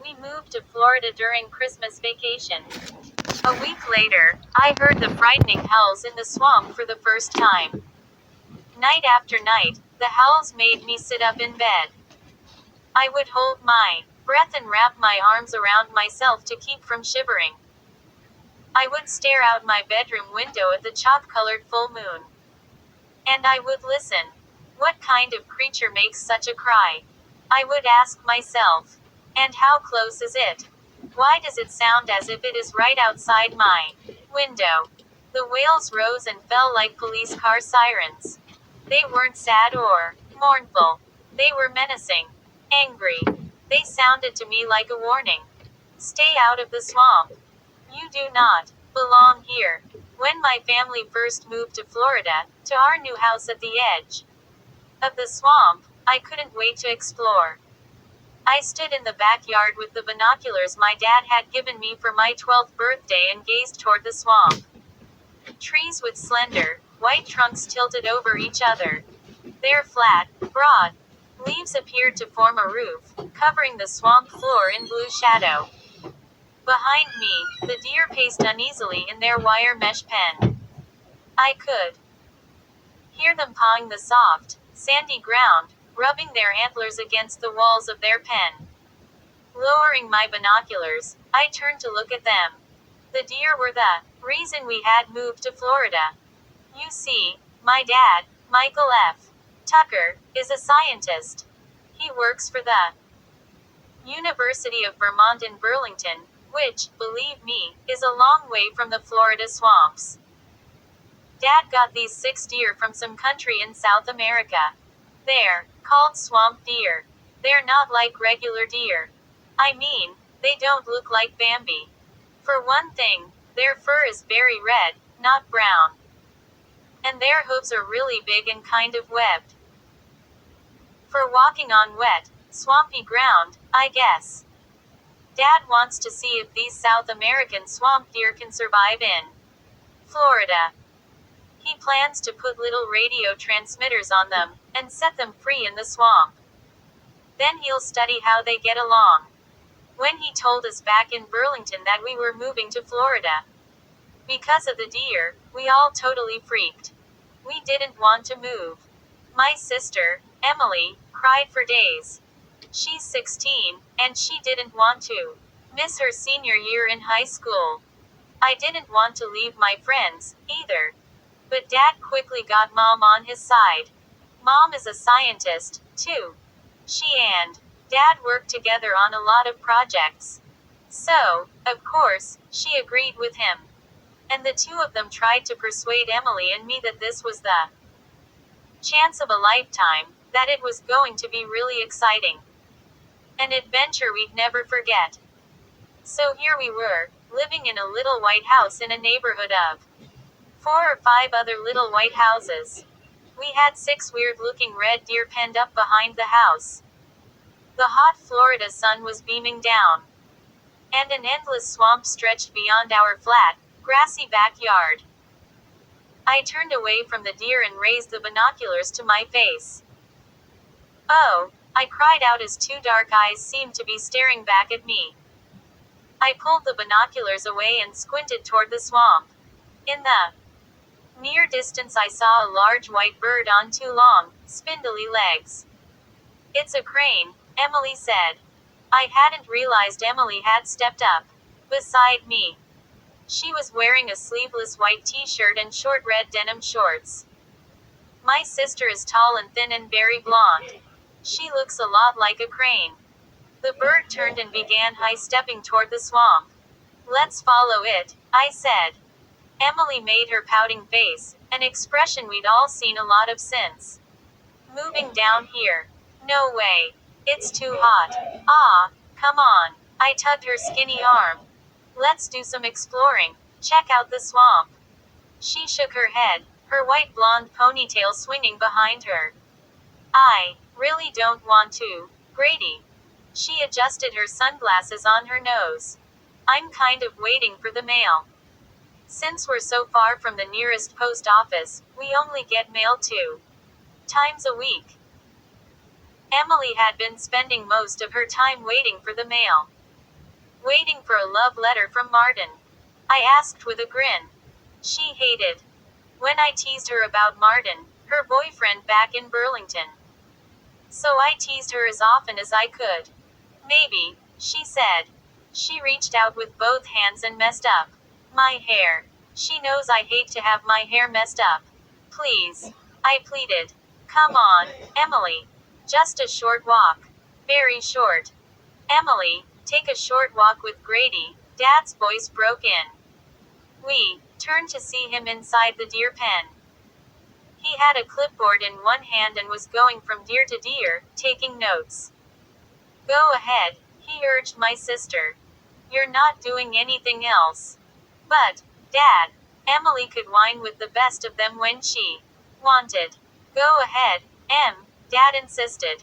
We moved to Florida during Christmas vacation. A week later, I heard the frightening howls in the swamp for the first time. Night after night, the howls made me sit up in bed. I would hold my breath and wrap my arms around myself to keep from shivering. I would stare out my bedroom window at the chalk-colored full moon. And I would listen. What kind of creature makes such a cry? I would ask myself. And how close is it? Why does it sound as if it is right outside my window? The wails rose and fell like police car sirens. They weren't sad or mournful. They were menacing, angry. They sounded to me like a warning. Stay out of the swamp. You do not belong here. When my family first moved to Florida, to our new house at the edge of the swamp, I couldn't wait to explore. I stood in the backyard with the binoculars my dad had given me for my 12th birthday and gazed toward the swamp. Trees with slender, white trunks tilted over each other. Their flat, broad leaves appeared to form a roof, covering the swamp floor in blue shadow. Behind me, the deer paced uneasily in their wire mesh pen. I could hear them pawing the soft, sandy ground, rubbing their antlers against the walls of their pen. Lowering my binoculars, I turned to look at them. The deer were the reason we had moved to Florida. You see, my dad, Michael F. Tucker, is a scientist. He works for the University of Vermont in Burlington, which, believe me, is a long way from the Florida swamps. Dad got these 6 deer from some country in South America. They're called swamp deer. They're not like regular deer. I mean, they don't look like Bambi. For one thing, their fur is very red, not brown. And their hooves are really big and kind of webbed. For walking on wet, swampy ground, I guess. Dad wants to see if these South American swamp deer can survive in Florida. He plans to put little radio transmitters on them, and set them free in the swamp. Then he'll study how they get along. When he told us back in Burlington that we were moving to Florida because of the deer, we all totally freaked. We didn't want to move. My sister, Emily, cried for days. She's 16, and she didn't want to miss her senior year in high school. I didn't want to leave my friends, either. But Dad quickly got Mom on his side. Mom is a scientist, too. She and Dad worked together on a lot of projects. So, of course, she agreed with him. And the two of them tried to persuade Emily and me that this was the chance of a lifetime, that it was going to be really exciting. An adventure we'd never forget. So here we were, living in a little white house in a neighborhood of 4 or 5 other little white houses. We had 6 weird-looking red deer penned up behind the house. The hot Florida sun was beaming down. And an endless swamp stretched beyond our flat, grassy backyard. I turned away from the deer and raised the binoculars to my face. Oh, I cried out as 2 dark eyes seemed to be staring back at me. I pulled the binoculars away and squinted toward the swamp. In the near distance I saw a large white bird on 2 long, spindly legs. It's a crane, Emily said. I hadn't realized Emily had stepped up beside me. She was wearing a sleeveless white t-shirt and short red denim shorts. My sister is tall and thin and very blonde. She looks a lot like a crane. The bird turned and began high-stepping toward the swamp. Let's follow it, I said. Emily made her pouting face, an expression we'd all seen a lot of since. Moving down here? No way. It's too hot. Ah, come on. I tugged her skinny arm. Let's do some exploring. Check out the swamp. She shook her head, her white blonde ponytail swinging behind her. I really don't want to, Grady. She adjusted her sunglasses on her nose. I'm kind of waiting for the mail. Since we're so far from the nearest post office, we only get mail 2 times a week. Emily had been spending most of her time waiting for the mail. Waiting for a love letter from Martin? I asked with a grin. She hated when I teased her about Martin, her boyfriend back in Burlington. So I teased her as often as I could. Maybe, she said. She reached out with both hands and messed up my hair. She knows I hate to have my hair messed up. Please, I pleaded. Come on, Emily. Just a short walk. Very short. Emily, take a short walk with Grady, Dad's voice broke in. We turned to see him inside the deer pen. He had a clipboard in one hand and was going from deer to deer, taking notes. Go ahead, he urged my sister. You're not doing anything else. But, Dad, Emily could whine with the best of them when she wanted. Go ahead, Dad insisted.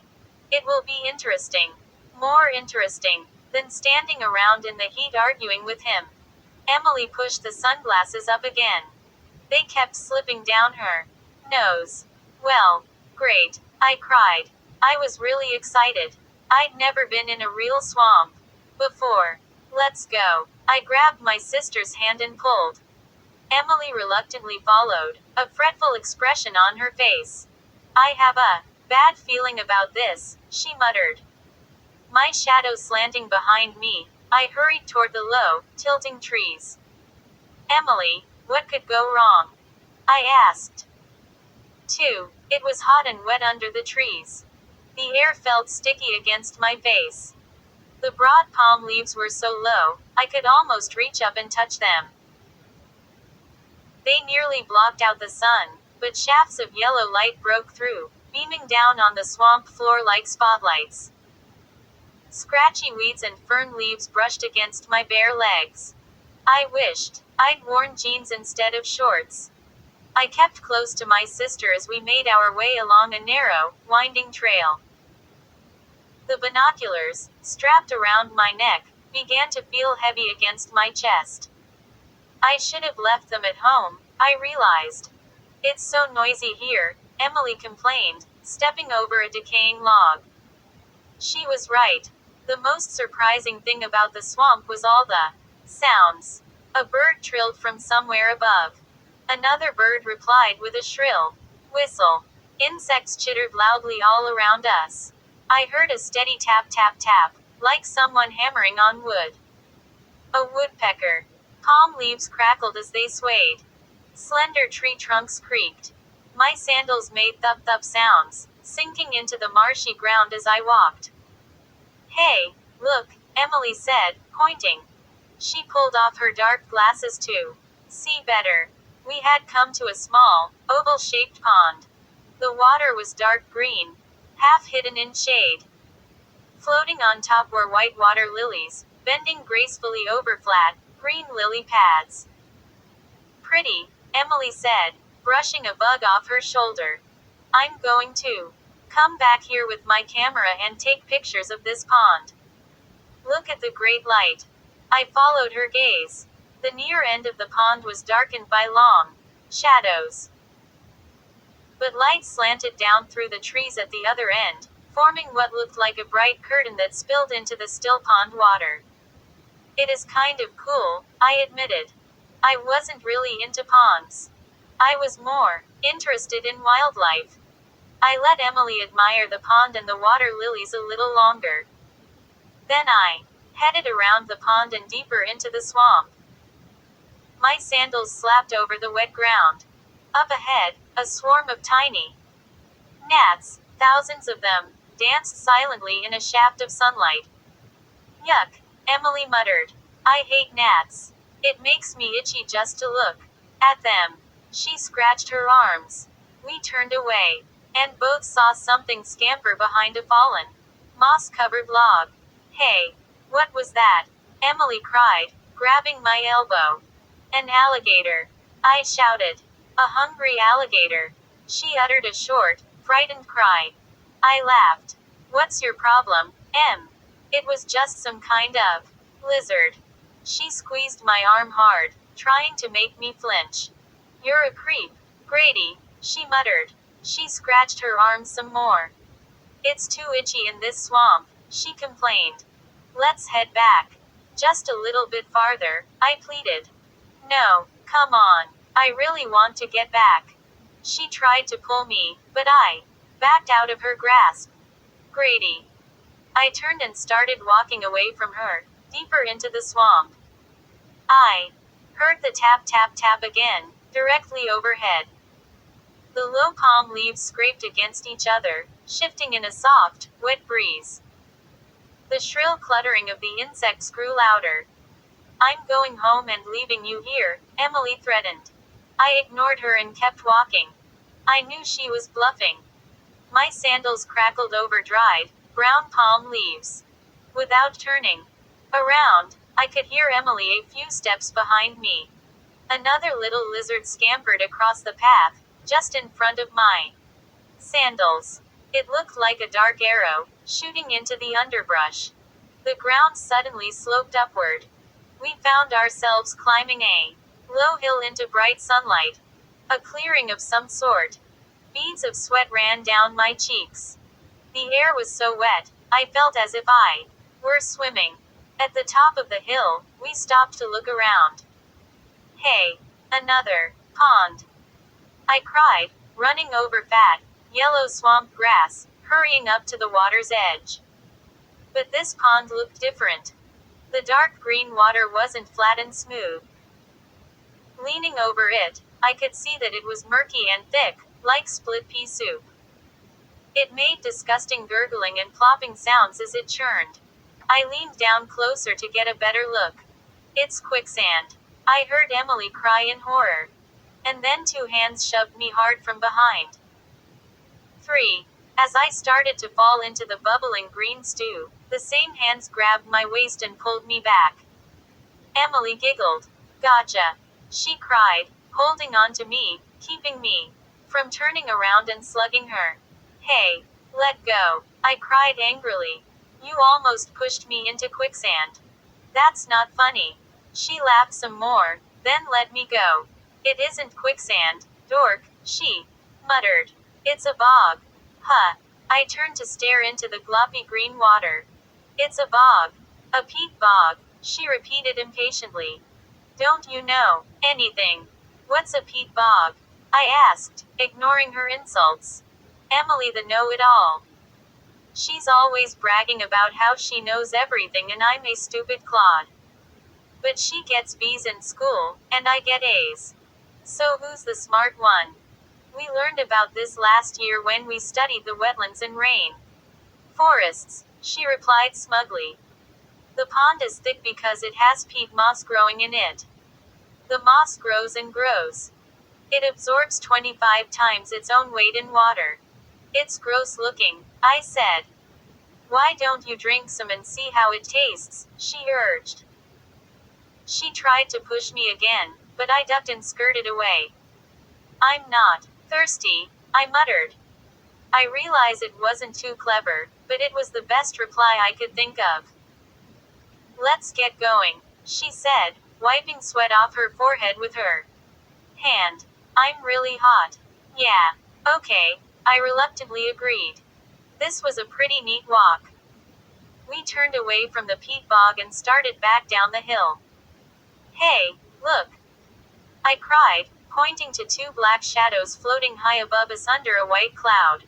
It will be interesting. More interesting than standing around in the heat arguing with him. Emily pushed the sunglasses up again. They kept slipping down her nose. Well, great, I cried. I was really excited. I'd never been in a real swamp before. Let's go. I grabbed my sister's hand and pulled. Emily reluctantly followed, a fretful expression on her face. I have a bad feeling about this, she muttered. My shadow slanting behind me, I hurried toward the low, tilting trees. Emily, what could go wrong? I asked. 2. It was hot and wet under the trees. The air felt sticky against my face. The broad palm leaves were so low, I could almost reach up and touch them. They nearly blocked out the sun, but shafts of yellow light broke through, beaming down on the swamp floor like spotlights. Scratchy weeds and fern leaves brushed against my bare legs. I wished I'd worn jeans instead of shorts. I kept close to my sister as we made our way along a narrow, winding trail. The binoculars, strapped around my neck, began to feel heavy against my chest. I should have left them at home, I realized. It's so noisy here, Emily complained, stepping over a decaying log. She was right. The most surprising thing about the swamp was all the sounds. A bird trilled from somewhere above. Another bird replied with a shrill whistle. Insects chittered loudly all around us. I heard a steady tap tap tap, like someone hammering on wood. A woodpecker. Palm leaves crackled as they swayed. Slender tree trunks creaked. My sandals made thup thup sounds, sinking into the marshy ground as I walked. Hey, look, Emily said, pointing. She pulled off her dark glasses to see better. We had come to a small, oval-shaped pond. The water was dark green, half hidden in shade. Floating on top were white water lilies, bending gracefully over flat, green lily pads. Pretty, Emily said, brushing a bug off her shoulder. I'm going to come back here with my camera and take pictures of this pond. Look at the great light. I followed her gaze. The near end of the pond was darkened by long shadows. But light slanted down through the trees at the other end, forming what looked like a bright curtain that spilled into the still pond water. It is kind of cool, I admitted. I wasn't really into ponds. I was more interested in wildlife. I let Emily admire the pond and the water lilies a little longer. Then I headed around the pond and deeper into the swamp. My sandals slapped over the wet ground. Up ahead, a swarm of tiny gnats, thousands of them, danced silently in a shaft of sunlight. Yuck, Emily muttered. I hate gnats. It makes me itchy just to look at them. She scratched her arms. We turned away, and both saw something scamper behind a fallen, moss-covered log. Hey, what was that? Emily cried, grabbing my elbow. An alligator, I shouted. A hungry alligator. She uttered a short, frightened cry. I laughed. What's your problem, Em? It was just some kind of lizard. She squeezed my arm hard, trying to make me flinch. You're a creep, Grady, she muttered. She scratched her arm some more. It's too itchy in this swamp, she complained. Let's head back. Just a little bit farther, I pleaded. No, come on. I really want to get back. She tried to pull me, but I backed out of her grasp. Grady. I turned and started walking away from her, deeper into the swamp. I heard the tap tap tap again, directly overhead. The low palm leaves scraped against each other, shifting in a soft, wet breeze. The shrill cluttering of the insects grew louder. I'm going home and leaving you here, Emily threatened. I ignored her and kept walking. I knew she was bluffing. My sandals crackled over dried, brown palm leaves. Without turning around, I could hear Emily a few steps behind me. Another little lizard scampered across the path, just in front of my sandals. It looked like a dark arrow, shooting into the underbrush. The ground suddenly sloped upward. We found ourselves climbing a low hill into bright sunlight. A clearing of some sort. Beads of sweat ran down my cheeks. The air was so wet, I felt as if I were swimming. At the top of the hill, we stopped to look around. Hey, another pond, I cried, running over fat, yellow swamp grass, hurrying up to the water's edge. But this pond looked different. The dark green water wasn't flat and smooth. Leaning over it, I could see that it was murky and thick, like split pea soup. It made disgusting gurgling and plopping sounds as it churned. I leaned down closer to get a better look. It's quicksand. I heard Emily cry in horror. And then two hands shoved me hard from behind. 3. As I started to fall into the bubbling green stew, the same hands grabbed my waist and pulled me back. Emily giggled. Gotcha. She cried, holding on to me, keeping me from turning around and slugging her. Hey, let go, I cried angrily. You almost pushed me into quicksand. That's not funny. She laughed some more, then let me go. It isn't quicksand, dork, she muttered. It's a bog. Huh. I turned to stare into the gloppy green water. It's a bog. A peat bog, she repeated impatiently. Don't you know anything? What's a peat bog? I asked, ignoring her insults. Emily the know-it-all. She's always bragging about how she knows everything and I'm a stupid clod. But she gets B's in school, and I get A's. So who's the smart one? We learned about this last year when we studied the wetlands and rain forests, she replied smugly. The pond is thick because it has peat moss growing in it. The moss grows and grows. It absorbs 25 times its own weight in water. It's gross looking, I said. Why don't you drink some and see how it tastes, she urged. She tried to push me again, but I ducked and skirted away. I'm not thirsty, I muttered. I realized it wasn't too clever, but it was the best reply I could think of. Let's get going, she said, wiping sweat off her forehead with her hand. I'm really hot. Yeah, okay, I reluctantly agreed. This was a pretty neat walk. We turned away from the peat bog and started back down the hill. Hey, look! I cried, pointing to two black shadows floating high above us under a white cloud.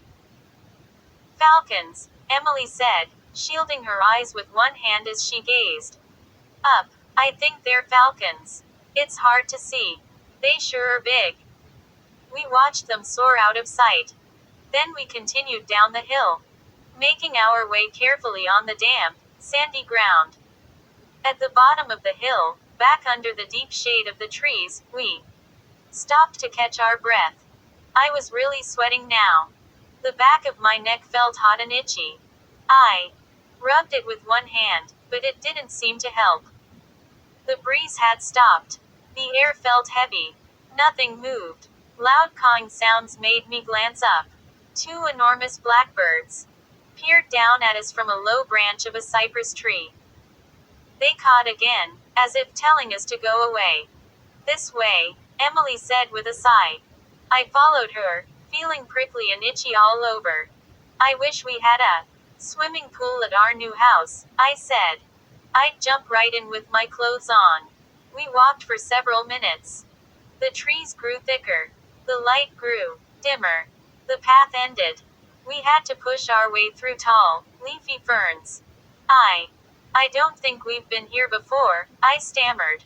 Falcons, Emily said, shielding her eyes with one hand as she gazed up. I think they're falcons. It's hard to see. They sure are big. We watched them soar out of sight. Then we continued down the hill, making our way carefully on the damp, sandy ground. At the bottom of the hill, back under the deep shade of the trees, we stopped to catch our breath. I was really sweating now. The back of my neck felt hot and itchy. I rubbed it with one hand, but it didn't seem to help. The breeze had stopped. The air felt heavy. Nothing moved. Loud cawing sounds made me glance up. Two enormous blackbirds peered down at us from a low branch of a cypress tree. They cawed again, as if telling us to go away. This way, Emily said with a sigh. I followed her, feeling prickly and itchy all over. I wish we had a swimming pool at our new house, I said. I'd jump right in with my clothes on. We walked for several minutes. The trees grew thicker. The light grew dimmer. The path ended. We had to push our way through tall, leafy ferns. I don't think we've been here before, I stammered.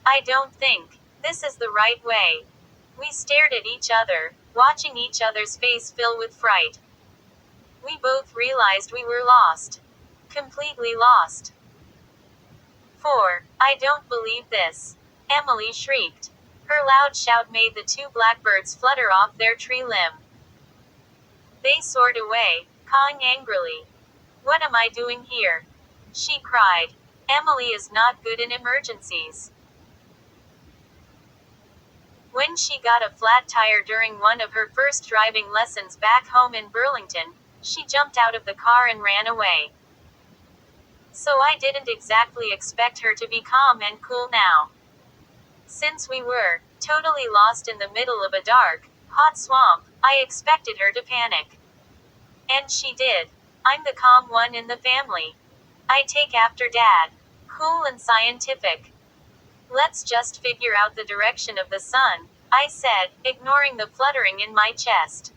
I don't think this is the right way. We stared at each other, watching each other's face fill with fright. We both realized we were lost. Completely lost. 4. I don't believe this. Emily shrieked. Her loud shout made the two blackbirds flutter off their tree limb. They soared away, cawing angrily. What am I doing here? She cried. Emily is not good in emergencies. When she got a flat tire during one of her first driving lessons back home in Burlington, she jumped out of the car and ran away. So I didn't exactly expect her to be calm and cool now. Since we were totally lost in the middle of a dark, hot swamp, I expected her to panic. And she did. I'm the calm one in the family. I take after Dad. Cool and scientific. Let's just figure out the direction of the sun, I said, ignoring the fluttering in my chest.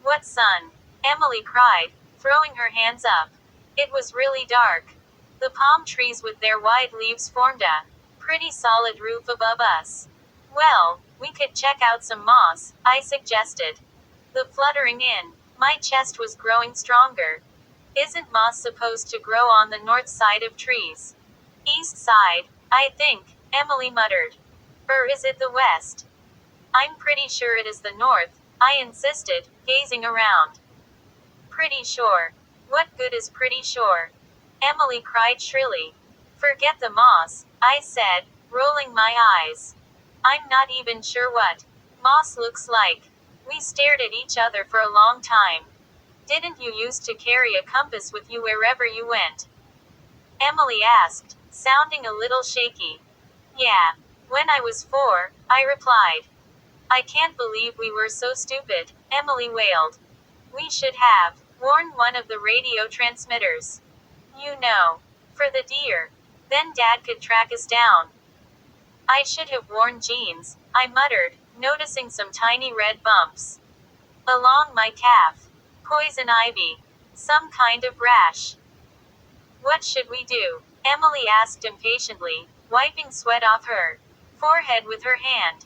What sun? Emily cried, throwing her hands up. It was really dark. The palm trees with their wide leaves formed a pretty solid roof above us. Well, we could check out some moss, I suggested. The fluttering in my chest was growing stronger. Isn't moss supposed to grow on the north side of trees? East side, I think, Emily muttered. Or is it the west? I'm pretty sure it is the north, I insisted, gazing around. Pretty sure. What good is pretty sure? Emily cried shrilly. Forget the moss, I said, rolling my eyes. I'm not even sure what moss looks like. We stared at each other for a long time. Didn't you used to carry a compass with you wherever you went? Emily asked, sounding a little shaky. Yeah. When I was 4, I replied. I can't believe we were so stupid, Emily wailed. We should have worn one of the radio transmitters. You know. For the deer. Then Dad could track us down. I should have worn jeans, I muttered, noticing some tiny red bumps along my calf. Poison ivy. Some kind of rash. What should we do? Emily asked impatiently, wiping sweat off her forehead with her hand.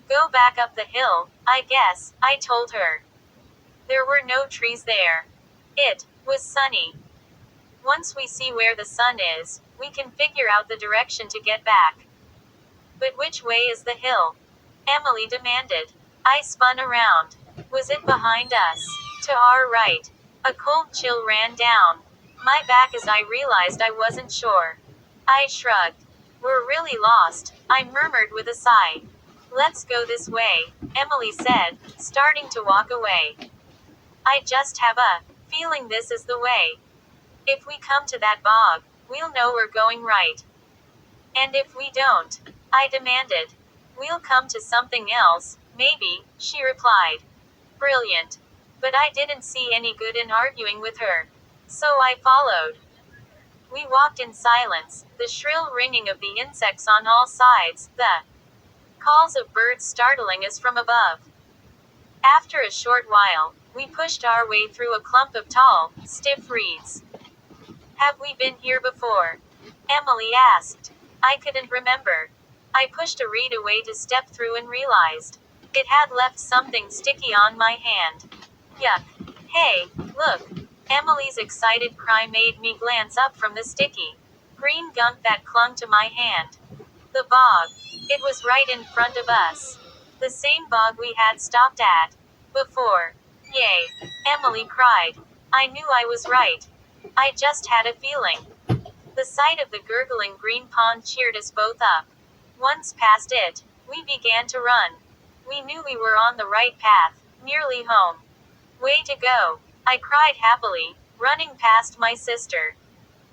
Go back up the hill, I guess, I told her. There were no trees there. It was sunny. Once we see where the sun is, we can figure out the direction to get back. But which way is the hill? Emily demanded. I spun around. Was it behind us? To our right. A cold chill ran down my back as I realized I wasn't sure. I shrugged. We're really lost, I murmured with a sigh. Let's go this way, Emily said, starting to walk away. I just have a feeling this is the way. If we come to that bog, we'll know we're going right. And if we don't? I demanded. We'll come to something else, maybe, she replied. Brilliant. But I didn't see any good in arguing with her. So I followed. We walked in silence, the shrill ringing of the insects on all sides, the calls of birds startling us from above. After a short while, we pushed our way through a clump of tall, stiff reeds. Have we been here before? Emily asked. I couldn't remember. I pushed a reed away to step through and realized it had left something sticky on my hand. Yuck. Hey, look. Emily's excited cry made me glance up from the sticky green gunk that clung to my hand. The bog. It was right in front of us. The same bog we had stopped at before. Yay, Emily cried. I knew I was right. I just had a feeling. The sight of the gurgling green pond cheered us both up. Once past it, we began to run. We knew we were on the right path, nearly home. Way to go, I cried happily, running past my sister.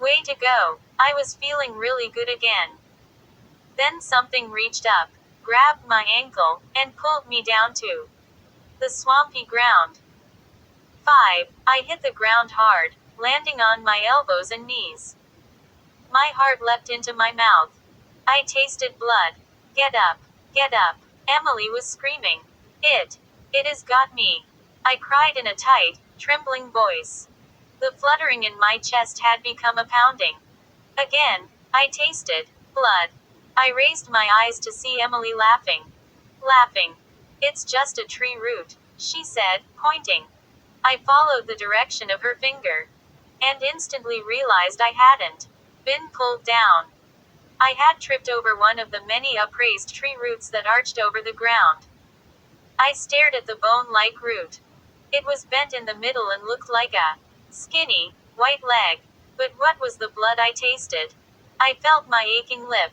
Way to go, I was feeling really good again. Then something reached up, grabbed my ankle, and pulled me down to the swampy ground. 5. I hit the ground hard, landing on my elbows and knees. My heart leapt into my mouth. I tasted blood. Get up. Get up. Emily was screaming. It has got me. I cried in a tight, trembling voice. The fluttering in my chest had become a pounding. Again, I tasted blood. I raised my eyes to see Emily laughing. Laughing. It's just a tree root, she said, pointing. I followed the direction of her finger. And instantly realized I hadn't been pulled down. I had tripped over one of the many upraised tree roots that arched over the ground. I stared at the bone-like root. It was bent in the middle and looked like a skinny, white leg. But what was the blood I tasted? I felt my aching lip.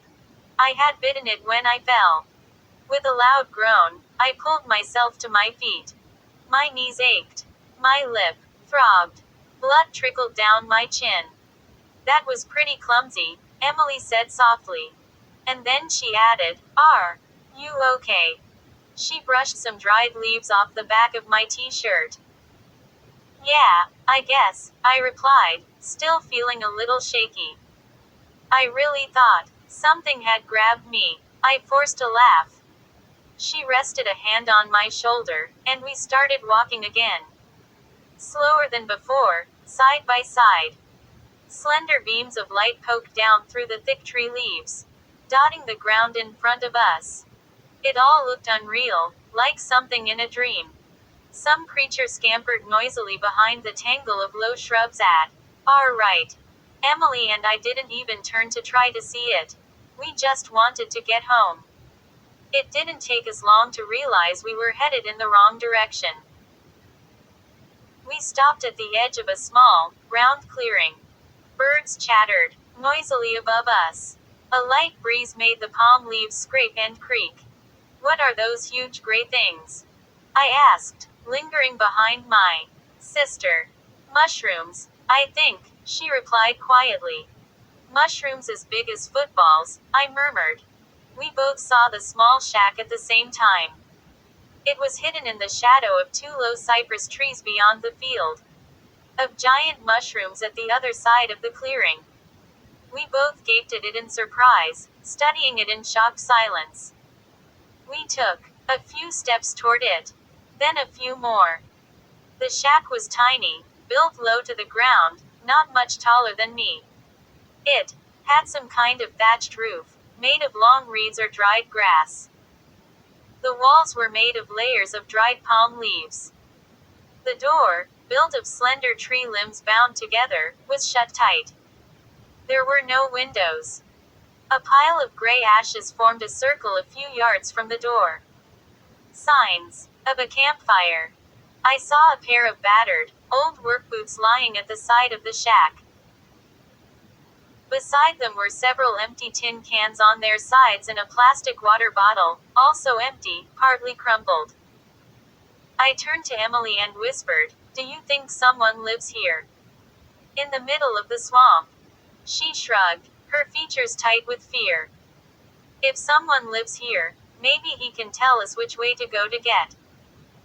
I had bitten it when I fell. With a loud groan, I pulled myself to my feet. My knees ached. My lip throbbed. Blood trickled down my chin. That was pretty clumsy, Emily said softly. And then she added, "Are you okay?" She brushed some dried leaves off the back of my t-shirt. "Yeah, I guess," I replied, still feeling a little shaky. I really thought something had grabbed me. I forced a laugh. She rested a hand on my shoulder, and we started walking again. Slower than before, side by side. Slender beams of light poked down through the thick tree leaves, dotting the ground in front of us. It all looked unreal, like something in a dream. Some creature scampered noisily behind the tangle of low shrubs at our right. Emily and I didn't even turn to try to see it. We just wanted to get home. It didn't take us long to realize we were headed in the wrong direction. We stopped at the edge of a small, round clearing. Birds chattered noisily above us. A light breeze made the palm leaves scrape and creak. "What are those huge gray things?" I asked, lingering behind my sister. "Mushrooms, I think," she replied quietly. "Mushrooms as big as footballs," I murmured. We both saw the small shack at the same time. It was hidden in the shadow of two low cypress trees beyond the field. Of giant mushrooms at the other side of the clearing. We both gaped at it in surprise, studying it in shocked silence. We took a few steps toward it. Then a few more. The shack was tiny, built low to the ground, not much taller than me. It had some kind of thatched roof, made of long reeds or dried grass. The walls were made of layers of dried palm leaves. The door, built of slender tree limbs bound together, was shut tight. There were no windows. A pile of gray ashes formed a circle a few yards from the door. Signs of a campfire. I saw a pair of battered, old work boots lying at the side of the shack. Beside them were several empty tin cans on their sides and a plastic water bottle, also empty, partly crumpled. I turned to Emily and whispered, "Do you think someone lives here?" In the middle of the swamp. She shrugged, her features tight with fear. "If someone lives here, maybe he can tell us which way to go to get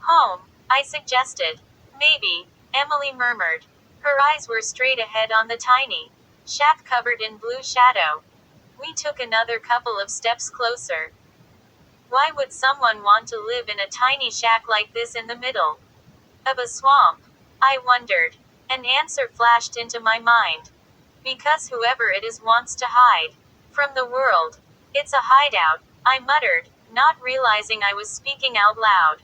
home," I suggested. "Maybe," Emily murmured. Her eyes were straight ahead on the tiny shack covered in blue shadow. We took another couple of steps closer. Why would someone want to live in a tiny shack like this in the middle of a swamp? I wondered. An answer flashed into my mind. Because whoever it is wants to hide from the world. It's a hideout, I muttered, not realizing I was speaking out loud.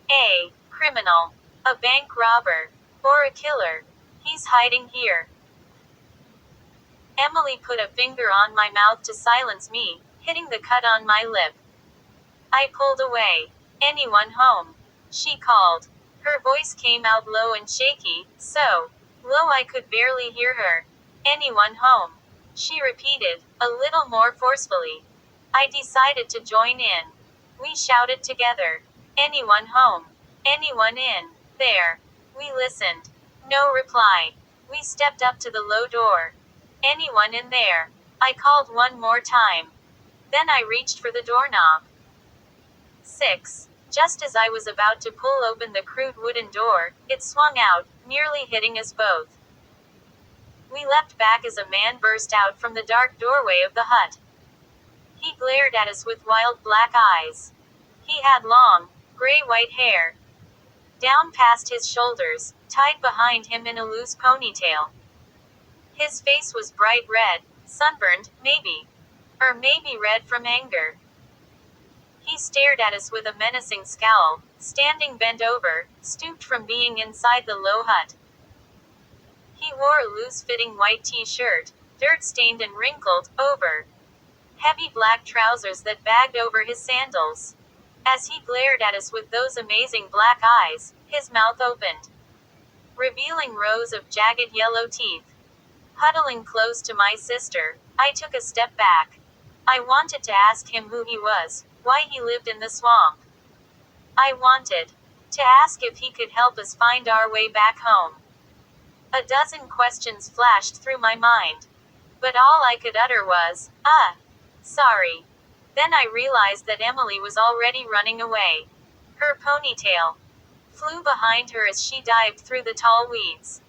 A criminal, a bank robber, or a killer. He's hiding here. Emily put a finger on my mouth to silence me, hitting the cut on my lip. I pulled away. "Anyone home?" she called. Her voice came out low and shaky, so low I could barely hear her. "Anyone home?" she repeated, a little more forcefully. I decided to join in. We shouted together. "Anyone home? Anyone in there?" We listened. No reply. We stepped up to the low door. "Anyone in there?" I called one more time. Then I reached for the doorknob. 6. Just as I was about to pull open the crude wooden door, it swung out, nearly hitting us both. We leapt back as a man burst out from the dark doorway of the hut. He glared at us with wild black eyes. He had long, gray-white hair, down past his shoulders, tied behind him in a loose ponytail. His face was bright red, sunburned, maybe. Or maybe red from anger. He stared at us with a menacing scowl, standing bent over, stooped from being inside the low hut. He wore a loose-fitting white t-shirt, dirt-stained and wrinkled, over heavy black trousers that bagged over his sandals. As he glared at us with those amazing black eyes, his mouth opened, revealing rows of jagged yellow teeth. Huddling close to my sister, I took a step back. I wanted to ask him who he was, why he lived in the swamp. I wanted to ask if he could help us find our way back home. A dozen questions flashed through my mind. But all I could utter was, sorry. Then I realized that Emily was already running away. Her ponytail flew behind her as she dived through the tall weeds.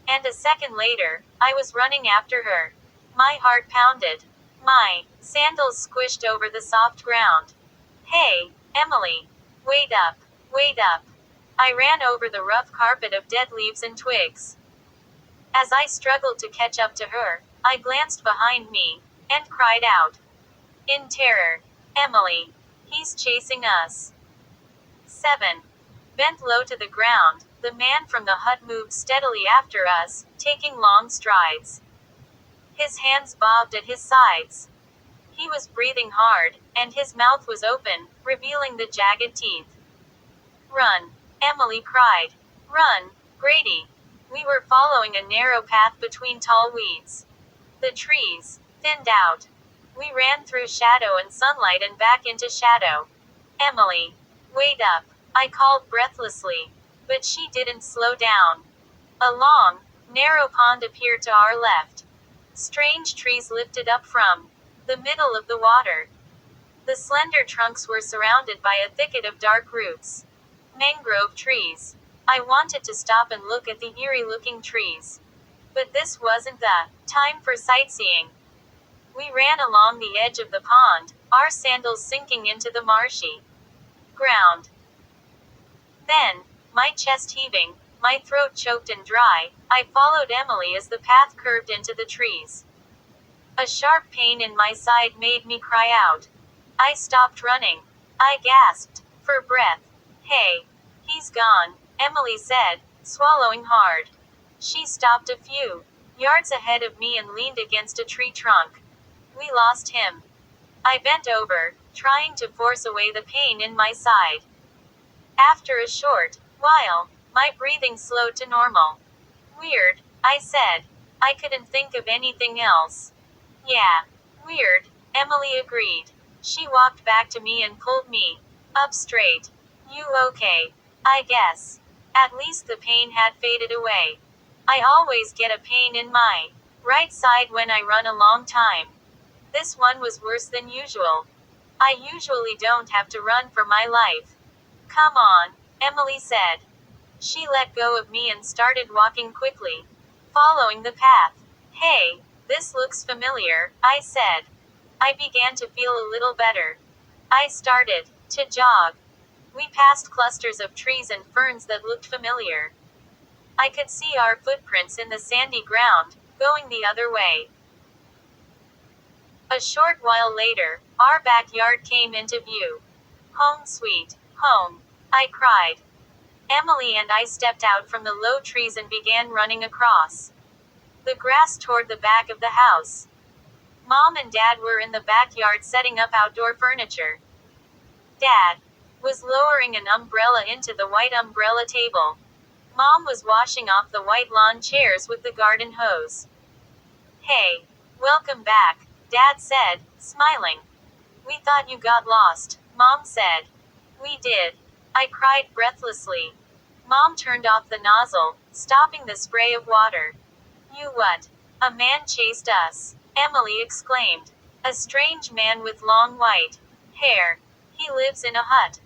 And a second later, I was running after her. My heart pounded. My sandals squished over the soft ground. Hey, Emily! Wait up! Wait up! I ran over the rough carpet of dead leaves and twigs. As I struggled to catch up to her, I glanced behind me, and cried out in terror, Emily! He's chasing us! 7. Bent low to the ground, the man from the hut moved steadily after us, taking long strides. His hands bobbed at his sides. He was breathing hard, and his mouth was open, revealing the jagged teeth. Run! Emily cried. Run, Grady! We were following a narrow path between tall weeds. The trees thinned out. We ran through shadow and sunlight and back into shadow. Emily! Wait up! I called breathlessly. But she didn't slow down. A long, narrow pond appeared to our left. Strange trees lifted up from the middle of the water. The slender trunks were surrounded by a thicket of dark roots. Mangrove trees. I wanted to stop and look at the eerie-looking trees. But this wasn't the time for sightseeing. We ran along the edge of the pond, our sandals sinking into the marshy ground. Then, my chest heaving, my throat choked and dry, I followed Emily as the path curved into the trees. A sharp pain in my side made me cry out. I stopped running. I gasped for breath. Hey! He's gone, Emily said, swallowing hard. She stopped a few yards ahead of me and leaned against a tree trunk. We lost him. I bent over, trying to force away the pain in my side. After a short while, my breathing slowed to normal. Weird, I said. I couldn't think of anything else. Yeah, weird, Emily agreed. She walked back to me and pulled me up straight. You okay? I guess. At least the pain had faded away. I always get a pain in my right side when I run a long time. This one was worse than usual. I usually don't have to run for my life. Come on, Emily said. She let go of me and started walking quickly, following the path. Hey, this looks familiar, I said. I began to feel a little better. I started to jog. We passed clusters of trees and ferns that looked familiar. I could see our footprints in the sandy ground, going the other way. A short while later, our backyard came into view. Home sweet home, I cried. Emily and I stepped out from the low trees and began running across the grass toward the back of the house. Mom and Dad were in the backyard setting up outdoor furniture. Dad was lowering an umbrella into the white umbrella table. Mom was washing off the white lawn chairs with the garden hose. Hey, welcome back, Dad said, smiling. We thought you got lost, Mom said. We did. I cried breathlessly. Mom turned off the nozzle, stopping the spray of water. You what? A man chased us, Emily exclaimed. A strange man with long white hair. He lives in a hut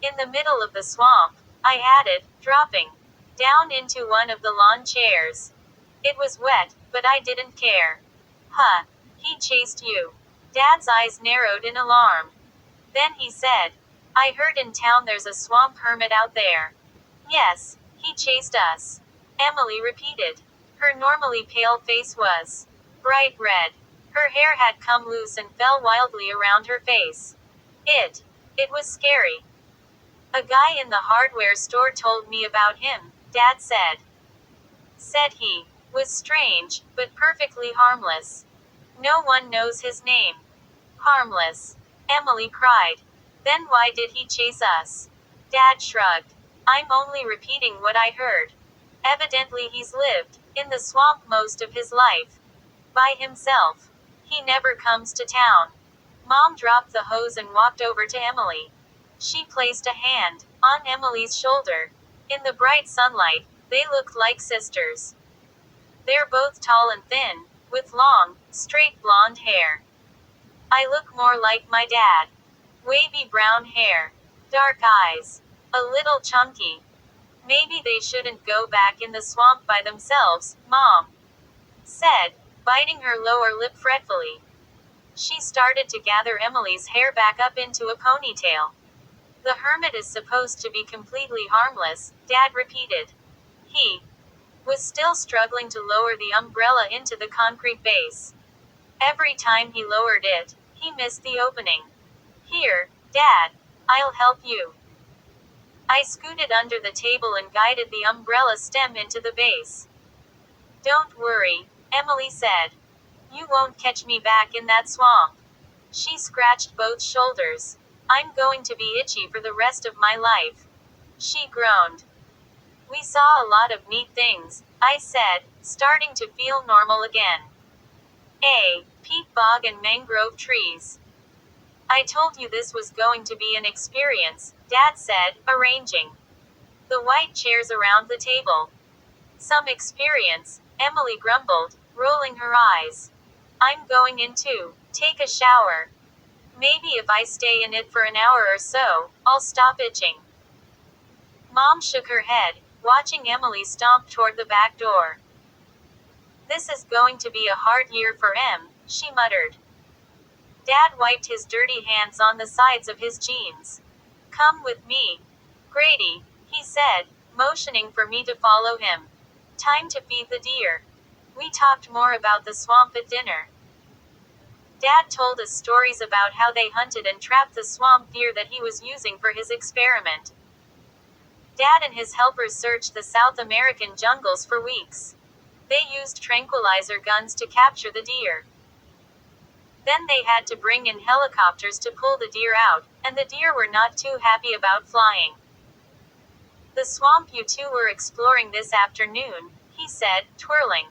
in the middle of the swamp, I added, dropping down into one of the lawn chairs. It was wet, but I didn't care. Huh. He chased you. Dad's eyes narrowed in alarm. Then he said, I heard in town there's a swamp hermit out there. Yes, he chased us. Emily repeated. Her normally pale face was bright red. Her hair had come loose and fell wildly around her face. It was scary. A guy in the hardware store told me about him, Dad said. Said he was strange, but perfectly harmless. No one knows his name. Harmless. Emily cried. Then why did he chase us? Dad shrugged. I'm only repeating what I heard. Evidently he's lived in the swamp most of his life. By himself. He never comes to town. Mom dropped the hose and walked over to Emily. She placed a hand on Emily's shoulder. In the bright sunlight, they looked like sisters. They're both tall and thin, with long, straight blonde hair. I look more like my dad. Wavy brown hair. Dark eyes. A little chunky. Maybe they shouldn't go back in the swamp by themselves, Mom said, biting her lower lip fretfully. She started to gather Emily's hair back up into a ponytail. The hermit is supposed to be completely harmless, Dad repeated. He was still struggling to lower the umbrella into the concrete base. Every time he lowered it, he missed the opening. Here, Dad, I'll help you. I scooted under the table and guided the umbrella stem into the base. Don't worry, Emily said. You won't catch me back in that swamp. She scratched both shoulders. I'm going to be itchy for the rest of my life. She groaned. We saw a lot of neat things, I said, starting to feel normal again. Peat bog and mangrove trees. I told you this was going to be an experience, Dad said, arranging the white chairs around the table. Some experience, Emily grumbled, rolling her eyes. I'm going in to take a shower. Maybe if I stay in it for an hour or so, I'll stop itching. Mom shook her head, watching Emily stomp toward the back door. This is going to be a hard year for Em, she muttered. Dad wiped his dirty hands on the sides of his jeans. Come with me, Grady, he said, motioning for me to follow him. Time to feed the deer. We talked more about the swamp at dinner. Dad told us stories about how they hunted and trapped the swamp deer that he was using for his experiment. Dad and his helpers searched the South American jungles for weeks. They used tranquilizer guns to capture the deer. Then they had to bring in helicopters to pull the deer out, and the deer were not too happy about flying. The swamp you two were exploring this afternoon, he said, twirling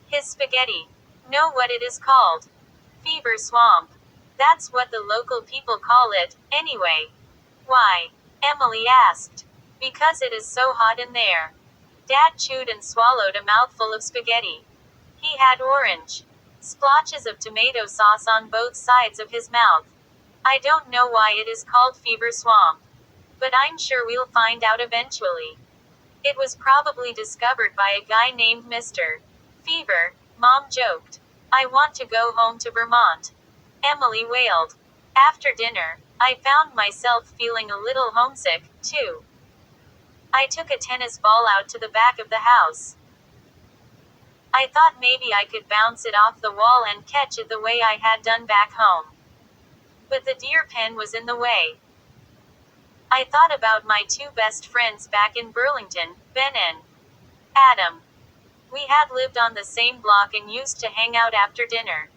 his spaghetti. Know what it is called? Fever swamp. That's what the local people call it, anyway. Why? Emily asked. Because it is so hot in there. Dad chewed and swallowed a mouthful of spaghetti. He had orange splotches of tomato sauce on both sides of his mouth. I don't know why it is called Fever Swamp. But I'm sure we'll find out eventually. It was probably discovered by a guy named Mr. Fever, Mom joked. I want to go home to Vermont. Emily wailed. After dinner, I found myself feeling a little homesick, too. I took a tennis ball out to the back of the house. I thought maybe I could bounce it off the wall and catch it the way I had done back home. But the deer pen was in the way. I thought about my two best friends back in Burlington, Ben and Adam. We had lived on the same block and used to hang out after dinner.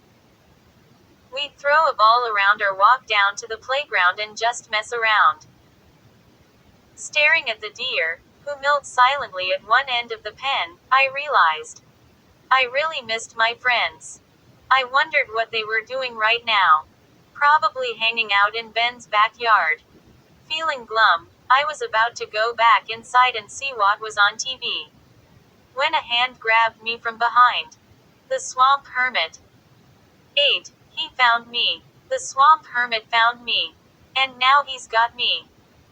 We'd throw a ball around or walk down to the playground and just mess around. Staring at the deer, who milled silently at one end of the pen, I realized I really missed my friends. I wondered what they were doing right now. Probably hanging out in Ben's backyard. Feeling glum, I was about to go back inside and see what was on TV. When a hand grabbed me from behind. The swamp hermit. He found me. The swamp hermit found me. And now he's got me.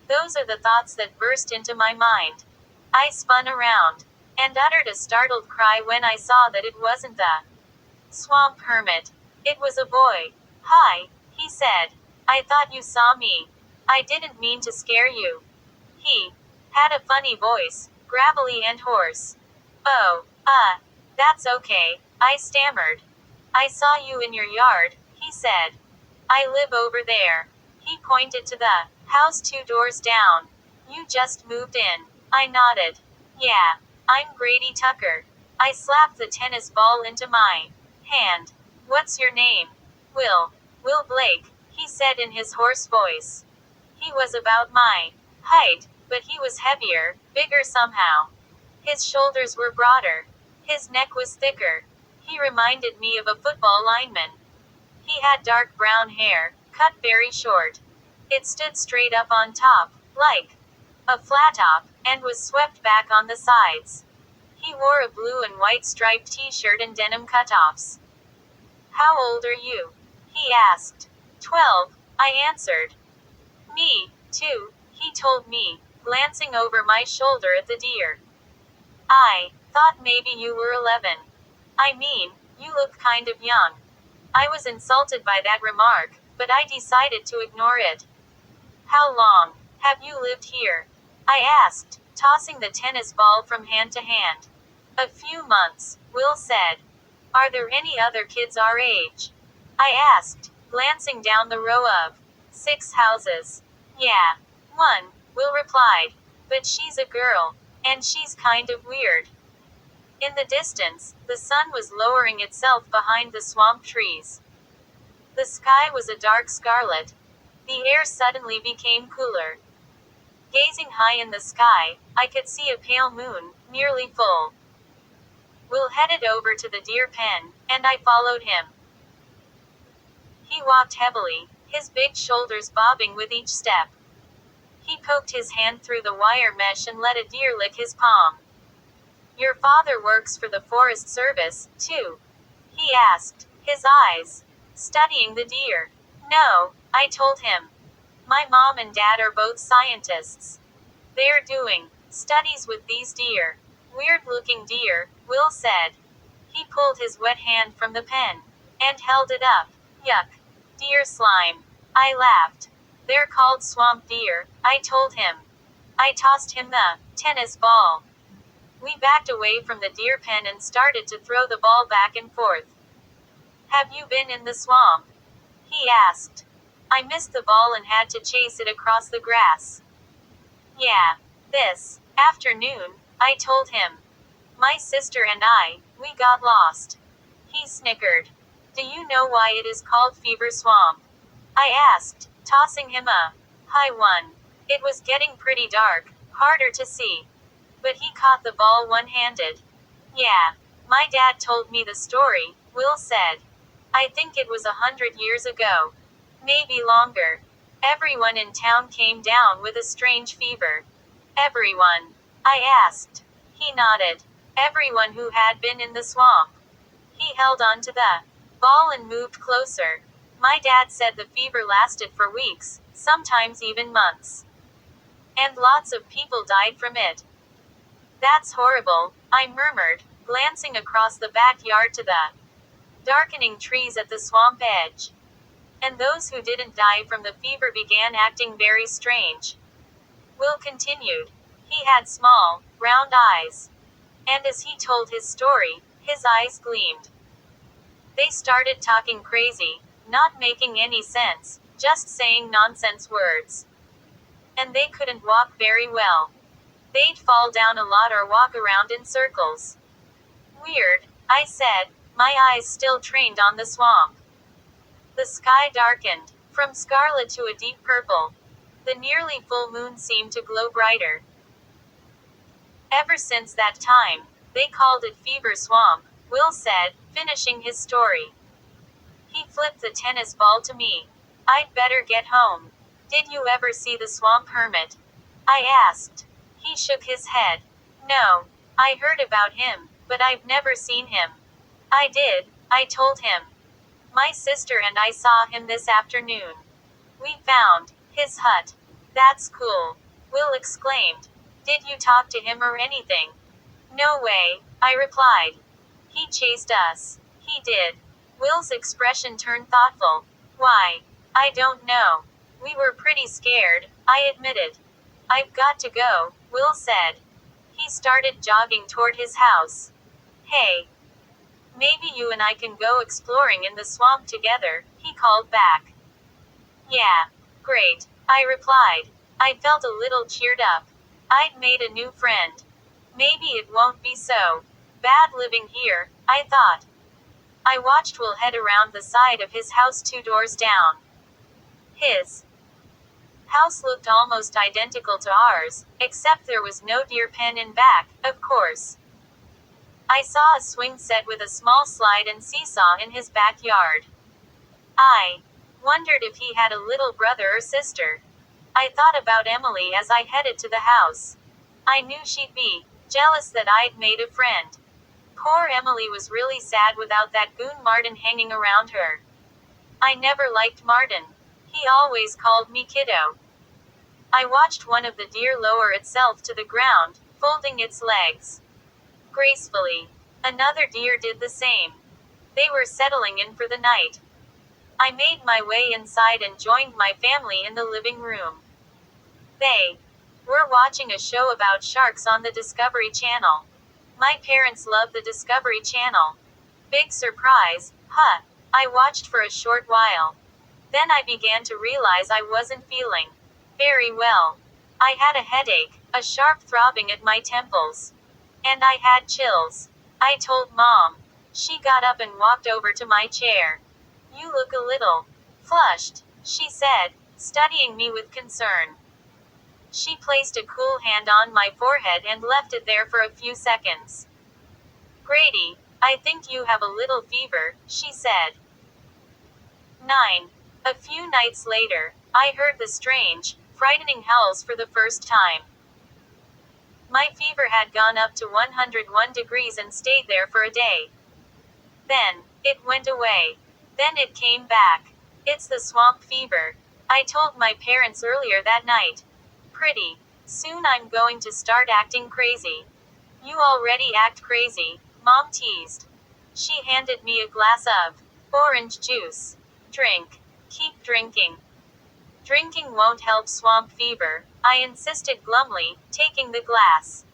Those are the thoughts that burst into my mind. I spun around. and uttered a startled cry when I saw that it wasn't the swamp hermit. It was a boy. Hi, he said. I thought you saw me. I didn't mean to scare you. He had a funny voice, gravelly and hoarse. Oh, that's okay, I stammered. I saw you in your yard, he said. I live over there. He pointed to the house 2 doors down. You just moved in. I nodded. Yeah, I'm Grady Tucker. I slapped the tennis ball into my hand. What's your name? Will. Will Blake, he said in his hoarse voice. He was about my height, but he was heavier, bigger somehow. His shoulders were broader. His neck was thicker. He reminded me of a football lineman. He had dark brown hair, cut very short. It stood straight up on top, like a flat top, and was swept back on the sides. He wore a blue and white striped t-shirt and denim cutoffs. How old are you? He asked. 12, I answered. Me, too, he told me, glancing over my shoulder at the deer. I thought maybe you were 11. I mean, you look kind of young. I was insulted by that remark, but I decided to ignore it. How long have you lived here? I asked, tossing the tennis ball from hand to hand. A few months, Will said. Are there any other kids our age? I asked, glancing down the row of 6 houses. Yeah, one, Will replied. But she's a girl, and she's kind of weird. In the distance, the sun was lowering itself behind the swamp trees. The sky was a dark scarlet. The air suddenly became cooler. Gazing high in the sky, I could see a pale moon, nearly full. Will headed over to the deer pen, and I followed him. He walked heavily, his big shoulders bobbing with each step. He poked his hand through the wire mesh and let a deer lick his palm. Your father works for the Forest Service, too? He asked, his eyes studying the deer. No, I told him. My mom and dad are both scientists. They're doing studies with these deer. Weird-looking deer, Will said. He pulled his wet hand from the pen and held it up. Yuck. Deer slime. I laughed. They're called swamp deer, I told him. I tossed him the tennis ball. We backed away from the deer pen and started to throw the ball back and forth. Have you been in the swamp? He asked. I missed the ball and had to chase it across the grass. Yeah, this afternoon, I told him. My sister and we got lost. He snickered. Do you know why it is called Fever Swamp? I asked, tossing him a high one. It was getting pretty dark, harder to see. But he caught the ball one-handed. Yeah, my dad told me the story, Will said. I think it was 100 years ago. Maybe longer. Everyone in town came down with a strange fever. Everyone? I asked. He nodded. Everyone who had been in the swamp. He held on to the ball and moved closer. My dad said the fever lasted for weeks, sometimes even months. And lots of people died from it. That's horrible, I murmured, glancing across the backyard to the darkening trees at the swamp edge. And those who didn't die from the fever began acting very strange. Will continued. He had small, round eyes. And as he told his story, his eyes gleamed. They started talking crazy, not making any sense, just saying nonsense words. And they couldn't walk very well. They'd fall down a lot or walk around in circles. Weird, I said, my eyes still trained on the swamp. The sky darkened, from scarlet to a deep purple. The nearly full moon seemed to glow brighter. Ever since that time, they called it Fever Swamp, Will said, finishing his story. He flipped the tennis ball to me. I'd better get home. Did you ever see the swamp hermit? I asked. He shook his head. No, I heard about him, but I've never seen him. I did, I told him. My sister and I saw him this afternoon. We found his hut. That's cool, Will exclaimed. Did you talk to him or anything? No way, I replied. He chased us. He did. Will's expression turned thoughtful. Why? I don't know. We were pretty scared, I admitted. I've got to go, Will said. He started jogging toward his house. Hey, maybe you and I can go exploring in the swamp together, he called back. Yeah. Great, I replied. I felt a little cheered up. I'd made a new friend. Maybe it won't be so bad living here, I thought. I watched Will head around the side of his house 2 doors down. His house looked almost identical to ours, except there was no deer pen in back, of course. I saw a swing set with a small slide and seesaw in his backyard. I wondered if he had a little brother or sister. I thought about Emily as I headed to the house. I knew she'd be jealous that I'd made a friend. Poor Emily was really sad without that goon Martin hanging around her. I never liked Martin. He always called me kiddo. I watched one of the deer lower itself to the ground, folding its legs gracefully. Another deer did the same. They were settling in for the night. I made my way inside and joined my family in the living room. They were watching a show about sharks on the Discovery Channel. My parents love the Discovery Channel. Big surprise, huh? I watched for a short while. Then I began to realize I wasn't feeling very well. I had a headache, a sharp throbbing at my temples. And I had chills. I told Mom. She got up and walked over to my chair. You look a little flushed, she said, studying me with concern. She placed a cool hand on my forehead and left it there for a few seconds. Grady, I think you have a little fever, she said. 9. A few nights later, I heard the strange, frightening howls for the first time. My fever had gone up to 101 degrees and stayed there for a day. Then, it went away. Then it came back. It's the swamp fever. I told my parents earlier that night. Pretty soon I'm going to start acting crazy. You already act crazy, Mom teased. She handed me a glass of orange juice. Drink. Keep drinking. Drinking won't help swamp fever, I insisted glumly, taking the glass.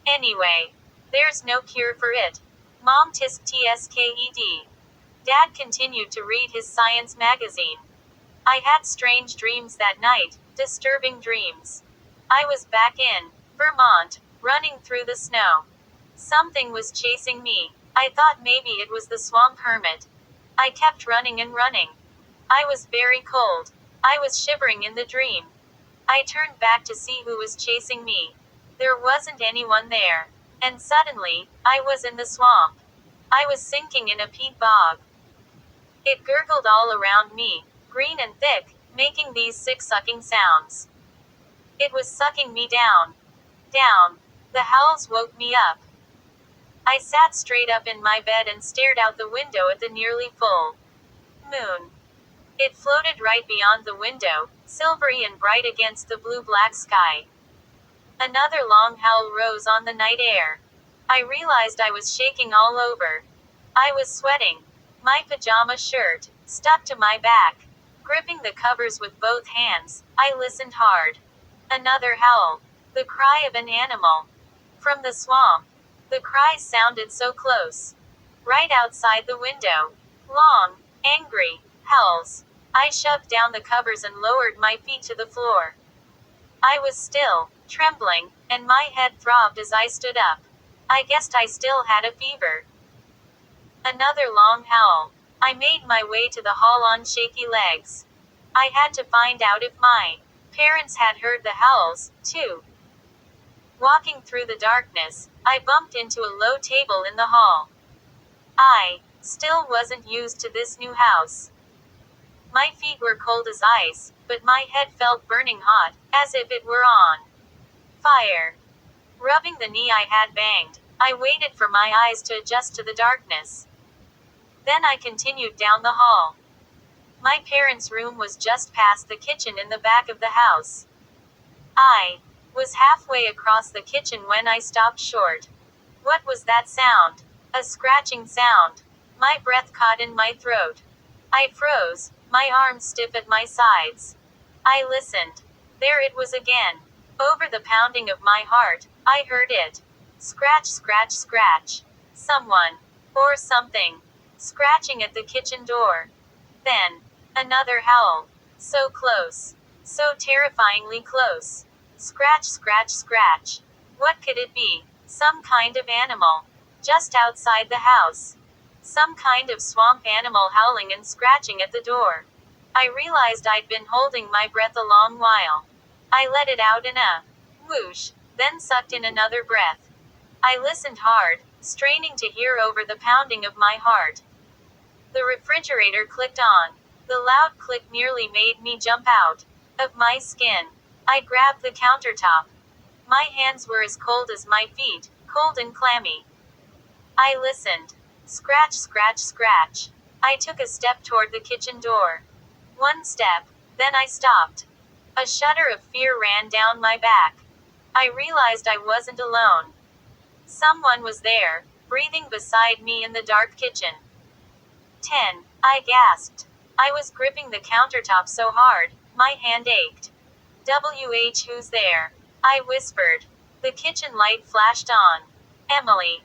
Anyway, there's no cure for it. Mom tsked. Dad continued to read his science magazine. I had strange dreams that night, disturbing dreams. I was back in Vermont, running through the snow. Something was chasing me. I thought maybe it was the swamp hermit. I kept running and running. I was very cold. I was shivering in the dream. I turned back to see who was chasing me. There wasn't anyone there. And suddenly, I was in the swamp. I was sinking in a peat bog. It gurgled all around me, green and thick, making these sick sucking sounds. It was sucking me down. Down. The howls woke me up. I sat straight up in my bed and stared out the window at the nearly full moon. It floated right beyond the window, silvery and bright against the blue-black sky. Another long howl rose on the night air. I realized I was shaking all over. I was sweating. My pajama shirt stuck to my back. Gripping the covers with both hands, I listened hard. Another howl. The cry of an animal. From the swamp. The cries sounded so close. Right outside the window. Long, angry howls. I shoved down the covers and lowered my feet to the floor. I was still trembling, and my head throbbed as I stood up. I guessed I still had a fever. Another long howl. I made my way to the hall on shaky legs. I had to find out if my parents had heard the howls, too. Walking through the darkness, I bumped into a low table in the hall. I still wasn't used to this new house. My feet were cold as ice, but my head felt burning hot, as if it were on fire. Rubbing the knee I had banged, I waited for my eyes to adjust to the darkness. Then I continued down the hall. My parents' room was just past the kitchen in the back of the house. I was halfway across the kitchen when I stopped short. What was that sound? A scratching sound. My breath caught in my throat. I froze, my arms stiff at my sides. I listened. There it was again. Over the pounding of my heart, I heard it. Scratch, scratch, scratch. Someone. Or something. Scratching at the kitchen door. Then, another howl. So close. So terrifyingly close. Scratch, scratch, scratch. What could it be? Some kind of animal. Just outside the house. Some kind of swamp animal howling and scratching at the door. I realized I'd been holding my breath a long while. I let it out in a whoosh, then sucked in another breath. I listened hard, straining to hear over the pounding of my heart. The refrigerator clicked on. The loud click nearly made me jump out of my skin. I grabbed the countertop. My hands were as cold as my feet, cold and clammy. I listened. Scratch, scratch, scratch. I took a step toward the kitchen door. One step, then I stopped. A shudder of fear ran down my back. I realized I wasn't alone. Someone was there, breathing beside me in the dark kitchen. 10. I gasped. I was gripping the countertop so hard, my hand ached. Who's there? I whispered. The kitchen light flashed on. Emily.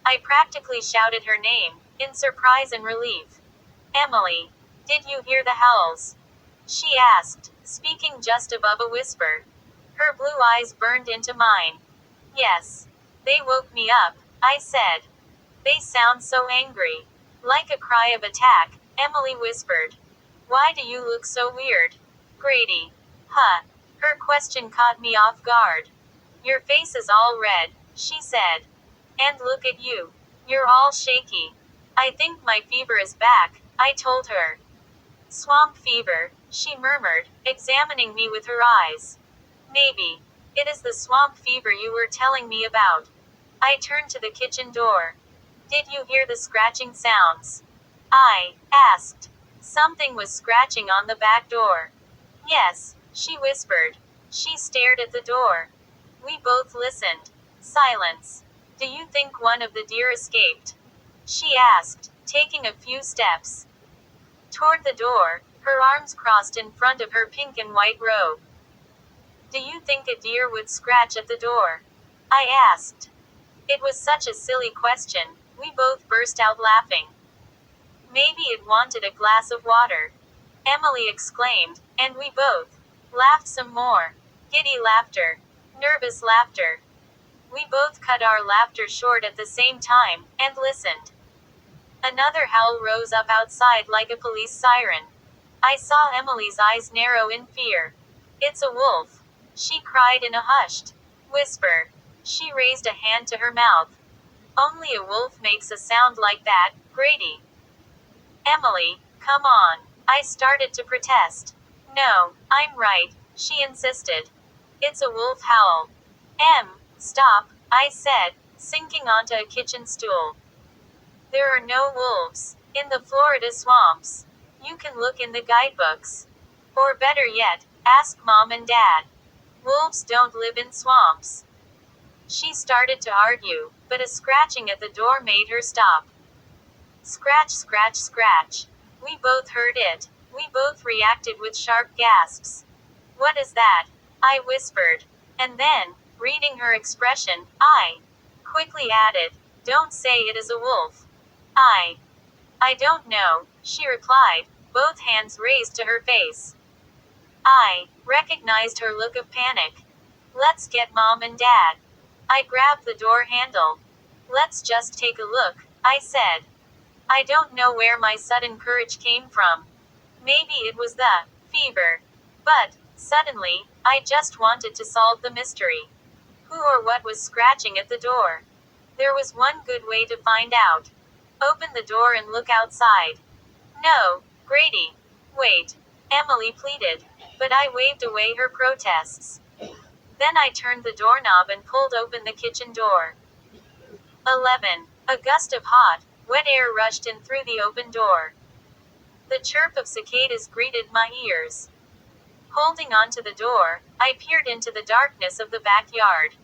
I practically shouted her name, in surprise and relief. Emily. Did you hear the howls? She asked, speaking just above a whisper. Her blue eyes burned into mine. Yes. They woke me up, I said. They sound so angry. Like a cry of attack, Emily whispered. Why do you look so weird? Grady. Huh. Her question caught me off guard. Your face is all red, she said. And look at you. You're all shaky. I think my fever is back, I told her. Swamp fever, she murmured, examining me with her eyes. Maybe. It is the swamp fever you were telling me about. I turned to the kitchen door. Did you hear the scratching sounds? I asked. Something was scratching on the back door. Yes, she whispered. She stared at the door. We both listened. Silence. Do you think one of the deer escaped? She asked, taking a few steps toward the door, her arms crossed in front of her pink and white robe. Do you think a deer would scratch at the door? I asked. It was such a silly question, we both burst out laughing. Maybe it wanted a glass of water. Emily exclaimed, and we both laughed some more. Giddy laughter. Nervous laughter. We both cut our laughter short at the same time, and listened. Another howl rose up outside like a police siren. I saw Emily's eyes narrow in fear. It's a wolf, she cried in a hushed whisper. She raised a hand to her mouth. Only a wolf makes a sound like that, Grady. Emily, come on. I started to protest. No, I'm right, she insisted. It's a wolf howl. Stop, I said, sinking onto a kitchen stool. There are no wolves in the Florida swamps. You can look in the guidebooks. Or better yet, ask Mom and Dad. Wolves don't live in swamps. She started to argue, but a scratching at the door made her stop. Scratch, scratch, scratch. We both heard it. We both reacted with sharp gasps. What is that? I whispered. And then, reading her expression, I quickly added, don't say it is a wolf. I don't know, she replied, both hands raised to her face. I recognized her look of panic. Let's get Mom and Dad. I grabbed the door handle. Let's just take a look, I said. I don't know where my sudden courage came from. Maybe it was the fever. But, suddenly, I just wanted to solve the mystery. Who or what was scratching at the door? There was one good way to find out. Open the door and look outside. No, Grady. Wait. Emily pleaded, but I waved away her protests. Then I turned the doorknob and pulled open the kitchen door. 11. A gust of hot, wet air rushed in through the open door. The chirp of cicadas greeted my ears. Holding onto the door, I peered into the darkness of the backyard.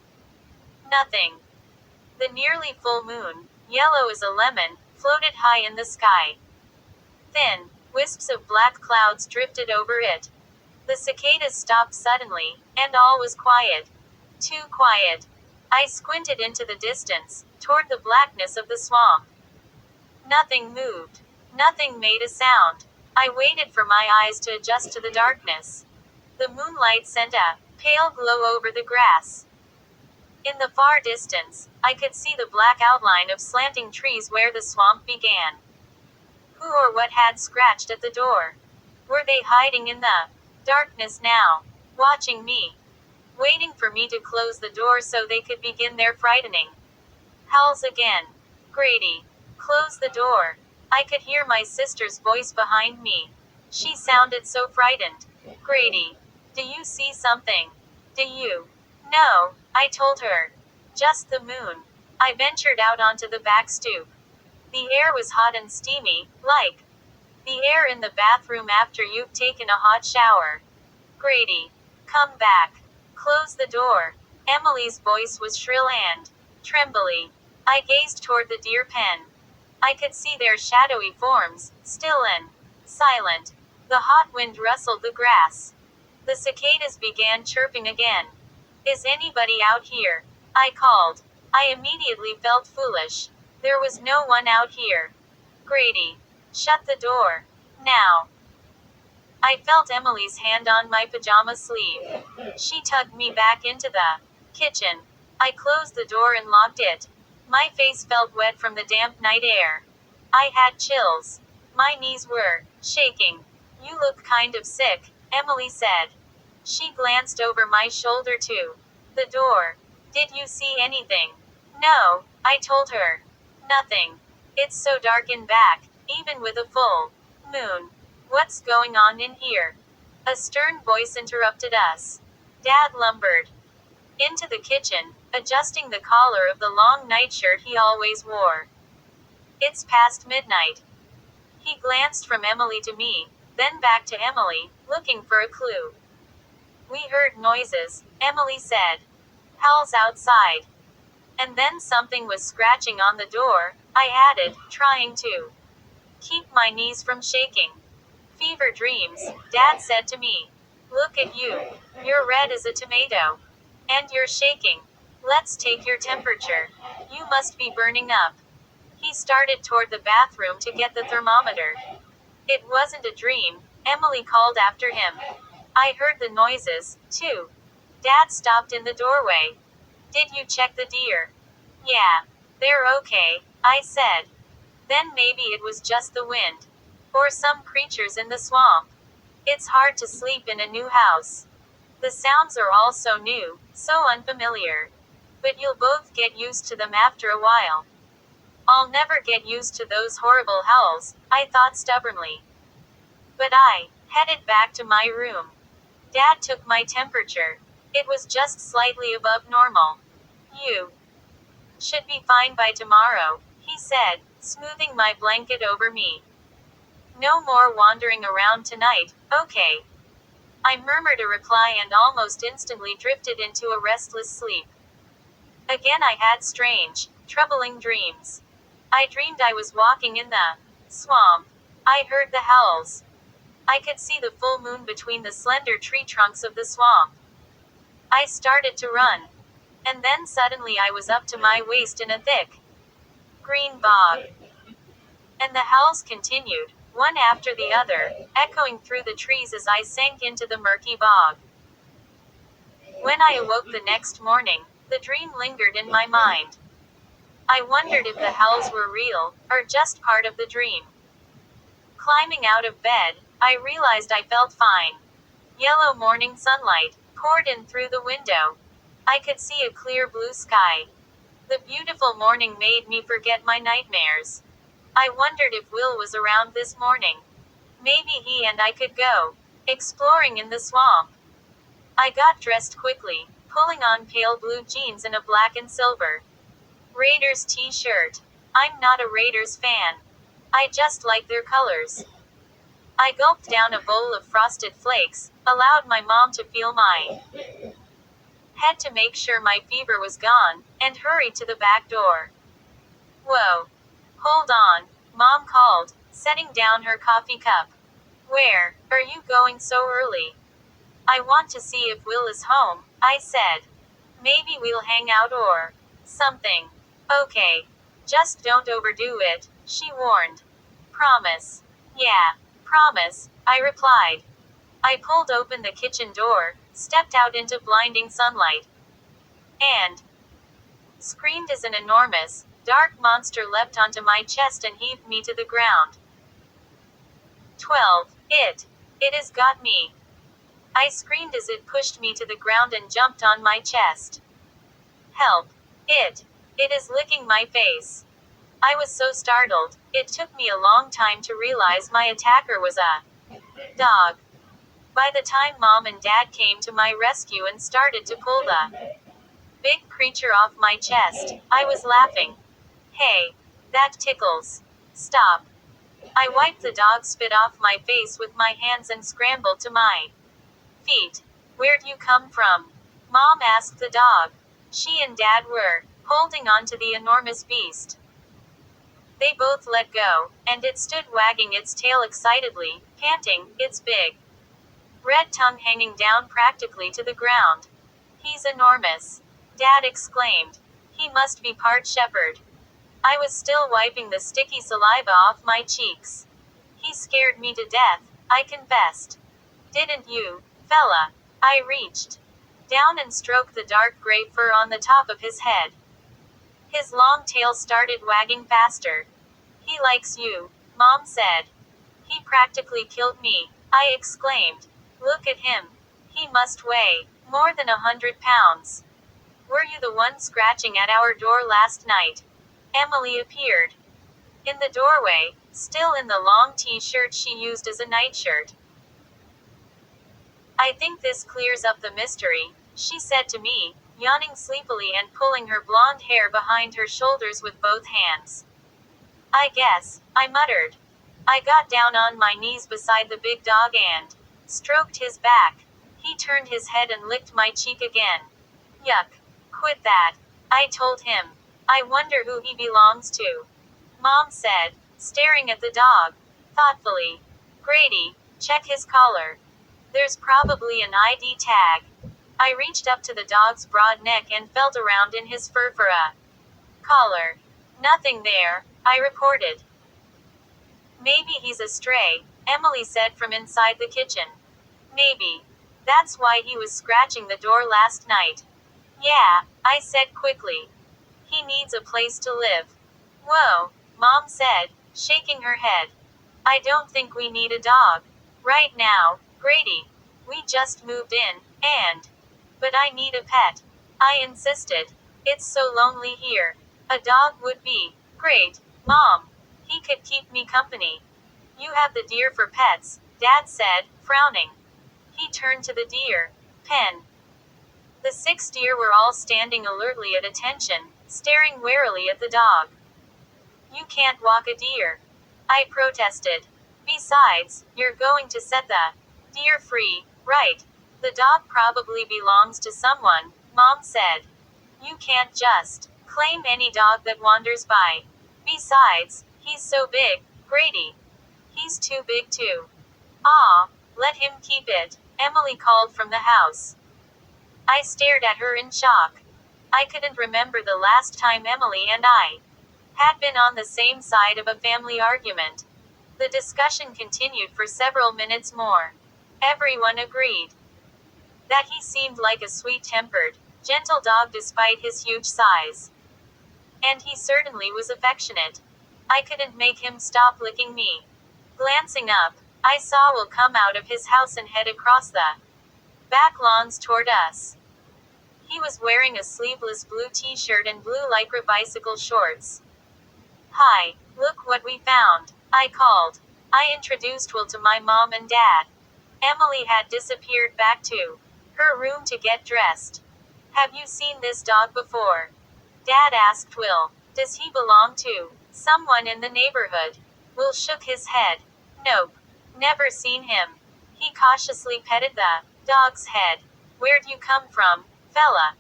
Nothing. The nearly full moon, yellow as a lemon, floated high in the sky. Thin wisps of black clouds drifted over it. The cicadas stopped suddenly, and all was quiet. Too quiet. I squinted into the distance, toward the blackness of the swamp. Nothing moved. Nothing made a sound. I waited for my eyes to adjust to the darkness. The moonlight sent a pale glow over the grass. In the far distance, I could see the black outline of slanting trees where the swamp began. Who or what had scratched at the door? Were they hiding in the darkness now, watching me, waiting for me to close the door so they could begin their frightening howls again? Grady, close the door. I could hear my sister's voice behind me. She sounded so frightened. Grady, do you see something? Do you? No, I told her. Just the moon. I ventured out onto the back stoop. The air was hot and steamy, like the air in the bathroom after you've taken a hot shower. Grady, come back. Close the door. Emily's voice was shrill and trembly. I gazed toward the deer pen. I could see their shadowy forms, still and silent. The hot wind rustled the grass. The cicadas began chirping again. Is anybody out here? I called. I immediately felt foolish. There was no one out here. Grady, shut the door. Now. I felt Emily's hand on my pajama sleeve. She tugged me back into the kitchen. I closed the door and locked it. My face felt wet from the damp night air. I had chills. My knees were shaking. You look kind of sick, Emily said. She glanced over my shoulder to the door. Did you see anything? No, I told her. Nothing. It's so dark in back, even with a full moon. What's going on in here? A stern voice interrupted us. Dad lumbered into the kitchen, adjusting the collar of the long nightshirt he always wore. It's past midnight. He glanced from Emily to me, then back to Emily, looking for a clue. We heard noises, Emily said. Howls outside. And then something was scratching on the door, I added, trying to keep my knees from shaking. Fever dreams, Dad said to me. Look at you. You're red as a tomato. And you're shaking. Let's take your temperature. You must be burning up. He started toward the bathroom to get the thermometer. It wasn't a dream, Emily called after him. I heard the noises, too. Dad stopped in the doorway. Did you check the deer? Yeah. They're okay, I said. Then maybe it was just the wind. Or some creatures in the swamp. It's hard to sleep in a new house. The sounds are all so new, so unfamiliar. But you'll both get used to them after a while. I'll never get used to those horrible howls, I thought stubbornly. But I headed back to my room. Dad took my temperature. It was just slightly above normal. You should be fine by tomorrow, he said, smoothing my blanket over me. No more wandering around tonight, okay? I murmured a reply and almost instantly drifted into a restless sleep. Again I had strange, troubling dreams. I dreamed I was walking in the swamp. I heard the howls. I could see the full moon between the slender tree trunks of the swamp. I started to run. And then suddenly I was up to my waist in a thick green bog. And the howls continued, one after the other, echoing through the trees as I sank into the murky bog. When I awoke the next morning, the dream lingered in my mind. I wondered if the howls were real, or just part of the dream. Climbing out of bed, I realized I felt fine. Yellow morning sunlight poured in through the window. I could see a clear blue sky. The beautiful morning made me forget my nightmares. I wondered if Will was around this morning. Maybe he and I could go exploring in the swamp. I got dressed quickly, pulling on pale blue jeans and a black and silver Raiders t-shirt. I'm not a Raiders fan. I just like their colors. I gulped down a bowl of frosted flakes, allowed my mom to feel my head to make sure my fever was gone, and hurried to the back door. Whoa. Hold on, Mom called, setting down her coffee cup. Where are you going so early? I want to see if Will is home, I said. Maybe we'll hang out or something. Okay. Just don't overdo it, she warned. Promise. Yeah, promise, I replied. I pulled open the kitchen door, stepped out into blinding sunlight, and screamed as an enormous, dark monster leapt onto my chest and heaved me to the ground. 12. It has got me. I screamed as it pushed me to the ground and jumped on my chest. Help. It is licking my face. I was so startled, it took me a long time to realize my attacker was a dog. By the time Mom and Dad came to my rescue and started to pull the big creature off my chest, I was laughing. Hey, that tickles. Stop. I wiped the dog spit off my face with my hands and scrambled to my feet. Where'd you come from? Mom asked the dog. She and Dad were holding on to the enormous beast. They both let go, and it stood wagging its tail excitedly, panting, its big red tongue hanging down practically to the ground. He's enormous. Dad exclaimed. He must be part shepherd. I was still wiping the sticky saliva off my cheeks. He scared me to death, I confessed. Didn't you, fella? I reached down and stroked the dark gray fur on the top of his head. His long tail started wagging faster. He likes you, Mom said. He practically killed me, I exclaimed. Look at him. He must weigh more than 100 pounds. Were you the one scratching at our door last night? Emily appeared in the doorway, still in the long t-shirt she used as a nightshirt. I think this clears up the mystery, she said to me, yawning sleepily and pulling her blonde hair behind her shoulders with both hands. I guess, I muttered. I got down on my knees beside the big dog and stroked his back. He turned his head and licked my cheek again. Yuck. Quit that, I told him. I wonder who he belongs to. Mom said, staring at the dog thoughtfully. Grady, check his collar. There's probably an ID tag. I reached up to the dog's broad neck and felt around in his fur for a collar. Nothing there, I reported. Maybe he's a stray, Emily said from inside the kitchen. Maybe. That's why he was scratching the door last night. Yeah, I said quickly. He needs a place to live. Whoa, Mom said, shaking her head. I don't think we need a dog. Right now, Grady. We just moved in, and but I need a pet. I insisted. It's so lonely here. A dog would be great, Mom. He could keep me company. You have the deer for pets, Dad said, frowning. He turned to the deer pen. The 6 deer were all standing alertly at attention, staring warily at the dog. You can't walk a deer, I protested. Besides, you're going to set the deer free, right? The dog probably belongs to someone, Mom said. You can't just claim any dog that wanders by. Besides, he's so big, Grady. He's too big too. Aw, let him keep it, Emily called from the house. I stared at her in shock. I couldn't remember the last time Emily and I had been on the same side of a family argument. The discussion continued for several minutes more. Everyone agreed that he seemed like a sweet-tempered, gentle dog despite his huge size. And he certainly was affectionate. I couldn't make him stop licking me. Glancing up, I saw Will come out of his house and head across the back lawns toward us. He was wearing a sleeveless blue t-shirt and blue lycra bicycle shorts. Hi, look what we found, I called. I introduced Will to my mom and dad. Emily had disappeared back to her room to get dressed. Have you seen this dog before? Dad asked Will. Does he belong to someone in the neighborhood? Will shook his head. Nope. Never seen him. He cautiously petted the dog's head. Where'd you come from, fella?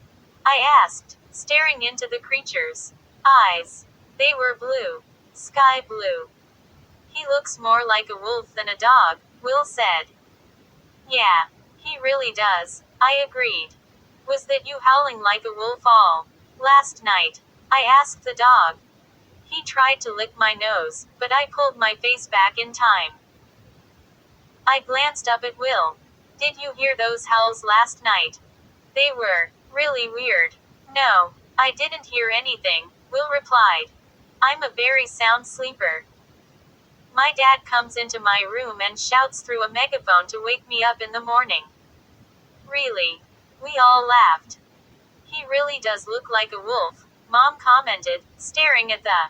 I asked. staring into the creature's eyes. They were blue. Sky blue. He looks more like a wolf than a dog, Will said. Yeah, he really does, I agreed. Was that you howling like a wolf all last night? I asked the dog. He tried to lick my nose, but I pulled my face back in time. I glanced up at Will. Did you hear those howls last night? They were really weird. No, I didn't hear anything, Will replied. I'm a very sound sleeper. My dad comes into my room and shouts through a megaphone to wake me up in the morning. Really? We all laughed. He really does look like a wolf, Mom commented, staring at the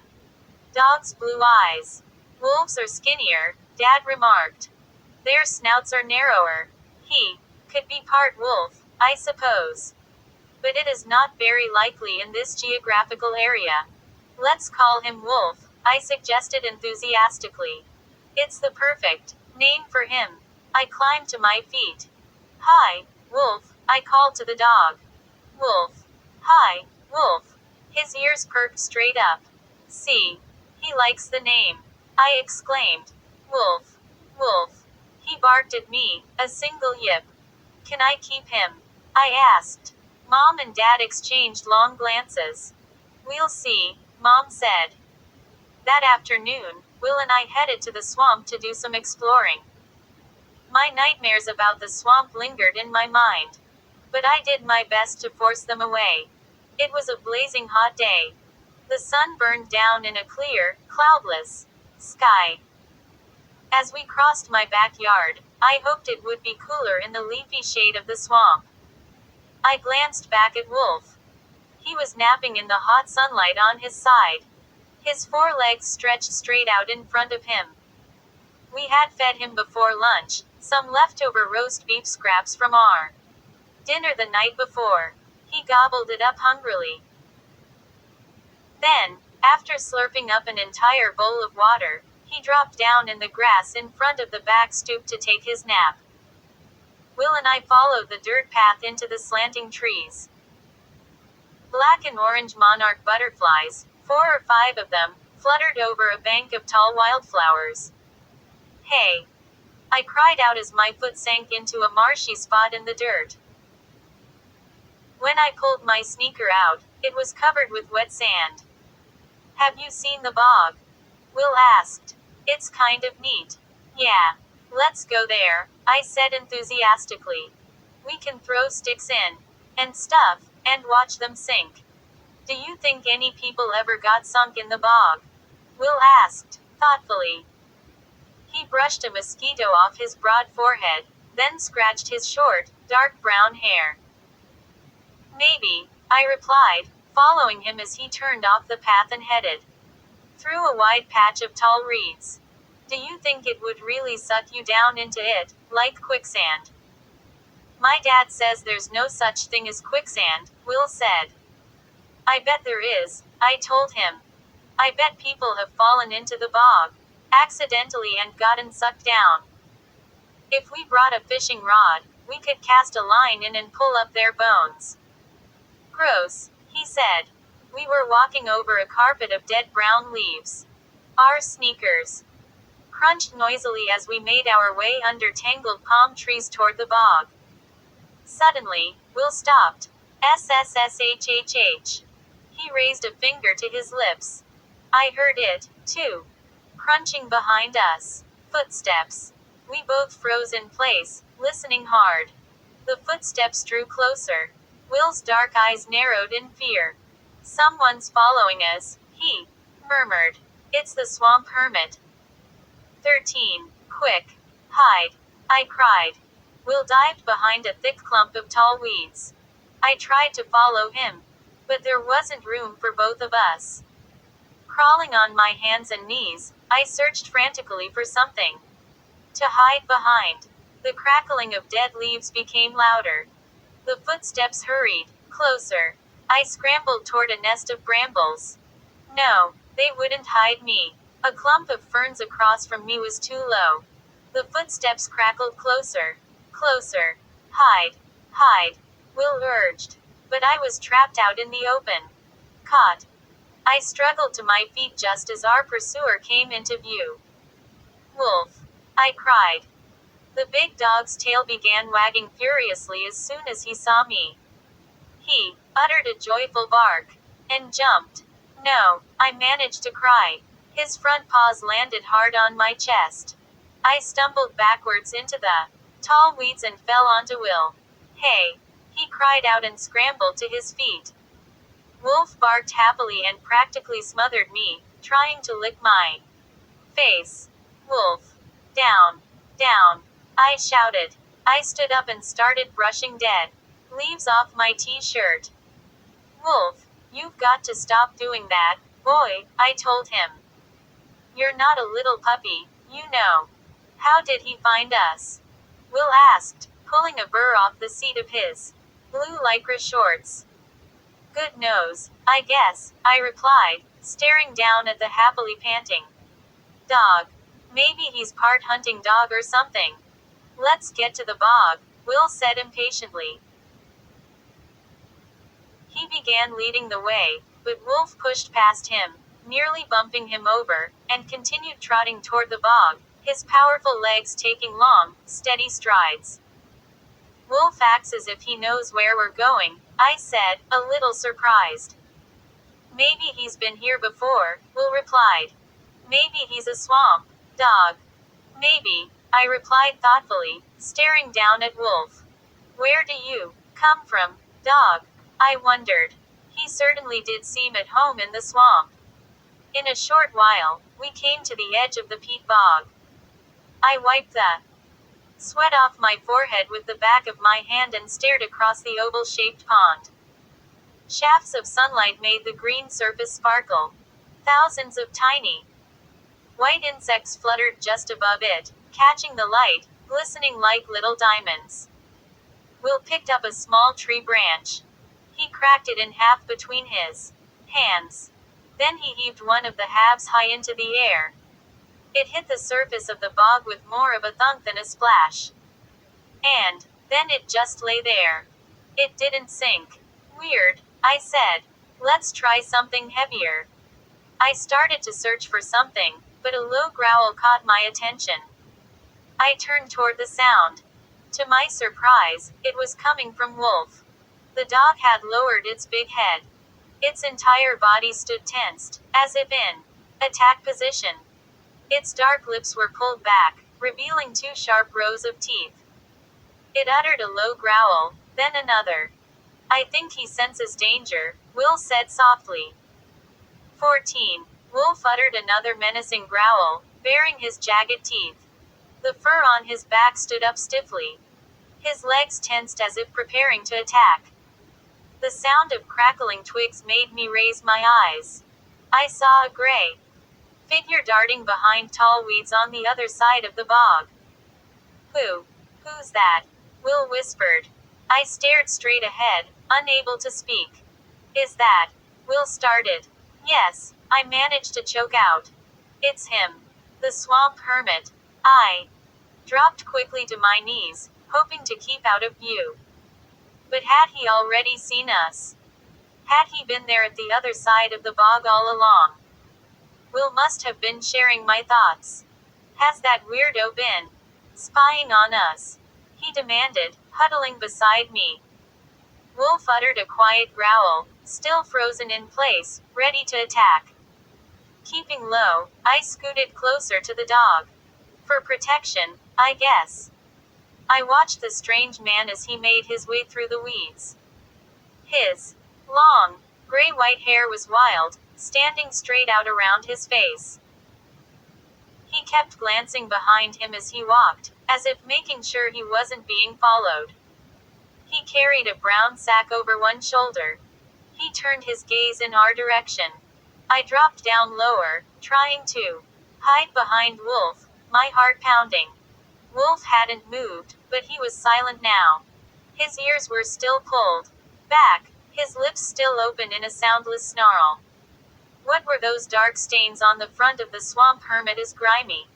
dog's blue eyes. Wolves are skinnier, Dad remarked. Their snouts are narrower. He could be part wolf, I suppose. But it is not very likely in this geographical area. Let's call him Wolf, I suggested enthusiastically. It's the perfect name for him. I climbed to my feet. Hi, Wolf, I called to the dog. Wolf. Hi, Wolf. His ears perked straight up. See, he likes the name, I exclaimed. Wolf. Wolf. He barked at me, a single yip. Can I keep him? I asked. Mom and Dad exchanged long glances. We'll see, Mom said. That afternoon, Will and I headed to the swamp to do some exploring. My nightmares about the swamp lingered in my mind. But I did my best to force them away. It was a blazing hot day. The sun burned down in a clear, cloudless sky. As we crossed my backyard, I hoped it would be cooler in the leafy shade of the swamp. I glanced back at Wolf. He was napping in the hot sunlight on his side. His forelegs stretched straight out in front of him. We had fed him before lunch, some leftover roast beef scraps from our dinner the night before. He gobbled it up hungrily. Then, after slurping up an entire bowl of water, he dropped down in the grass in front of the back stoop to take his nap. Will and I followed the dirt path into the slanting trees. Black and orange monarch butterflies, 4 or 5 of them, fluttered over a bank of tall wildflowers. Hey! I cried out as my foot sank into a marshy spot in the dirt. When I pulled my sneaker out, it was covered with wet sand. Have you seen the bog? Will asked. It's kind of neat. Yeah. Let's go there, I said enthusiastically. We can throw sticks in and stuff, and watch them sink. Do you think any people ever got sunk in the bog? Will asked, thoughtfully. He brushed a mosquito off his broad forehead, then scratched his short, dark brown hair. Maybe, I replied, following him as he turned off the path and headed through a wide patch of tall reeds. Do you think it would really suck you down into it, like quicksand? My dad says there's no such thing as quicksand, Will said. I bet there is, I told him. I bet people have fallen into the bog accidentally and gotten sucked down. If we brought a fishing rod, we could cast a line in and pull up their bones. Gross, he said. We were walking over a carpet of dead brown leaves. Our sneakers crunched noisily as we made our way under tangled palm trees toward the bog. Suddenly, Will stopped. SSSHHH. He raised a finger to his lips. I heard it, too. Crunching behind us. Footsteps. We both froze in place, listening hard. The footsteps drew closer. Will's dark eyes narrowed in fear. Someone's following us, he murmured. It's the swamp hermit. 13. Quick. Hide. I cried. Will dived behind a thick clump of tall weeds. I tried to follow him. But there wasn't room for both of us. Crawling on my hands and knees, I searched frantically for something to hide behind. The crackling of dead leaves became louder. The footsteps hurried closer. I scrambled toward a nest of brambles. No, they wouldn't hide me. A clump of ferns across from me was too low. The footsteps crackled closer. Closer. Hide. Hide. Will urged. But I was trapped out in the open. Caught. I struggled to my feet just as our pursuer came into view. Wolf! I cried. The big dog's tail began wagging furiously as soon as he saw me. He uttered a joyful bark and jumped. No, I managed to cry. His front paws landed hard on my chest. I stumbled backwards into the tall weeds and fell onto Will. Hey! He cried out and scrambled to his feet. Wolf barked happily and practically smothered me, trying to lick my face. Wolf! Down! Down! I shouted. I stood up and started brushing dead leaves off my t-shirt. Wolf, you've got to stop doing that, boy, I told him. You're not a little puppy, you know. How did he find us? Will asked, pulling a burr off the seat of his blue lycra shorts. Good nose, I guess, I replied, staring down at the happily panting dog. Maybe he's part hunting dog or something. Let's get to the bog, Will said impatiently. He began leading the way, but Wolf pushed past him, nearly bumping him over, and continued trotting toward the bog, his powerful legs taking long, steady strides. Wolf acts as if he knows where we're going, I said, a little surprised. Maybe he's been here before, Will replied. Maybe he's a swamp dog. Maybe, I replied thoughtfully, staring down at Wolf. Where do you come from, dog? I wondered. He certainly did seem at home in the swamp. In a short while, we came to the edge of the peat bog. I wiped the sweat off my forehead with the back of my hand and stared across the oval-shaped pond. Shafts of sunlight made the green surface sparkle. Thousands of tiny white insects fluttered just above it, catching the light, glistening like little diamonds. Will picked up a small tree branch. He cracked it in half between his hands. Then he heaved one of the halves high into the air. It hit the surface of the bog with more of a thunk than a splash. And then it just lay there. It didn't sink. Weird, I said. Let's try something heavier. I started to search for something, but a low growl caught my attention. I turned toward the sound. To my surprise, it was coming from Wolf. The dog had lowered its big head. Its entire body stood tensed, as if in attack position. Its dark lips were pulled back, revealing two sharp rows of teeth. It uttered a low growl, then another. I think he senses danger, Will said softly. 14. Wolf uttered another menacing growl, baring his jagged teeth. The fur on his back stood up stiffly. His legs tensed as if preparing to attack. The sound of crackling twigs made me raise my eyes. I saw a gray figure darting behind tall weeds on the other side of the bog. Who's that? Will whispered. I stared straight ahead, unable to speak. Is that? Will started. Yes, I managed to choke out. It's him. The swamp hermit. I dropped quickly to my knees, hoping to keep out of view. But had he already seen us? Had he been there at the other side of the bog all along? Will must have been sharing my thoughts. Has that weirdo been spying on us? He demanded, huddling beside me. Wolf uttered a quiet growl, still frozen in place, ready to attack. Keeping low, I scooted closer to the dog. For protection, I guess. I watched the strange man as he made his way through the weeds. His long, gray-white hair was wild, standing straight out around his face. He kept glancing behind him as he walked, as if making sure he wasn't being followed. He carried a brown sack over one shoulder. He turned his gaze in our direction. I dropped down lower, trying to hide behind Wolf, my heart pounding. Wolf hadn't moved, but he was silent now. His ears were still pulled back, his lips still open in a soundless snarl. What were those dark stains on the front of the swamp hermit's grimy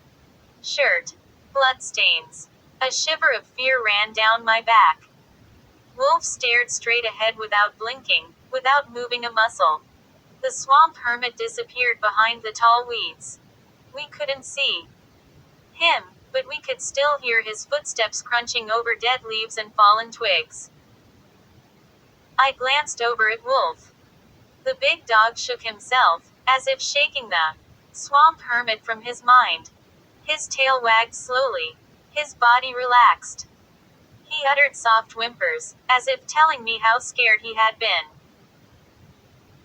shirt? Bloodstains. A shiver of fear ran down my back. Wolf stared straight ahead without blinking, without moving a muscle. The swamp hermit disappeared behind the tall weeds. We couldn't see him, but we could still hear his footsteps crunching over dead leaves and fallen twigs. I glanced over at Wolf. The big dog shook himself, as if shaking the swamp hermit from his mind. His tail wagged slowly. His body relaxed. He uttered soft whimpers, as if telling me how scared he had been.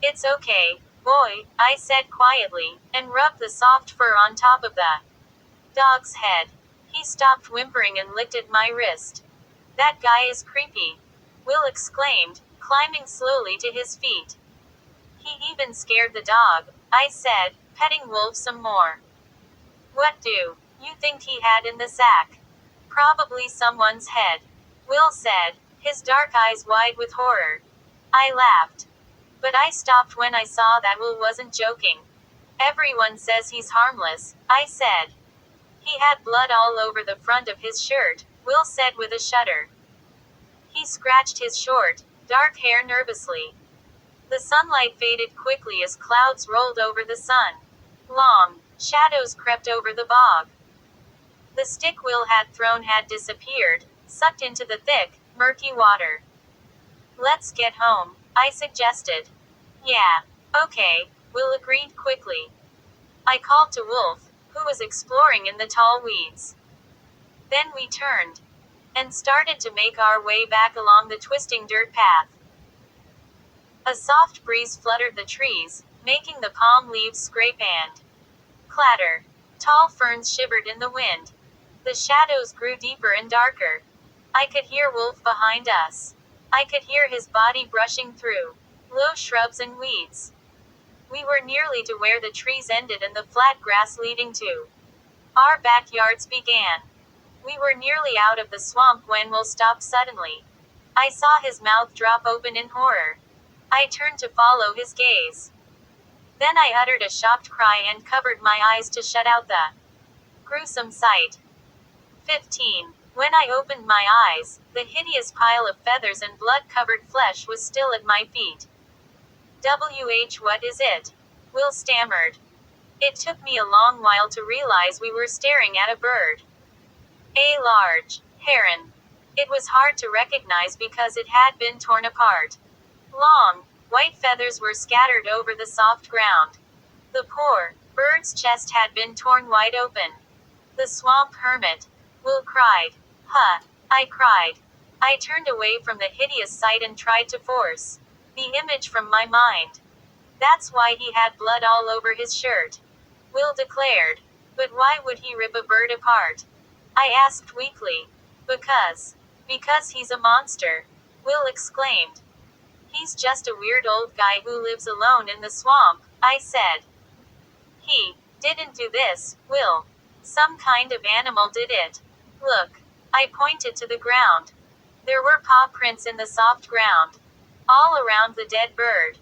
"It's okay, boy," I said quietly, and rubbed the soft fur on top of the dog's head. He stopped whimpering and licked at my wrist. "That guy is creepy," Will exclaimed, climbing slowly to his feet. "He even scared the dog," I said, petting Wolf some more. "What do you think he had in the sack?" "Probably someone's head," Will said, his dark eyes wide with horror. I laughed. But I stopped when I saw that Will wasn't joking. "Everyone says he's harmless," I said. "He had blood all over the front of his shirt," Will said with a shudder. He scratched his short, dark hair nervously. The sunlight faded quickly as clouds rolled over the sun. Long shadows crept over the bog. The stick Will had thrown had disappeared, sucked into the thick, murky water. "Let's get home," I suggested. "Yeah. Okay," Will agreed quickly. I called to Wolf, who was exploring in the tall weeds. Then we turned and started to make our way back along the twisting dirt path. A soft breeze fluttered the trees, making the palm leaves scrape and clatter. Tall ferns shivered in the wind. The shadows grew deeper and darker. I could hear Wolf behind us. I could hear his body brushing through low shrubs and weeds. We were nearly to where the trees ended and the flat grass leading to our backyards began. We were nearly out of the swamp when Will stopped suddenly. I saw his mouth drop open in horror. I turned to follow his gaze. Then I uttered a shocked cry and covered my eyes to shut out the gruesome sight. 15. When I opened my eyes, the hideous pile of feathers and blood-covered flesh was still at my feet. What is it?" Will stammered. It took me a long while to realize we were staring at a bird. A large heron. It was hard to recognize because it had been torn apart. Long, white feathers were scattered over the soft ground. The poor bird's chest had been torn wide open. "The swamp hermit," Will cried. "Huh," I cried. I turned away from the hideous sight and tried to force the image from my mind. "That's why he had blood all over his shirt," Will declared. "But why would he rip a bird apart?" I asked weakly. Because he's a monster," Will exclaimed. "He's just a weird old guy who lives alone in the swamp," I said. "He didn't do this, Will. Some kind of animal did it. Look." I pointed to the ground. There were paw prints in the soft ground, all around the dead bird.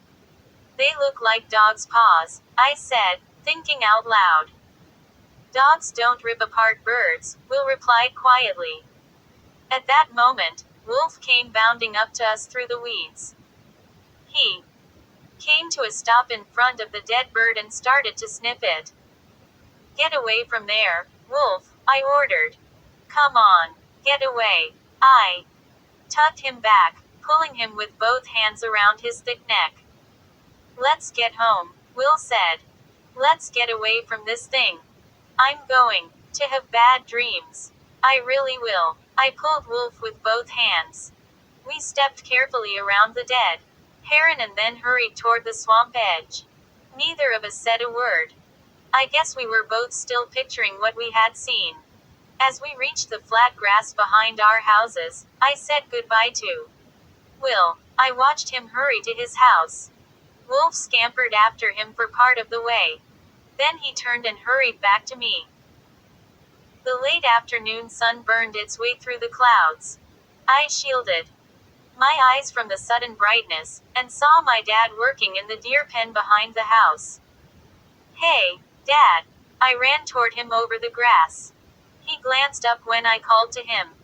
"They look like dogs' paws," I said, thinking out loud. "Dogs don't rip apart birds," Will replied quietly. At that moment, Wolf came bounding up to us through the weeds. He came to a stop in front of the dead bird and started to sniff it. "Get away from there, Wolf," I ordered. "Come on, get away." I tugged him back, pulling him with both hands around his thick neck. "Let's get home," Will said. "Let's get away from this thing. I'm going to have bad dreams. I really will." I pulled Wolf with both hands. We stepped carefully around the dead heron and then hurried toward the swamp edge. Neither of us said a word. I guess we were both still picturing what we had seen. As we reached the flat grass behind our houses, I said goodbye to Will. I watched him hurry to his house. Wolf scampered after him for part of the way. Then he turned and hurried back to me. The late afternoon sun burned its way through the clouds. I shielded my eyes from the sudden brightness, and saw my dad working in the deer pen behind the house. "Hey, Dad." I ran toward him over the grass. He glanced up when I called to him.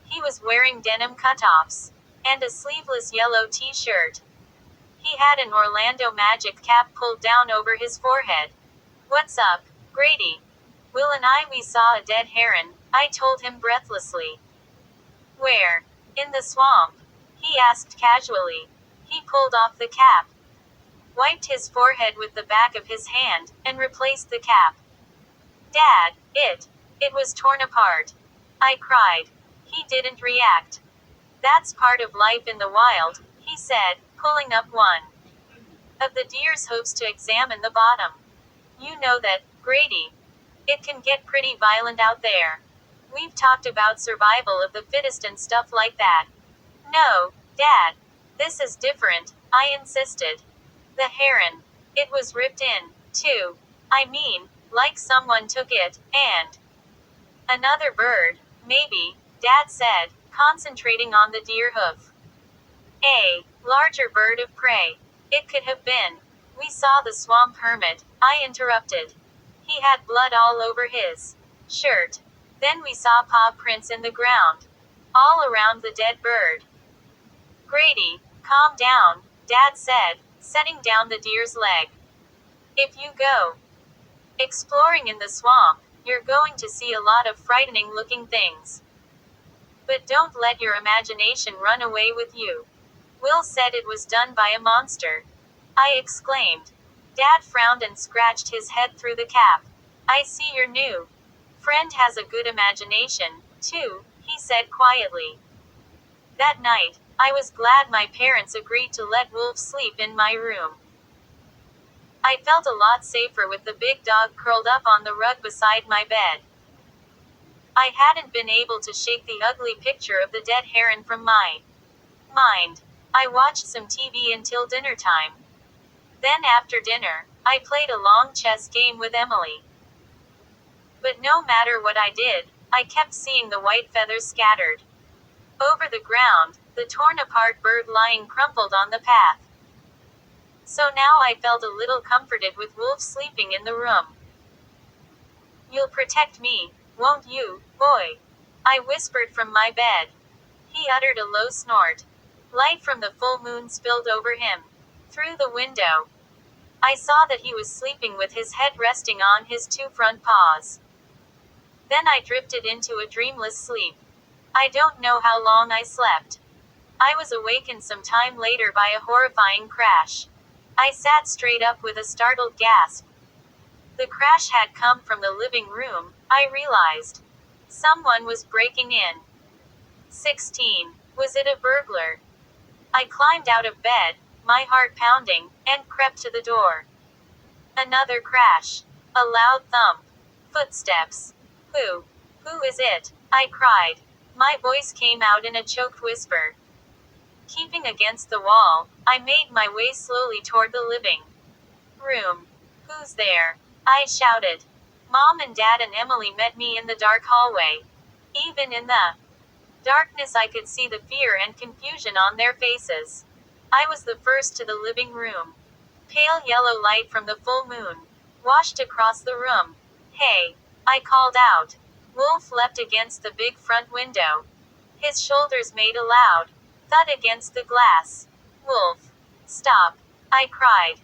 He was wearing denim cutoffs and a sleeveless yellow t-shirt. He had an Orlando Magic cap pulled down over his forehead. "What's up, Grady?" "Will and we saw a dead heron," I told him breathlessly. "Where?" "In the swamp," he asked casually. He pulled off the cap, wiped his forehead with the back of his hand, and replaced the cap. "Dad, it was torn apart," I cried. He didn't react. "That's part of life in the wild," he said, pulling up one of the deer's hooves to examine the bottom. "You know that, Grady. It can get pretty violent out there. We've talked about survival of the fittest and stuff like that." "No, Dad. This is different," I insisted. "The heron. It was ripped in, too. I mean, like someone took it, and..." "Another bird, maybe," Dad said, concentrating on the deer hoof. "A larger bird of prey. It could have been." "We saw the swamp hermit," I interrupted. "He had blood all over his shirt. Then we saw paw prints in the ground, all around the dead bird." "Grady, calm down," Dad said, setting down the deer's leg. "If you go exploring in the swamp, you're going to see a lot of frightening looking things. But don't let your imagination run away with you." "Will said it was done by a monster," I exclaimed. Dad frowned and scratched his head through the cap. "I see your new friend has a good imagination, too," he said quietly. That night, I was glad my parents agreed to let Wolf sleep in my room. I felt a lot safer with the big dog curled up on the rug beside my bed. I hadn't been able to shake the ugly picture of the dead heron from my mind. I watched some TV until dinner time. Then after dinner, I played a long chess game with Emily. But no matter what I did, I kept seeing the white feathers scattered over the ground, the torn apart bird lying crumpled on the path. So now I felt a little comforted with Wolf sleeping in the room. "You'll protect me, won't you, boy?" I whispered from my bed. He uttered a low snort. Light from the full moon spilled over him. Through the window, I saw that he was sleeping with his head resting on his two front paws. Then I drifted into a dreamless sleep. I don't know how long I slept. I was awakened some time later by a horrifying crash. I sat straight up with a startled gasp. The crash had come from the living room, I realized. Someone was breaking in. 16. Was it a burglar? I climbed out of bed, my heart pounding, and crept to the door. Another crash. A loud thump. Footsteps. Who is it?" I cried. My voice came out in a choked whisper. Keeping against the wall, I made my way slowly toward the living room. "Who's there?" I shouted. Mom and Dad and Emily met me in the dark hallway. Even in the darkness I could see the fear and confusion on their faces. I was the first to the living room. Pale yellow light from the full moon washed across the room. "Hey!" I called out. Wolf leapt against the big front window. His shoulders made a loud thud against the glass. "Wolf! Stop!" I cried.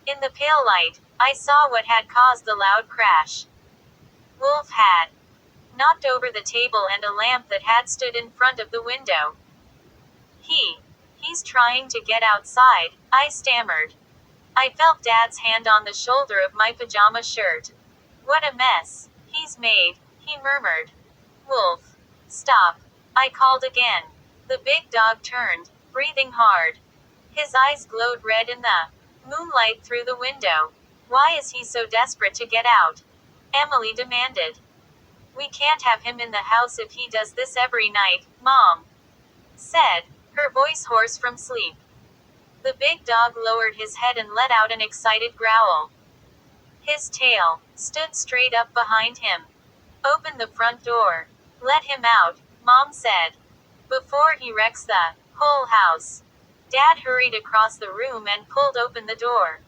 In the pale light, I saw what had caused the loud crash. Wolf had knocked over the table and a lamp that had stood in front of the window. He's trying to get outside," I stammered. I felt Dad's hand on the shoulder of my pajama shirt. "What a mess he's made," he murmured. "Wolf! Stop!" I called again. The big dog turned, breathing hard. His eyes glowed red in the moonlight through the window. "Why is he so desperate to get out?" Emily demanded. "We can't have him in the house if he does this every night," Mom said, her voice hoarse from sleep. The big dog lowered his head and let out an excited growl. His tail stood straight up behind him. "Open the front door. Let him out," Mom said, "before he wrecks the whole house." Dad hurried across the room and pulled open the door.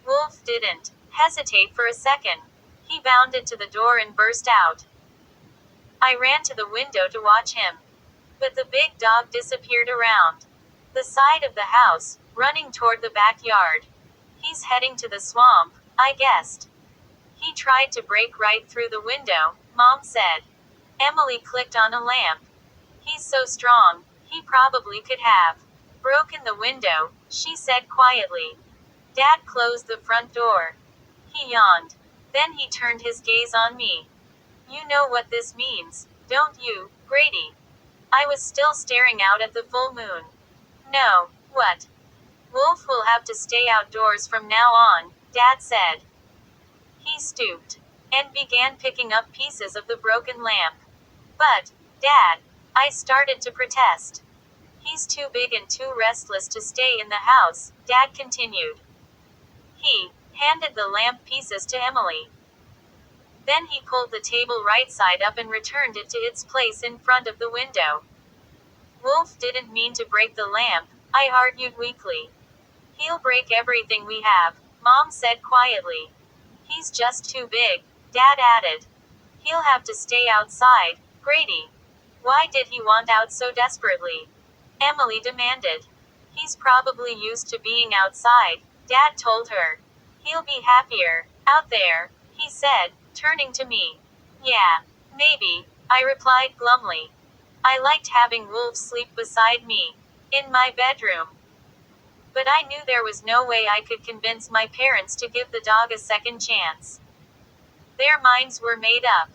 Wolf didn't hesitate for a second. He bounded to the door and burst out. I ran to the window to watch him. But the big dog disappeared around The side of the house, running toward the backyard. He's heading to the swamp, I guessed. He tried to break right through the window, Mom said. Emily clicked on a lamp. He's so strong, he probably could have broken the window, she said quietly. Dad closed the front door. He yawned. Then he turned his gaze on me. You know what this means, don't you, Grady? I was still staring out at the full moon. No, what? Wolf will have to stay outdoors from now on, Dad said. He stooped and began picking up pieces of the broken lamp. But, Dad, I started to protest. He's too big and too restless to stay in the house, Dad continued. He handed the lamp pieces to Emily. Then he pulled the table right side up and returned it to its place in front of the window. Wolf didn't mean to break the lamp, I argued weakly. He'll break everything we have, Mom said quietly. He's just too big, Dad added. He'll have to stay outside, Grady. Why did he want out so desperately? Emily demanded. He's probably used to being outside, Dad told her. He'll be happier out there, he said, turning to me. Yeah, maybe, I replied glumly. I liked having Wolf sleep beside me in my bedroom. But I knew there was no way I could convince my parents to give the dog a second chance. Their minds were made up.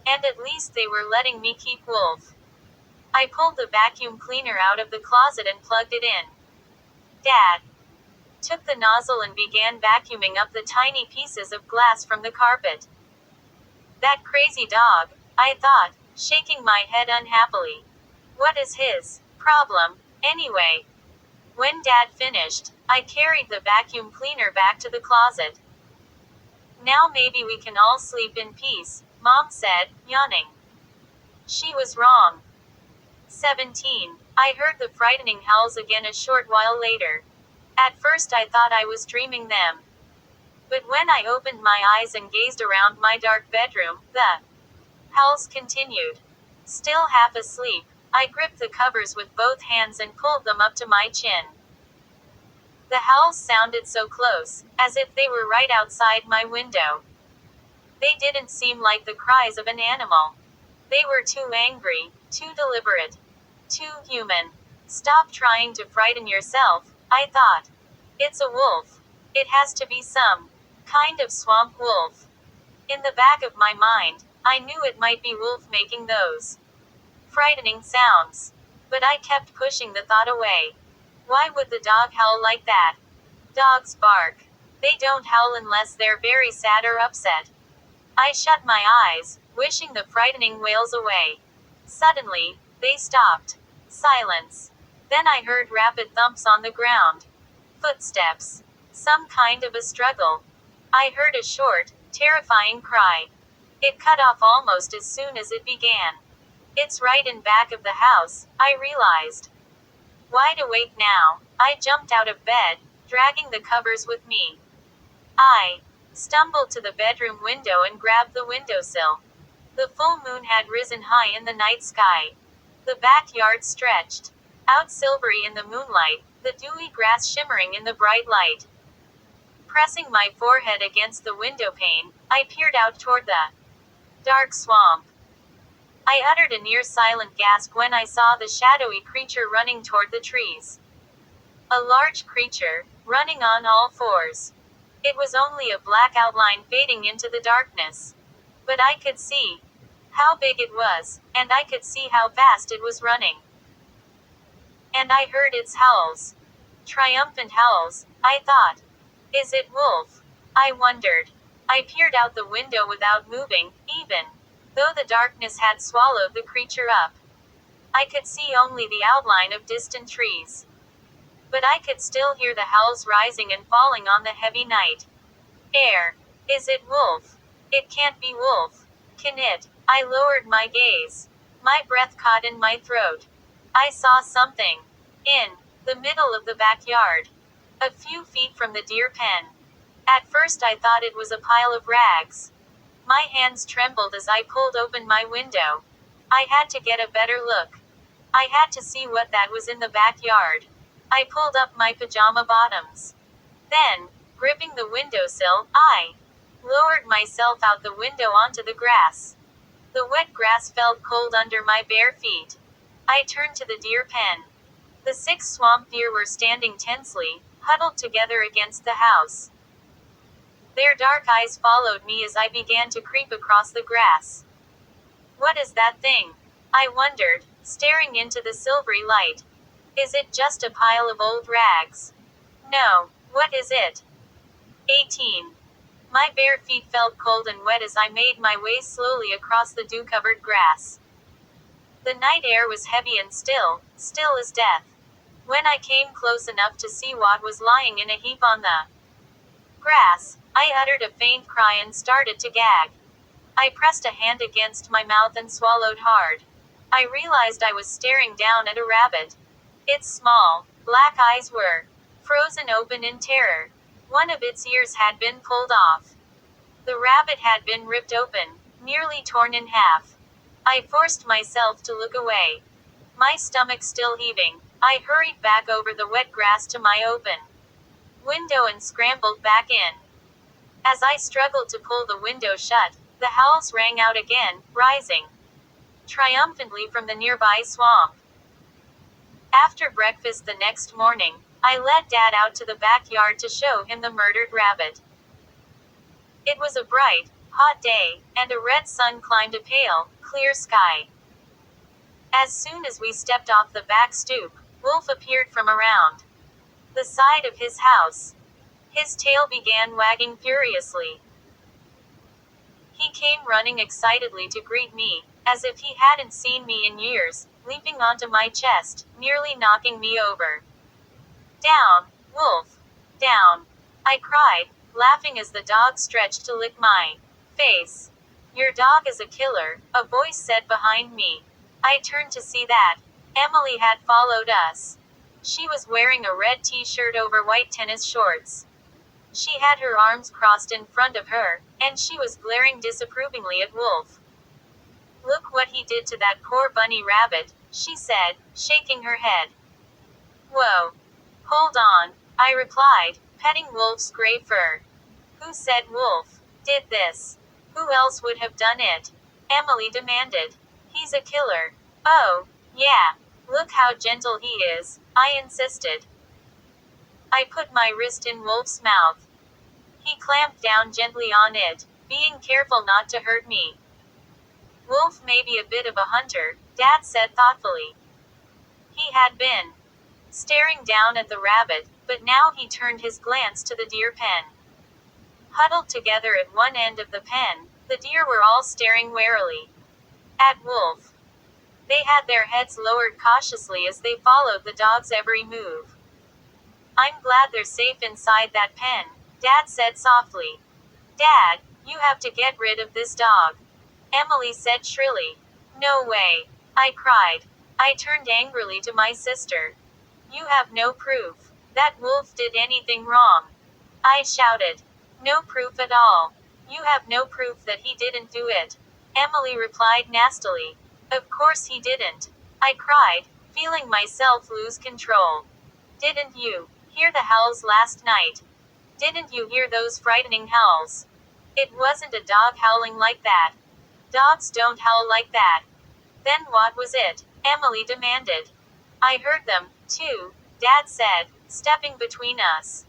And at least they were letting me keep Wolf. I pulled the vacuum cleaner out of the closet and plugged it in. Dad took the nozzle and began vacuuming up the tiny pieces of glass from the carpet. That crazy dog, I thought, shaking my head unhappily. What is his problem, anyway? When Dad finished, I carried the vacuum cleaner back to the closet. Now maybe we can all sleep in peace, Mom said, yawning. She was wrong. 17. I heard the frightening howls again a short while later. At first I thought I was dreaming them. But when I opened my eyes and gazed around my dark bedroom, the howls continued. Still half asleep, I gripped the covers with both hands and pulled them up to my chin. The howls sounded so close, as if they were right outside my window. They didn't seem like the cries of an animal. They were too angry, too deliberate, too human. Stop trying to frighten yourself, I thought. It's a wolf. It has to be some kind of swamp wolf. In the back of my mind, I knew it might be Wolf making those frightening sounds. But I kept pushing the thought away. Why would the dog howl like that? Dogs bark. They don't howl unless they're very sad or upset. I shut my eyes, wishing the frightening wails away. Suddenly, they stopped. Silence. Then I heard rapid thumps on the ground. Footsteps. Some kind of a struggle. I heard a short, terrifying cry. It cut off almost as soon as it began. It's right in back of the house, I realized. Wide awake now, I jumped out of bed, dragging the covers with me. I stumbled to the bedroom window and grabbed the windowsill. The full moon had risen high in the night sky. The backyard stretched out silvery in the moonlight, the dewy grass shimmering in the bright light. Pressing my forehead against the window pane, I peered out toward the dark swamp. I uttered a near-silent gasp when I saw the shadowy creature running toward the trees. A large creature, running on all fours. It was only a black outline fading into the darkness. But I could see how big it was, and I could see how fast it was running. And I heard its howls. Triumphant howls, I thought. Is it Wolf? I wondered. I peered out the window without moving, even though the darkness had swallowed the creature up. I could see only the outline of distant trees. But I could still hear the howls rising and falling on the heavy night air. Is it Wolf? It can't be Wolf. Can it? I lowered my gaze. My breath caught in my throat. I saw something in the middle of the backyard, a few feet from the deer pen. At first I thought it was a pile of rags. My hands trembled as I pulled open my window. I had to get a better look. I had to see what that was in the backyard. I pulled up my pajama bottoms. Then, gripping the windowsill, I lowered myself out the window onto the grass. The wet grass felt cold under my bare feet. I turned to the deer pen. The 6 swamp deer were standing tensely, huddled together against the house. Their dark eyes followed me as I began to creep across the grass. What is that thing? I wondered, staring into the silvery light. Is it just a pile of old rags? No. What is it? 18. My bare feet felt cold and wet as I made my way slowly across the dew-covered grass. The night air was heavy and still, still as death. When I came close enough to see what was lying in a heap on the grass, I uttered a faint cry and started to gag. I pressed a hand against my mouth and swallowed hard. I realized I was staring down at a rabbit. Its small, black eyes were frozen open in terror. One of its ears had been pulled off. The rabbit had been ripped open, nearly torn in half. I forced myself to look away. My stomach still heaving, I hurried back over the wet grass to my open window and scrambled back in. As I struggled to pull the window shut, the howls rang out again, rising triumphantly from the nearby swamp. After breakfast the next morning, I led Dad out to the backyard to show him the murdered rabbit. It was a bright, hot day, and a red sun climbed a pale, clear sky. As soon as we stepped off the back stoop, Wolf appeared from around the side of his house. His tail began wagging furiously. He came running excitedly to greet me, as if he hadn't seen me in years, leaping onto my chest, nearly knocking me over. Down, Wolf! Down! I cried, laughing as the dog stretched to lick my face. Your dog is a killer, a voice said behind me. I turned to see that Emily had followed us. She was wearing a red t-shirt over white tennis shorts. She had her arms crossed in front of her, and she was glaring disapprovingly at Wolf. Look what he did to that poor bunny rabbit, she said, shaking her head. Whoa. Hold on, I replied, petting Wolf's gray fur. Who said Wolf did this? Who else would have done it? Emily demanded. He's a killer. Oh, yeah. Look how gentle he is, I insisted. I put my wrist in Wolf's mouth. He clamped down gently on it, being careful not to hurt me. Wolf may be a bit of a hunter, Dad said thoughtfully. He had been staring down at the rabbit, but now he turned his glance to the deer pen. Huddled together at one end of the pen, the deer were all staring warily at Wolf. They had their heads lowered cautiously as they followed the dog's every move. I'm glad they're safe inside that pen, Dad said softly. Dad, you have to get rid of this dog, Emily said shrilly. No way, I cried. I turned angrily to my sister. You have no proof that Wolf did anything wrong, I shouted. No proof at all. You have no proof that he didn't do it, Emily replied nastily. Of course he didn't, I cried, feeling myself lose control. Didn't you hear the howls last night? Didn't you hear those frightening howls? It wasn't a dog howling like that. Dogs don't howl like that. Then what was it? Emily demanded. I heard them, too, Dad said, stepping between us.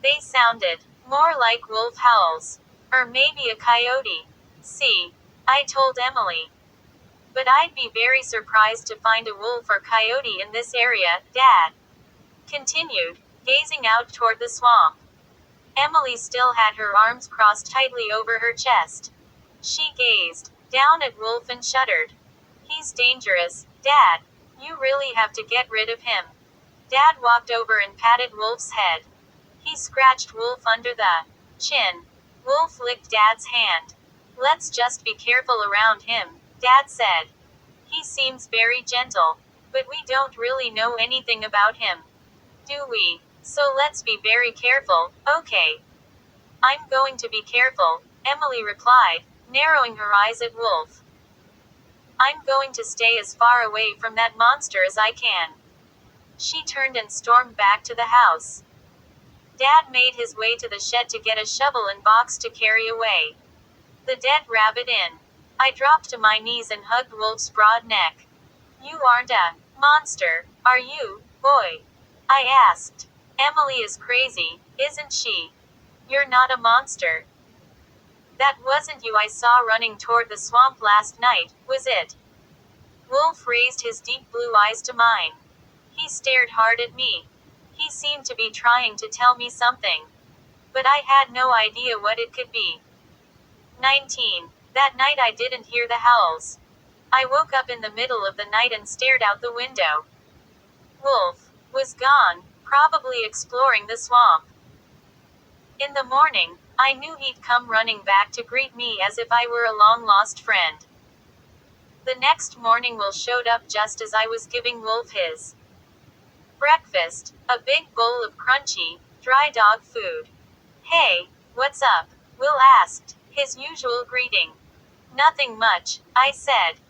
They sounded more like wolf howls. Or maybe a coyote. See, I told Emily. But I'd be very surprised to find a wolf or coyote in this area, Dad continued, gazing out toward the swamp. Emily still had her arms crossed tightly over her chest. She gazed down at Wolf and shuddered. He's dangerous, Dad. You really have to get rid of him. Dad walked over and patted Wolf's head. He scratched Wolf under the chin. Wolf licked Dad's hand. Let's just be careful around him, Dad said. He seems very gentle, but we don't really know anything about him. Do we? So let's be very careful, okay? I'm going to be careful, Emily replied, narrowing her eyes at Wolf. I'm going to stay as far away from that monster as I can. She turned and stormed back to the house. Dad made his way to the shed to get a shovel and box to carry away the dead rabbit in. I dropped to my knees and hugged Wolf's broad neck. You aren't a monster, are you, boy? I asked. Emily is crazy, isn't she? You're not a monster. That wasn't you I saw running toward the swamp last night, was it? Wolf raised his deep blue eyes to mine. He stared hard at me. He seemed to be trying to tell me something. But I had no idea what it could be. 19. That night I didn't hear the howls. I woke up in the middle of the night and stared out the window. Wolf was gone, probably exploring the swamp. In the morning, I knew he'd come running back to greet me as if I were a long-lost friend. The next morning Will showed up just as I was giving Wolf his breakfast, a big bowl of crunchy, dry dog food. Hey, what's up? Will asked, his usual greeting. Nothing much, I said.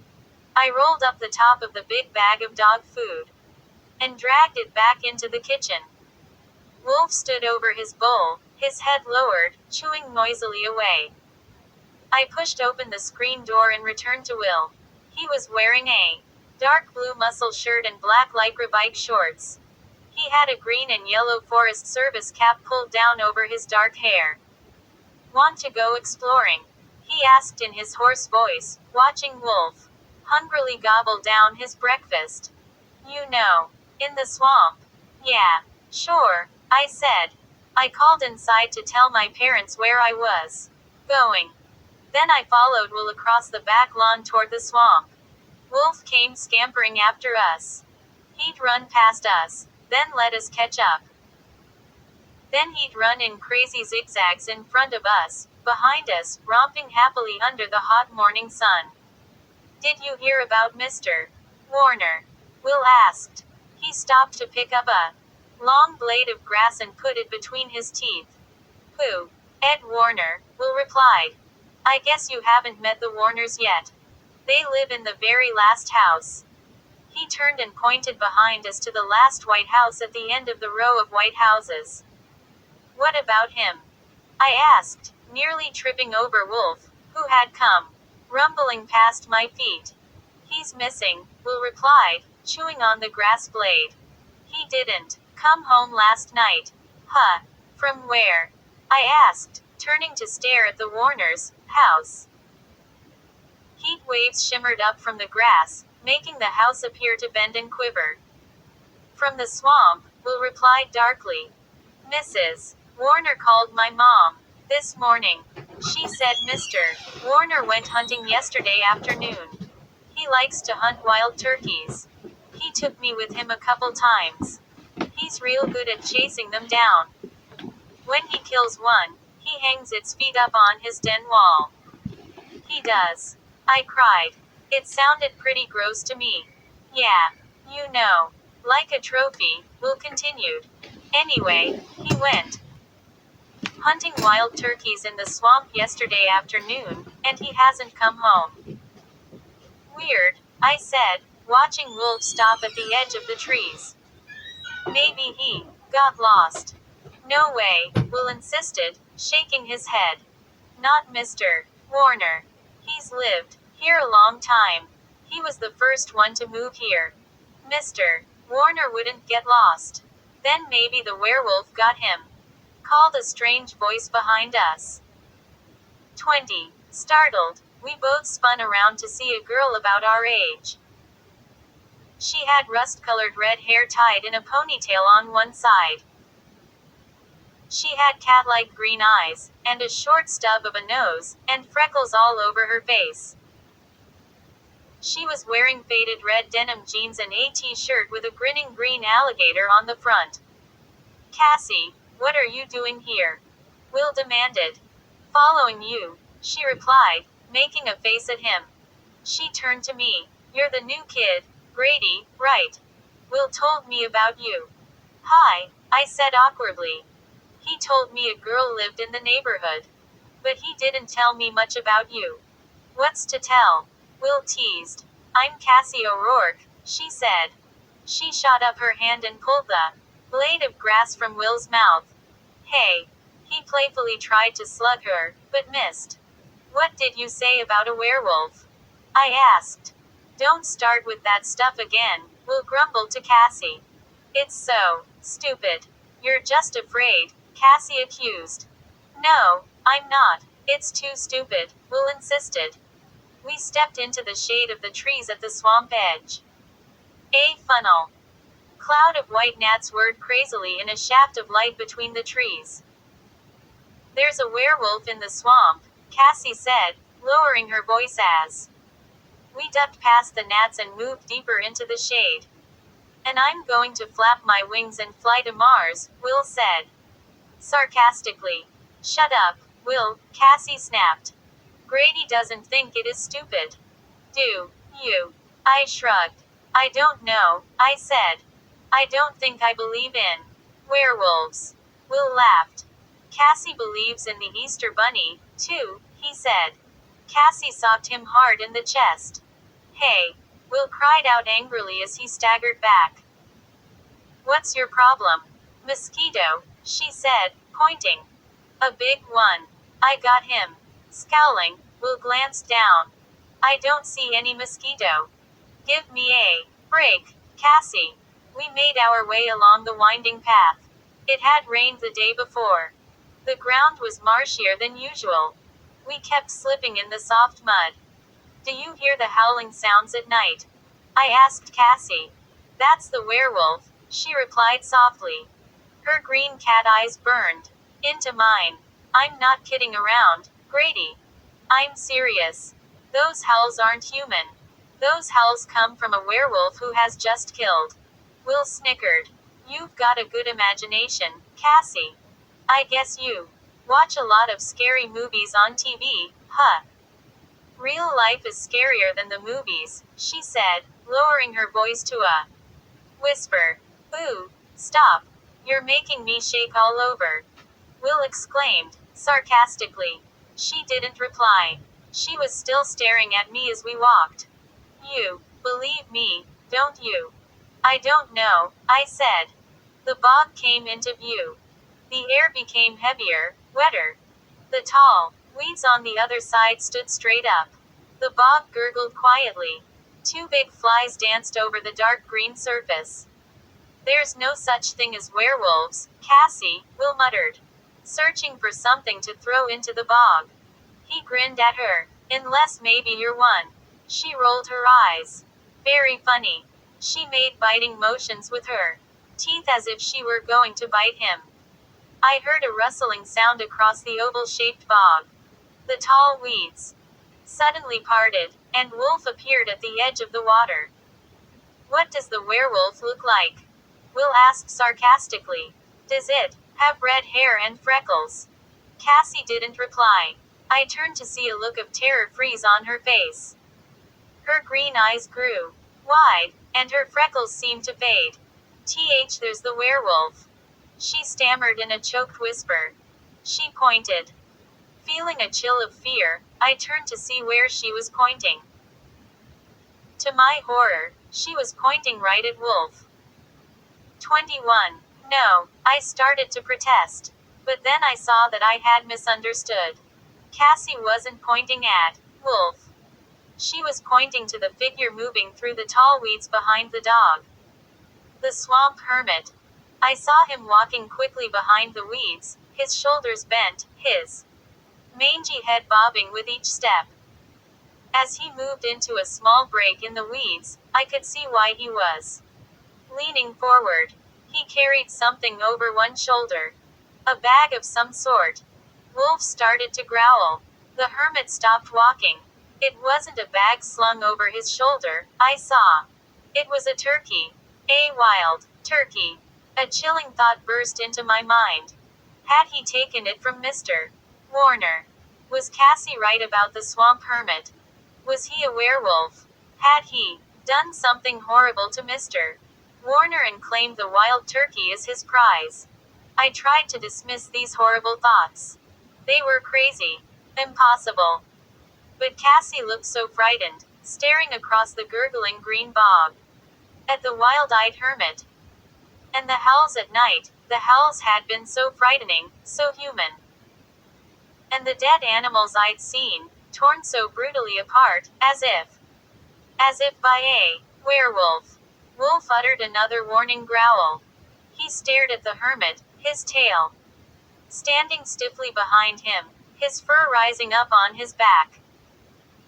I rolled up the top of the big bag of dog food and dragged it back into the kitchen. Wolf stood over his bowl, his head lowered, chewing noisily away. I pushed open the screen door and returned to Will. He was wearing a dark blue muscle shirt and black lycra bike shorts. He had a green and yellow Forest Service cap pulled down over his dark hair. Want to go exploring? He asked in his hoarse voice, watching Wolf hungrily gobble down his breakfast. You know, in the swamp. Yeah, sure, I said. I called inside to tell my parents where I was going. Then I followed Will across the back lawn toward the swamp. Wolf came scampering after us. He'd run past us, then let us catch up. Then he'd run in crazy zigzags in front of us, behind us, romping happily under the hot morning sun. Did you hear about Mr. Warner? Will asked. He stopped to pick up a long blade of grass and put it between his teeth. Who? Ed Warner, Will replied. I guess you haven't met the Warners yet. They live in the very last house. He turned and pointed behind us to the last white house at the end of the row of white houses. What about him? I asked, nearly tripping over Wolf, who had come rumbling past my feet. He's missing, Will replied, chewing on the grass blade. He didn't come home last night. Huh? From where? I asked, turning to stare at the Warners' house. Heat waves shimmered up from the grass, making the house appear to bend and quiver. From the swamp, Will replied darkly. Mrs. Warner called my mom this morning. She said Mr. Warner went hunting yesterday afternoon. He likes to hunt wild turkeys. He took me with him a couple times. He's real good at chasing them down. When he kills one, he hangs its feet up on his den wall. He does. I cried. It sounded pretty gross to me. Yeah, you know. Like a trophy, Will continued. Anyway, he went hunting wild turkeys in the swamp yesterday afternoon, and he hasn't come home. Weird, I said, watching Wolf stop at the edge of the trees. Maybe he got lost. No way, Will insisted, shaking his head. Not Mr. Warner. He's lived here a long time. He was the first one to move here. Mr. Warner wouldn't get lost. Then maybe the werewolf got him, called a strange voice behind us. 20. Startled, we both spun around to see a girl about our age. She had rust-colored red hair tied in a ponytail on one side. She had cat-like green eyes, and a short stub of a nose, and freckles all over her face. She was wearing faded red denim jeans and a t-shirt with a grinning green alligator on the front. Cassie, what are you doing here? Will demanded. Following you, she replied, making a face at him. She turned to me. You're the new kid, Grady, right? Will told me about you. Hi, I said awkwardly. He told me a girl lived in the neighborhood. But he didn't tell me much about you. What's to tell? Will teased. I'm Cassie O'Rourke, she said. She shot up her hand and pulled the blade of grass from Will's mouth. Hey! He playfully tried to slug her, but missed. What did you say about a werewolf? I asked. Don't start with that stuff again, Will grumbled to Cassie. It's so stupid. You're just afraid, Cassie accused. No, I'm not. It's too stupid, Will insisted. We stepped into the shade of the trees at the swamp edge. A funnel. Cloud of white gnats whirred crazily in a shaft of light between the trees. There's a werewolf in the swamp, Cassie said, lowering her voice as we ducked past the gnats and moved deeper into the shade. And I'm going to flap my wings and fly to Mars, Will said. Sarcastically. Shut up, Will, Cassie snapped. Grady doesn't think it is stupid. Do you? I shrugged. I don't know, I said. I don't think I believe in werewolves. Will laughed. Cassie believes in the Easter Bunny, too, he said. Cassie socked him hard in the chest. Hey! Will cried out angrily as he staggered back. What's your problem? Mosquito, she said, pointing. A big one. I got him. Scowling, Will glanced down. I don't see any mosquito. Give me a break, Cassie. We made our way along the winding path. It had rained the day before. The ground was marshier than usual. We kept slipping in the soft mud. Do you hear the howling sounds at night? I asked Cassie. That's the werewolf, she replied softly. Her green cat eyes burned into mine. I'm not kidding around, Grady. I'm serious. Those howls aren't human. Those howls come from a werewolf who has just killed. Will snickered. You've got a good imagination, Cassie. I guess you watch a lot of scary movies on TV, huh? Real life is scarier than the movies, she said, lowering her voice to a whisper. Ooh, stop. You're making me shake all over. Will exclaimed, sarcastically. She didn't reply. She was still staring at me as we walked. You believe me, don't you? I don't know, I said. The bog came into view. The air became heavier, wetter. The tall weeds on the other side stood straight up. The bog gurgled quietly. Two big flies danced over the dark green surface. There's no such thing as werewolves, Cassie, Will muttered. Searching for something to throw into the bog. He grinned at her. Unless maybe you're one. She rolled her eyes. Very funny. She made biting motions with her teeth as if she were going to bite him. I heard a rustling sound across the oval-shaped bog. The tall weeds suddenly parted, and Wolf appeared at the edge of the water. What does the werewolf look like? Will asked sarcastically. Does it have red hair and freckles? Cassie didn't reply. I turned to see a look of terror freeze on her face. Her green eyes grew wide, and her freckles seemed to fade. There's the werewolf. She stammered in a choked whisper. She pointed. Feeling a chill of fear, I turned to see where she was pointing. To my horror, she was pointing right at Wolf. 21. No, I started to protest. But then I saw that I had misunderstood. Cassie wasn't pointing at Wolf. She was pointing to the figure moving through the tall weeds behind the dog. The swamp hermit. I saw him walking quickly behind the weeds, his shoulders bent, his mangy head bobbing with each step. As he moved into a small break in the weeds, I could see why he was leaning forward. He carried something over one shoulder. A bag of some sort. Wolf started to growl. The hermit stopped walking. It wasn't a bag slung over his shoulder, I saw. It was a turkey. A wild turkey. A chilling thought burst into my mind. Had he taken it from Mr. Warner? Was Cassie right about the swamp hermit? Was he a werewolf? Had he done something horrible to Mr. Warner and claimed the wild turkey as his prize? I tried to dismiss these horrible thoughts. They were crazy. Impossible. But Cassie looked so frightened, staring across the gurgling green bog. at the wild-eyed hermit. And the howls at night, the howls had been so frightening, so human. And the dead animals I'd seen, torn so brutally apart, as if by a werewolf. Wolf uttered another warning growl. He stared at the hermit, his tail standing stiffly behind him, his fur rising up on his back.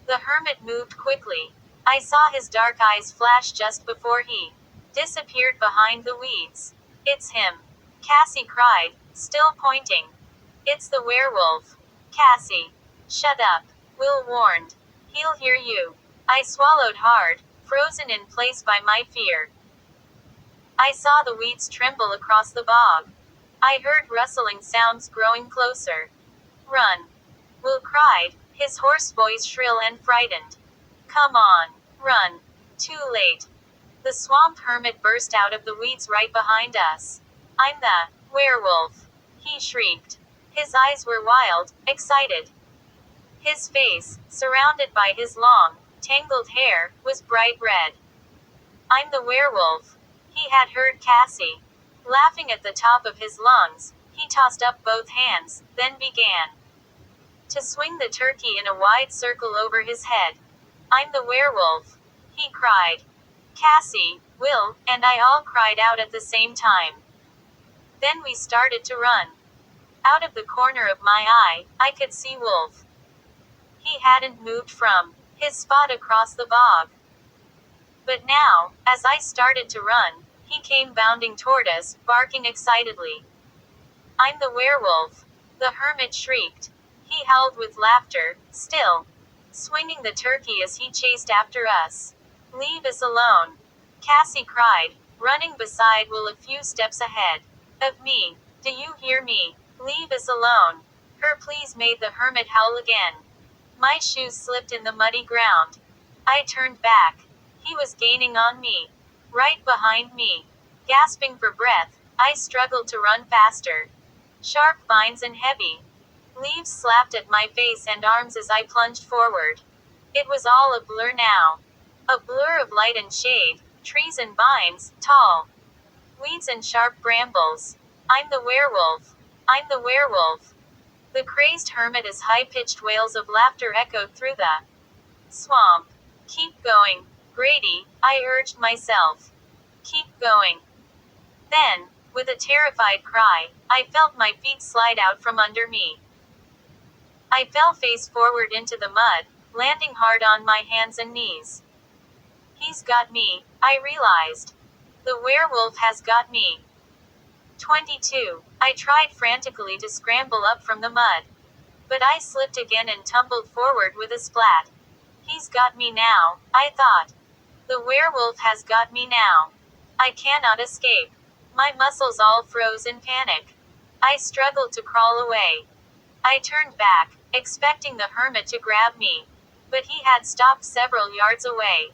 The hermit moved quickly. I saw his dark eyes flash just before he disappeared behind the weeds. It's him, Cassie cried, still pointing. It's the werewolf. Cassie. Shut up, Will warned. He'll hear you. I swallowed hard, frozen in place by my fear. I saw the weeds tremble across the bog. I heard rustling sounds growing closer. Run! Will cried, his hoarse voice shrill and frightened. Come on, run. Too late. The swamp hermit burst out of the weeds right behind us. I'm the werewolf, he shrieked. His eyes were wild, excited. His face, surrounded by his long, tangled hair, was bright red. I'm the werewolf. He had heard Cassie. Laughing at the top of his lungs, he tossed up both hands, then began to swing the turkey in a wide circle over his head. I'm the werewolf, he cried. Cassie, Will, and I all cried out at the same time. Then we started to run. Out of the corner of my eye, I could see Wolf. He hadn't moved from his spot across the bog. But now, as I started to run, he came bounding toward us, barking excitedly. I'm the werewolf, the hermit shrieked. He howled with laughter, still swinging the turkey as he chased after us. Leave us alone, Cassie cried, running beside Will a few steps ahead of me. Do you hear me? Leave us alone. Her pleas made the hermit howl again. My shoes slipped in the muddy ground. I turned back. He was gaining on me. Right behind me. Gasping for breath, I struggled to run faster. Sharp vines and heavy leaves slapped at my face and arms as I plunged forward. It was all a blur now. A blur of light and shade, trees and vines, tall weeds and sharp brambles. I'm the werewolf. I'm the werewolf. The crazed hermit's high-pitched wails of laughter echoed through the swamp. Keep going, Grady, I urged myself. Keep going. Then, with a terrified cry, I felt my feet slide out from under me. I fell face forward into the mud, landing hard on my hands and knees. He's got me, I realized. The werewolf has got me. 22. I tried frantically to scramble up from the mud. But I slipped again and tumbled forward with a splat. He's got me now, I thought. The werewolf has got me now. I cannot escape. My muscles all froze in panic. I struggled to crawl away. I turned back, expecting the hermit to grab me. But he had stopped several yards away.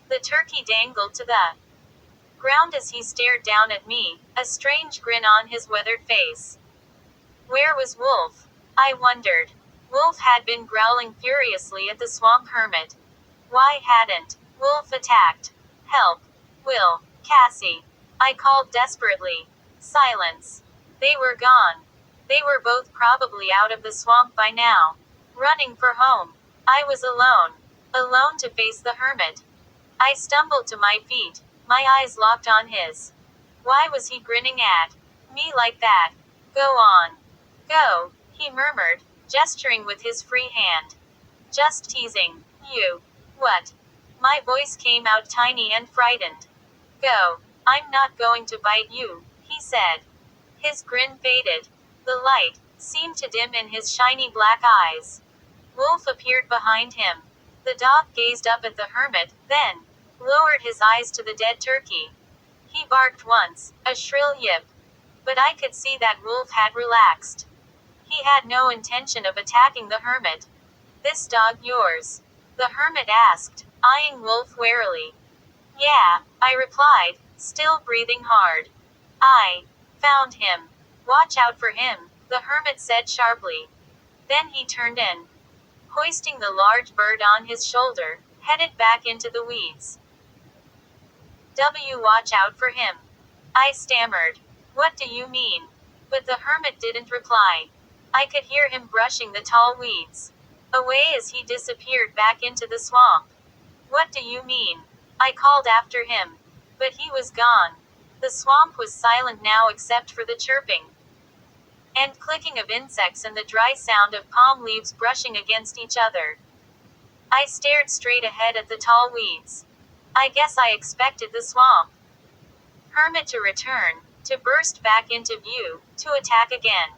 The turkey dangled to the ground as he stared down at me, a strange grin on his weathered face. Where was Wolf? I wondered. Wolf had been growling furiously at the swamp hermit. Why hadn't Wolf attacked? Help! Will! Cassie! I called desperately. Silence. They were gone. They were both probably out of the swamp by now. Running for home. I was alone. Alone to face the hermit. I stumbled to my feet, my eyes locked on his. Why was he grinning at me like that? Go on. Go, he murmured, gesturing with his free hand. Just teasing. You. What? My voice came out tiny and frightened. Go. I'm not going to bite you, he said. His grin faded. The light seemed to dim in his shiny black eyes. Wolf appeared behind him. The dog gazed up at the hermit, then lowered his eyes to the dead turkey. He barked once, a shrill yip. But I could see that Wolf had relaxed. He had no intention of attacking the hermit. This dog yours? The hermit asked, eyeing Wolf warily. Yeah, I replied, still breathing hard. I found him. Watch out for him, the hermit said sharply. Then he turned in. Hoisting the large bird on his shoulder, headed back into the weeds. Watch out for him. I stammered. What do you mean? But the hermit didn't reply. I could hear him brushing the tall weeds away as he disappeared back into the swamp. What do you mean? I called after him. But he was gone. The swamp was silent now except for the chirping and clicking of insects and the dry sound of palm leaves brushing against each other. I stared straight ahead at the tall weeds. I guess I expected the swamp hermit to return, to burst back into view, to attack again.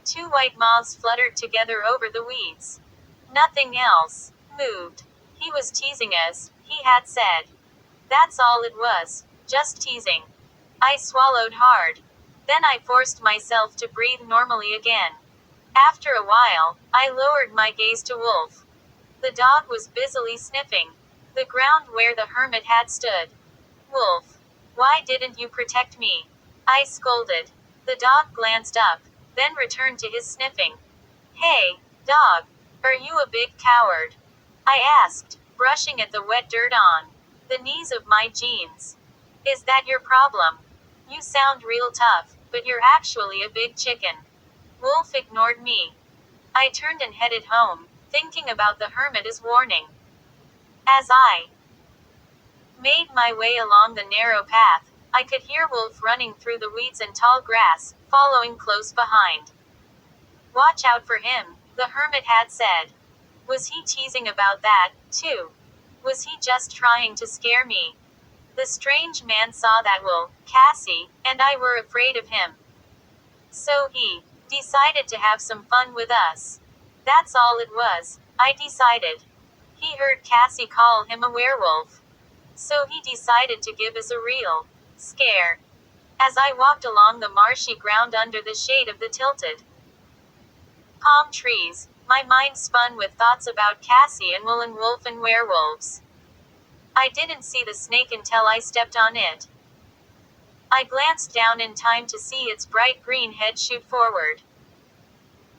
Two white moths fluttered together over the weeds. Nothing else moved. He was teasing us, he had said. That's all it was, just teasing. I swallowed hard. Then I forced myself to breathe normally again. After a while, I lowered my gaze to Wolf. The dog was busily sniffing the ground where the hermit had stood. Wolf, why didn't you protect me? I scolded. The dog glanced up, then returned to his sniffing. Hey, dog, are you a big coward? I asked, brushing at the wet dirt on the knees of my jeans. Is that your problem? You sound real tough, but you're actually a big chicken. Wolf ignored me. I turned and headed home, thinking about the hermit's warning. As I made my way along the narrow path, I could hear Wolf running through the weeds and tall grass, following close behind. Watch out for him, the hermit had said. Was he teasing about that, too? Was he just trying to scare me? The strange man saw that Will, Cassie, and I were afraid of him. So he decided to have some fun with us. That's all it was, I decided. He heard Cassie call him a werewolf. So he decided to give us a real scare. As I walked along the marshy ground under the shade of the tilted palm trees, my mind spun with thoughts about Cassie and Will and Wolf and werewolves. I didn't see the snake until I stepped on it. I glanced down in time to see its bright green head shoot forward.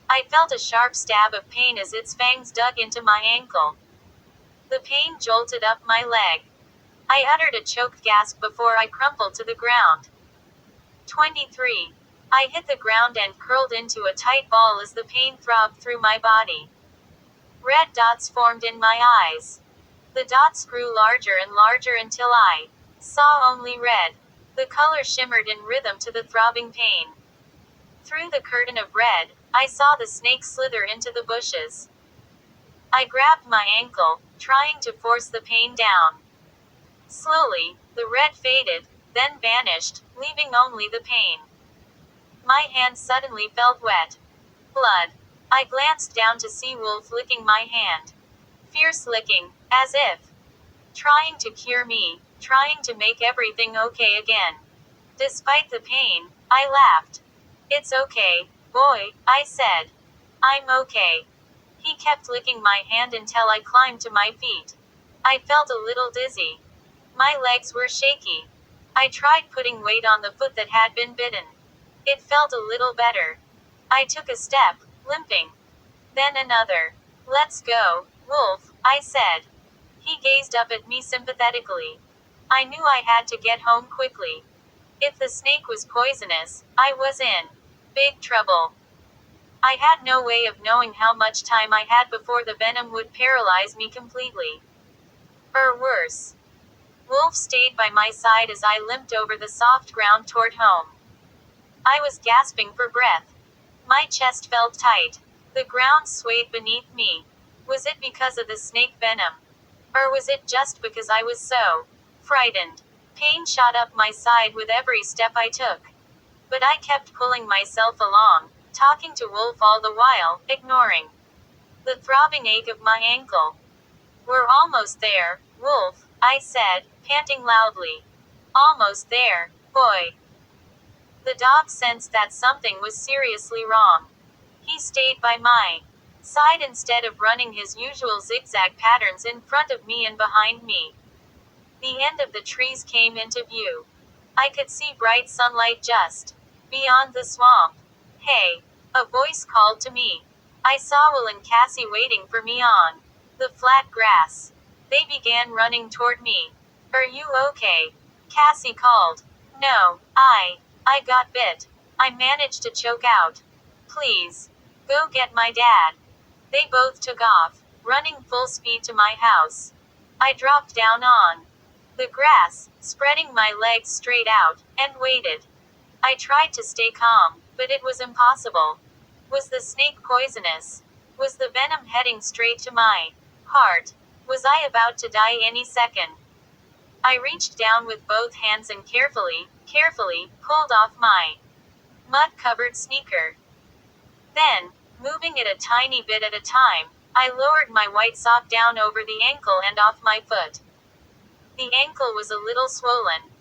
I felt a sharp stab of pain as its fangs dug into my ankle. The pain jolted up my leg. I uttered a choked gasp before I crumpled to the ground. 23. I hit the ground and curled into a tight ball as the pain throbbed through my body. Red dots formed in my eyes. The dots grew larger and larger until I saw only red. The color shimmered in rhythm to the throbbing pain. Through the curtain of red, I saw the snake slither into the bushes. I grabbed my ankle, trying to force the pain down. Slowly, the red faded, then vanished, leaving only the pain. My hand suddenly felt wet. Blood. I glanced down to see Wolf licking my hand. Fierce licking, as if trying to cure me, trying to make everything okay again. Despite the pain, I laughed. It's okay, boy, I said. I'm okay. He kept licking my hand until I climbed to my feet. I felt a little dizzy. My legs were shaky. I tried putting weight on the foot that had been bitten. It felt a little better. I took a step, limping. Then another. Let's go, Wolf, I said. He gazed up at me sympathetically. I knew I had to get home quickly. If the snake was poisonous, I was in big trouble. I had no way of knowing how much time I had before the venom would paralyze me completely. Or worse. Wolf stayed by my side as I limped over the soft ground toward home. I was gasping for breath. My chest felt tight. The ground swayed beneath me. Was it because of the snake venom? Or was it just because I was so frightened? Pain shot up my side with every step I took. But I kept pulling myself along, talking to Wolf all the while, ignoring the throbbing ache of my ankle. We're almost there, Wolf, I said, panting loudly. Almost there, boy. The dog sensed that something was seriously wrong. He stayed by my side instead of running his usual zigzag patterns in front of me and behind me. The end of the trees came into view. I could see bright sunlight just beyond the swamp. Hey! A voice called to me. I saw Will and Cassie waiting for me on the flat grass. They began running toward me. Are you okay? Cassie called. No, I got bit. I managed to choke out. Please. Go get my dad. They both took off, running full speed to my house. I dropped down on the grass, spreading my legs straight out, and waited. I tried to stay calm, but it was impossible. Was the snake poisonous? Was the venom heading straight to my heart? Was I about to die any second? I reached down with both hands and carefully, pulled off my mud-covered sneaker. Then, moving it a tiny bit at a time, I lowered my white sock down over the ankle and off my foot. The ankle was a little swollen.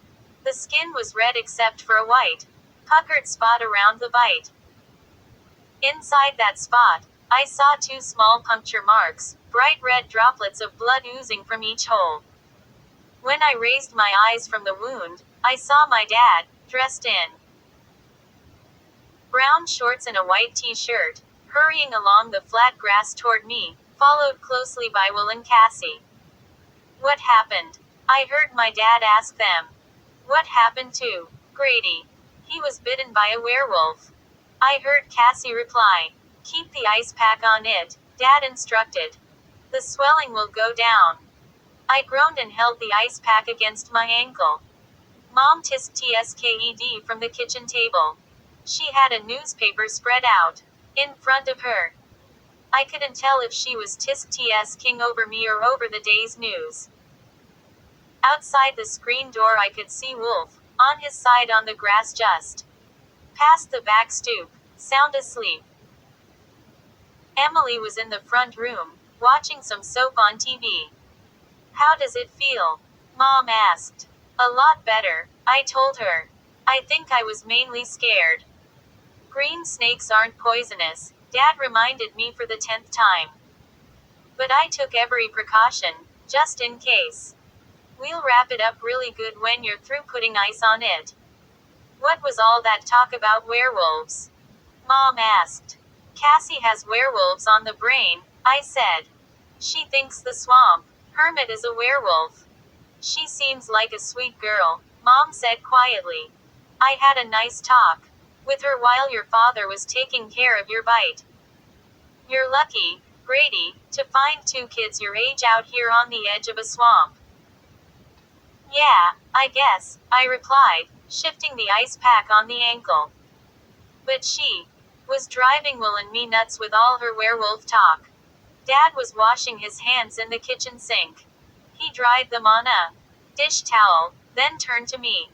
The skin was red except for a white, puckered spot around the bite. Inside that spot, I saw two small puncture marks, bright red droplets of blood oozing from each hole. When I raised my eyes from the wound, I saw my dad, dressed in brown shorts and a white t-shirt, hurrying along the flat grass toward me, followed closely by Will and Cassie. What happened? I heard my dad ask them. What happened to Grady? He was bitten by a werewolf. I heard Cassie reply. Keep the ice pack on it, Dad instructed. The swelling will go down. I groaned and held the ice pack against my ankle. Mom tisked TSKED from the kitchen table. She had a newspaper spread out in front of her. I couldn't tell if she was tisk-king over me or over the day's news. Outside the screen door I could see Wolf, on his side on the grass just past the back stoop, sound asleep. Emily was in the front room, watching some soap on TV. How does it feel? Mom asked. A lot better, I told her. I think I was mainly scared. Green snakes aren't poisonous, Dad reminded me for the 10th time. But I took every precaution, just in case. We'll wrap it up really good when you're through putting ice on it. What was all that talk about werewolves? Mom asked. Cassie has werewolves on the brain, I said. She thinks the swamp hermit is a werewolf. She seems like a sweet girl, Mom said quietly. I had a nice talk with her while your father was taking care of your bite. You're lucky, Grady, to find two kids your age out here on the edge of a swamp. Yeah, I guess, I replied, shifting the ice pack on the ankle. But she was driving Will and me nuts with all her werewolf talk. Dad was washing his hands in the kitchen sink. He dried them on a dish towel, then turned to me.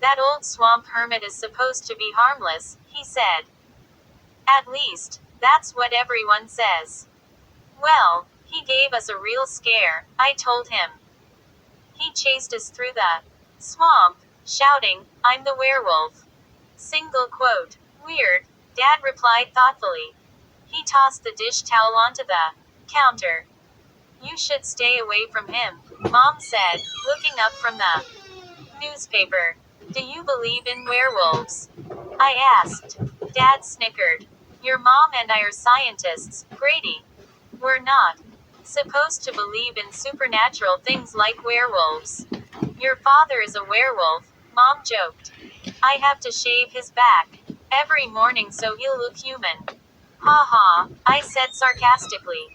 That old swamp hermit is supposed to be harmless, he said. At least, that's what everyone says. Well, he gave us a real scare, I told him. He chased us through the swamp, shouting, I'm the werewolf. Single quote. Weird, Dad replied thoughtfully. He tossed the dish towel onto the counter. You should stay away from him, Mom said, looking up from the newspaper. Do you believe in werewolves? I asked. Dad snickered. Your mom and I are scientists, Grady. We're not supposed to believe in supernatural things like werewolves. Your father is a werewolf, Mom joked. I have to shave his back every morning so he'll look human. Ha ha, I said sarcastically.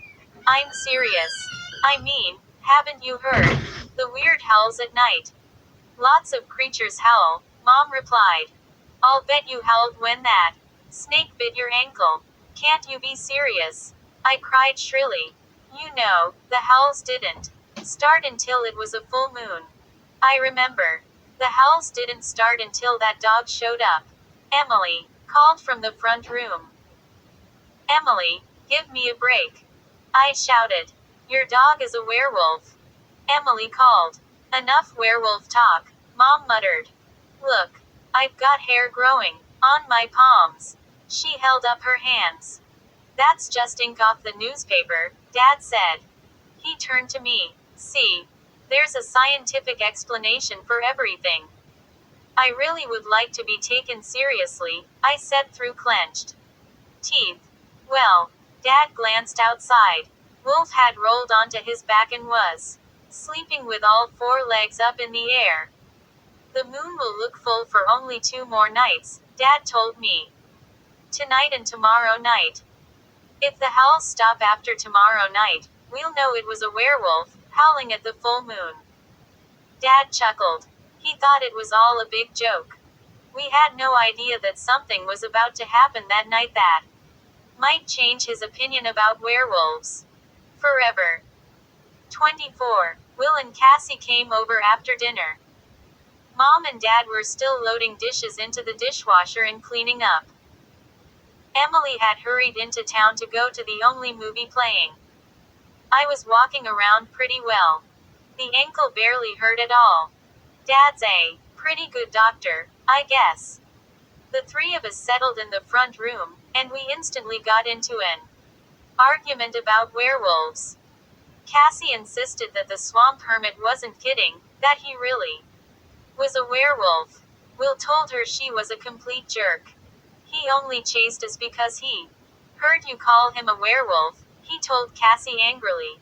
I'm serious. I mean, haven't you heard the weird howls at night? Lots of creatures howl, Mom replied. I'll bet you howled when that snake bit your ankle. Can't you be serious? I cried shrilly. You know, the howls didn't start until it was a full moon. I remember. The howls didn't start until that dog showed up. Emily called from the front room. Emily, give me a break. I shouted. Your dog is a werewolf. Emily called. Enough werewolf talk, Mom muttered. Look, I've got hair growing on my palms. She held up her hands. That's just ink off the newspaper, Dad said. He turned to me. See, there's a scientific explanation for everything. I really would like to be taken seriously, I said through clenched teeth. Well, Dad glanced outside. Wolf had rolled onto his back and was sleeping with all four legs up in the air. The moon will look full for only 2 more nights, Dad told me. Tonight and tomorrow night. If the howls stop after tomorrow night, we'll know it was a werewolf, howling at the full moon. Dad chuckled. He thought it was all a big joke. We had no idea that something was about to happen that night that might change his opinion about werewolves. Forever. 24. Will and Cassie came over after dinner. Mom and Dad were still loading dishes into the dishwasher and cleaning up. Emily had hurried into town to go to the only movie playing. I was walking around pretty well. The ankle barely hurt at all. Dad's a pretty good doctor, I guess. The three of us settled in the front room, and we instantly got into an argument about werewolves. Cassie insisted that the swamp hermit wasn't kidding, that he really was a werewolf. Will told her she was a complete jerk. He only chased us because he heard you call him a werewolf, he told Cassie angrily.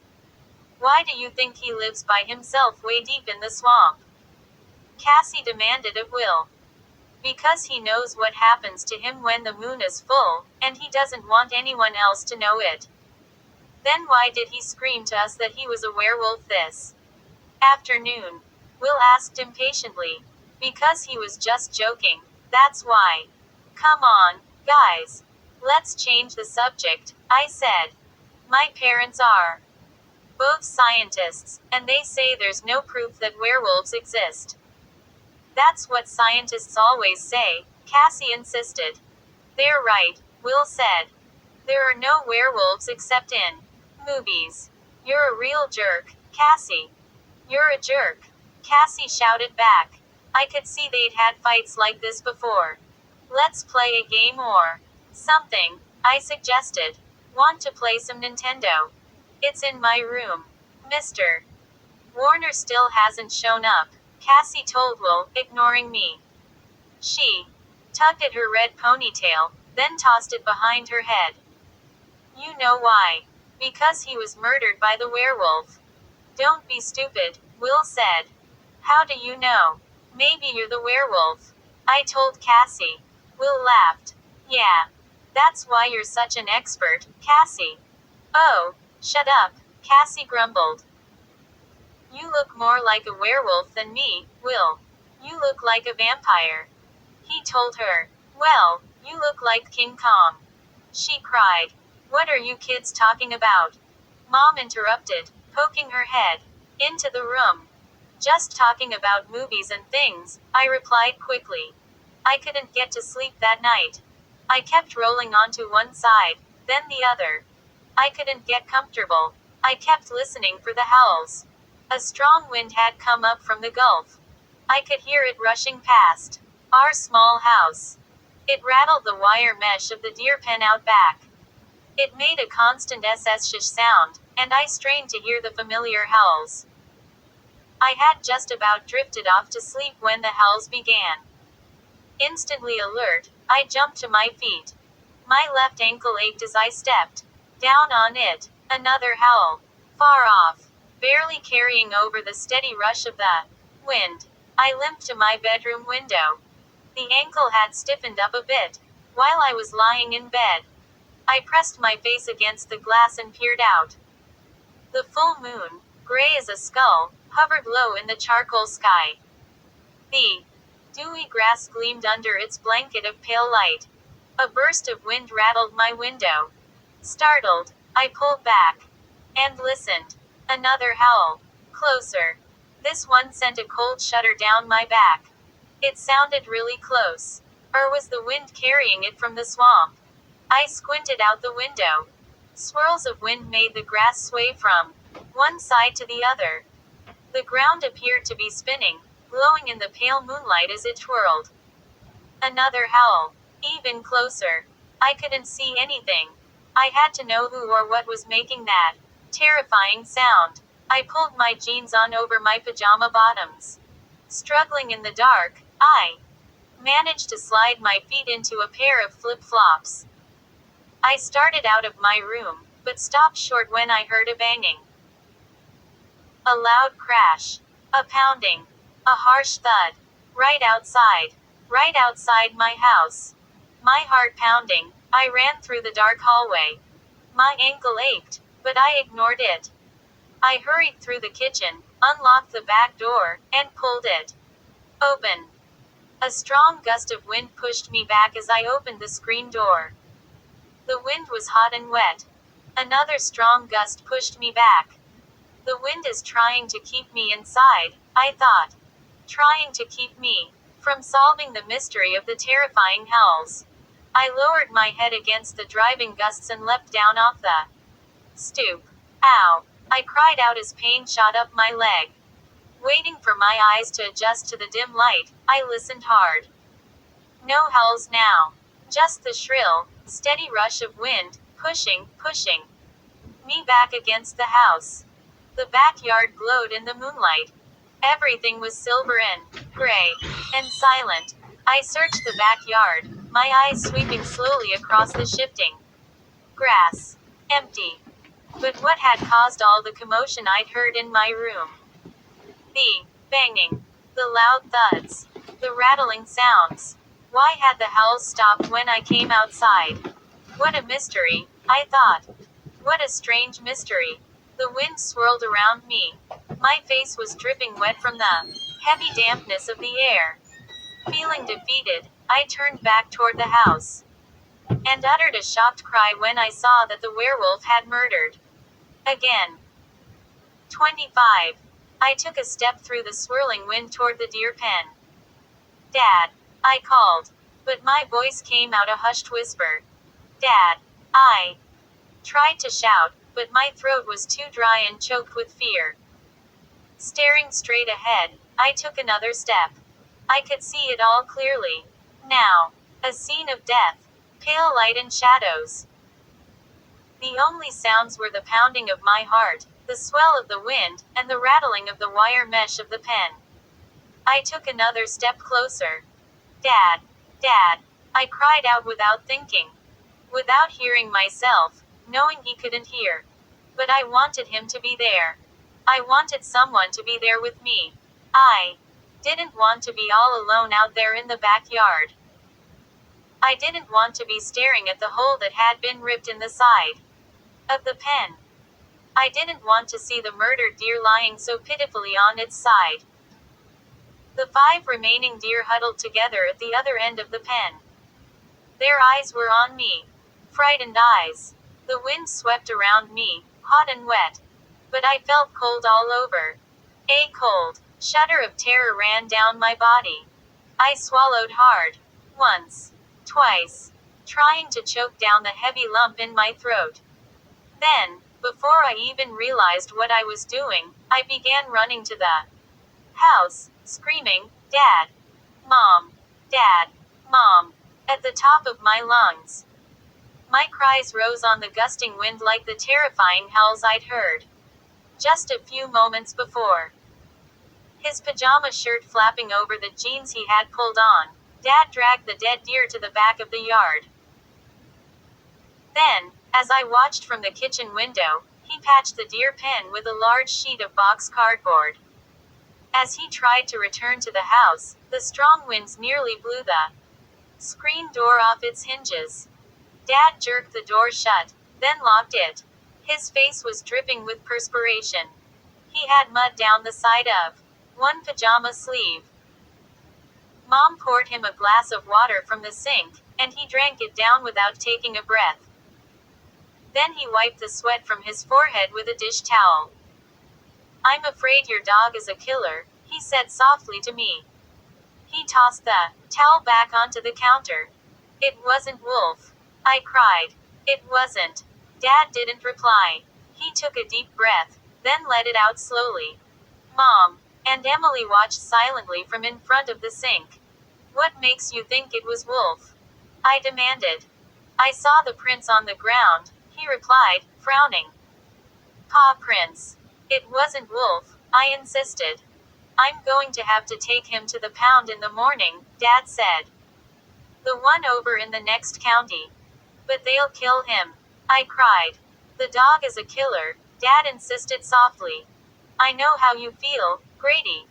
Why do you think he lives by himself way deep in the swamp? Cassie demanded of Will. Because he knows what happens to him when the moon is full, and he doesn't want anyone else to know it. Then why did he scream to us that he was a werewolf this afternoon? Will asked impatiently. Because he was just joking, that's why. Come on, guys. Let's change the subject, I said. My parents are both scientists, and they say there's no proof that werewolves exist. That's what scientists always say, Cassie insisted. They're right, Will said. There are no werewolves except in movies. You're a real jerk, Cassie. You're a jerk. Cassie shouted back. I could see they'd had fights like this before. Let's play a game or something, I suggested. Want to play some Nintendo? It's in my room. Mr. Warner still hasn't shown up, Cassie told Will, ignoring me. She tugged at her red ponytail, then tossed it behind her head. You know why. Because he was murdered by the werewolf. Don't be stupid, Will said. How do you know? Maybe you're the werewolf. I told Cassie. Will laughed. Yeah. That's why you're such an expert, Cassie. Oh, shut up, Cassie grumbled. You look more like a werewolf than me, Will. You look like a vampire. He told her. Well, you look like King Kong. She cried. What are you kids talking about? Mom interrupted, poking her head into the room. Just talking about movies and things, I replied quickly. I couldn't get to sleep that night. I kept rolling onto one side, then the other. I couldn't get comfortable. I kept listening for the howls. A strong wind had come up from the Gulf. I could hear it rushing past our small house. It rattled the wire mesh of the deer pen out back. It made a constant sh sound, and I strained to hear the familiar howls. I had just about drifted off to sleep when the howls began. Instantly alert, I jumped to my feet. My left ankle ached as I stepped down on it. Another howl. Far off, barely carrying over the steady rush of the wind. I limped to my bedroom window. The ankle had stiffened up a bit while I was lying in bed. I pressed my face against the glass and peered out. The full moon, gray as a skull, hovered low in the charcoal sky. The dewy grass gleamed under its blanket of pale light. A burst of wind rattled my window. Startled, I pulled back and listened. Another howl. Closer. This one sent a cold shudder down my back. It sounded really close. Or was the wind carrying it from the swamp? I squinted out the window. Swirls of wind made the grass sway from one side to the other. The ground appeared to be spinning, glowing in the pale moonlight as it twirled. Another howl. Even closer. I couldn't see anything. I had to know who or what was making that terrifying sound. I pulled my jeans on over my pajama bottoms. Struggling in the dark, I managed to slide my feet into a pair of flip-flops. I started out of my room, but stopped short when I heard a banging. A loud crash. A pounding. A harsh thud. Right outside. Right outside my house. My heart pounding, I ran through the dark hallway. My ankle ached, but I ignored it. I hurried through the kitchen, unlocked the back door, and pulled it open. A strong gust of wind pushed me back as I opened the screen door. The wind was hot and wet. Another strong gust pushed me back. The wind is trying to keep me inside, I thought. Trying to keep me from solving the mystery of the terrifying howls. I lowered my head against the driving gusts and leapt down off the stoop. Ow! I cried out as pain shot up my leg. Waiting for my eyes to adjust to the dim light, I listened hard. No howls now. Just the shrill, steady rush of wind, pushing me back against the house. The backyard glowed in the moonlight. Everything was silver and gray and silent. I searched the backyard, my eyes sweeping slowly across the shifting grass. Empty. But what had caused all the commotion I'd heard in my room? The banging, the loud thuds, the rattling sounds. Why had the howls stopped when I came outside? What a mystery, I thought. What a strange mystery. The wind swirled around me. My face was dripping wet from the heavy dampness of the air. Feeling defeated, I turned back toward the house and uttered a shocked cry when I saw that the werewolf had murdered again. 25. I took a step through the swirling wind toward the deer pen. Dad, I called, but my voice came out a hushed whisper. Dad, I tried to shout, but my throat was too dry and choked with fear. Staring straight ahead, I took another step. I could see it all clearly. Now, a scene of death, pale light and shadows. The only sounds were the pounding of my heart, the swell of the wind, and the rattling of the wire mesh of the pen. I took another step closer. Dad, Dad, I cried out without thinking. Without hearing myself, knowing he couldn't hear. But I wanted him to be there. I wanted someone to be there with me. I didn't want to be all alone out there in the backyard. I didn't want to be staring at the hole that had been ripped in the side of the pen. I didn't want to see the murdered deer lying so pitifully on its side. The 5 remaining deer huddled together at the other end of the pen. Their eyes were on me. Frightened eyes. The wind swept around me, hot and wet. But I felt cold all over. A cold shudder of terror ran down my body. I swallowed hard. Once. Twice. Trying to choke down the heavy lump in my throat. Then, before I even realized what I was doing, I began running to the house, screaming, Dad! Mom! Dad! Mom! At the top of my lungs. My cries rose on the gusting wind like the terrifying howls I'd heard just a few moments before. His pajama shirt flapping over the jeans he had pulled on, Dad dragged the dead deer to the back of the yard. Then, as I watched from the kitchen window, he patched the deer pen with a large sheet of box cardboard. As he tried to return to the house, the strong winds nearly blew the screen door off its hinges. Dad jerked the door shut, then locked it. His face was dripping with perspiration. He had mud down the side of one pajama sleeve. Mom poured him a glass of water from the sink, and he drank it down without taking a breath. Then he wiped the sweat from his forehead with a dish towel. I'm afraid your dog is a killer, he said softly to me. He tossed the towel back onto the counter. It wasn't Wolf. I cried. It wasn't. Dad didn't reply. He took a deep breath, then let it out slowly. Mom and Emily watched silently from in front of the sink. What makes you think it was Wolf? I demanded. I saw the prints on the ground, he replied, frowning. Paw prints. It wasn't Wolf, I insisted. I'm going to have to take him to the pound in the morning, Dad said. The one over in the next county. But they'll kill him. I cried. The dog is a killer, Dad insisted softly. I know how you feel, Grady.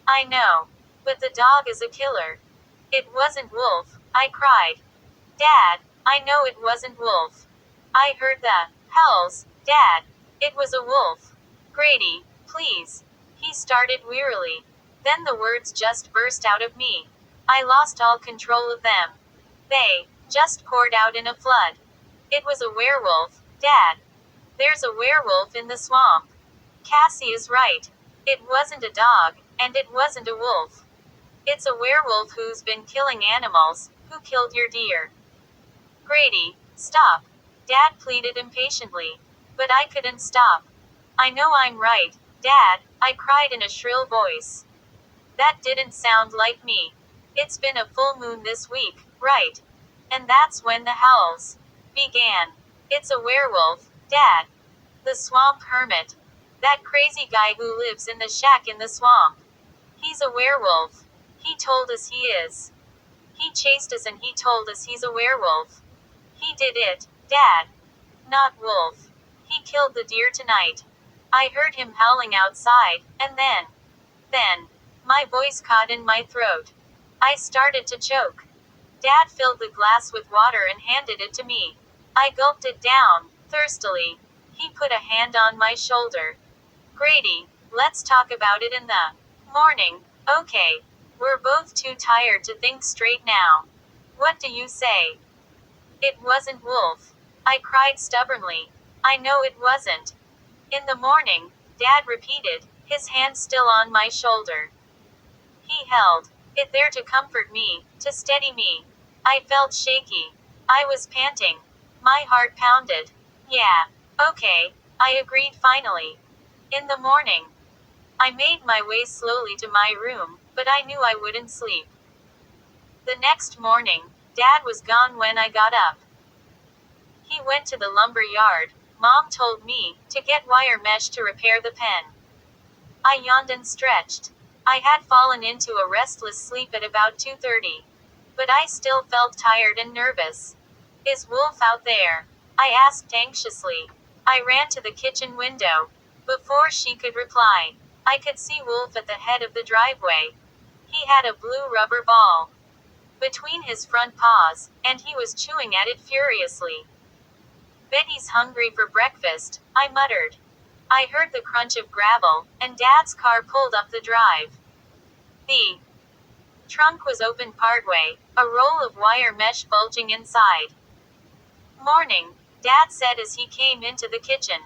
I know. But the dog is a killer. It wasn't Wolf, I cried. Dad, I know it wasn't Wolf. I heard the howls, Dad. It was a wolf. Grady, please. He started wearily. Then the words just burst out of me. I lost all control of them. They just poured out in a flood. It was a werewolf, Dad. There's a werewolf in the swamp. Cassie is right. It wasn't a dog, and it wasn't a wolf. It's a werewolf who's been killing animals, who killed your deer. Grady, stop. Dad pleaded impatiently. But I couldn't stop. I know I'm right, Dad, I cried in a shrill voice. That didn't sound like me. It's been a full moon this week, right? And that's when the howls began. It's a werewolf, Dad. The swamp hermit. That crazy guy who lives in the shack in the swamp. He's a werewolf. He told us he is. He chased us and he told us he's a werewolf. He did it, Dad. Not Wolf. He killed the deer tonight. I heard him howling outside, and then, my voice caught in my throat. I started to choke. Dad filled the glass with water and handed it to me. I gulped it down, thirstily. He put a hand on my shoulder. Grady, let's talk about it in the morning, okay? We're both too tired to think straight now. What do you say? It wasn't Wolf. I cried stubbornly. I know it wasn't. In the morning, Dad repeated, his hand still on my shoulder. He held it there to comfort me, to steady me. I felt shaky. I was panting. My heart pounded. Yeah, okay, I agreed finally. In the morning, I made my way slowly to my room, but I knew I wouldn't sleep. The next morning, Dad was gone when I got up. He went to the lumber yard, Mom told me, to get wire mesh to repair the pen. I yawned and stretched. I had fallen into a restless sleep at about 2:30. But I still felt tired and nervous. Is Wolf out there? I asked anxiously. I ran to the kitchen window. Before she could reply, I could see Wolf at the head of the driveway. He had a blue rubber ball between his front paws, and he was chewing at it furiously. Betty's hungry for breakfast, I muttered. I heard the crunch of gravel, and Dad's car pulled up the drive. The trunk was open partway, a roll of wire mesh bulging inside. Morning, Dad said as he came into the kitchen.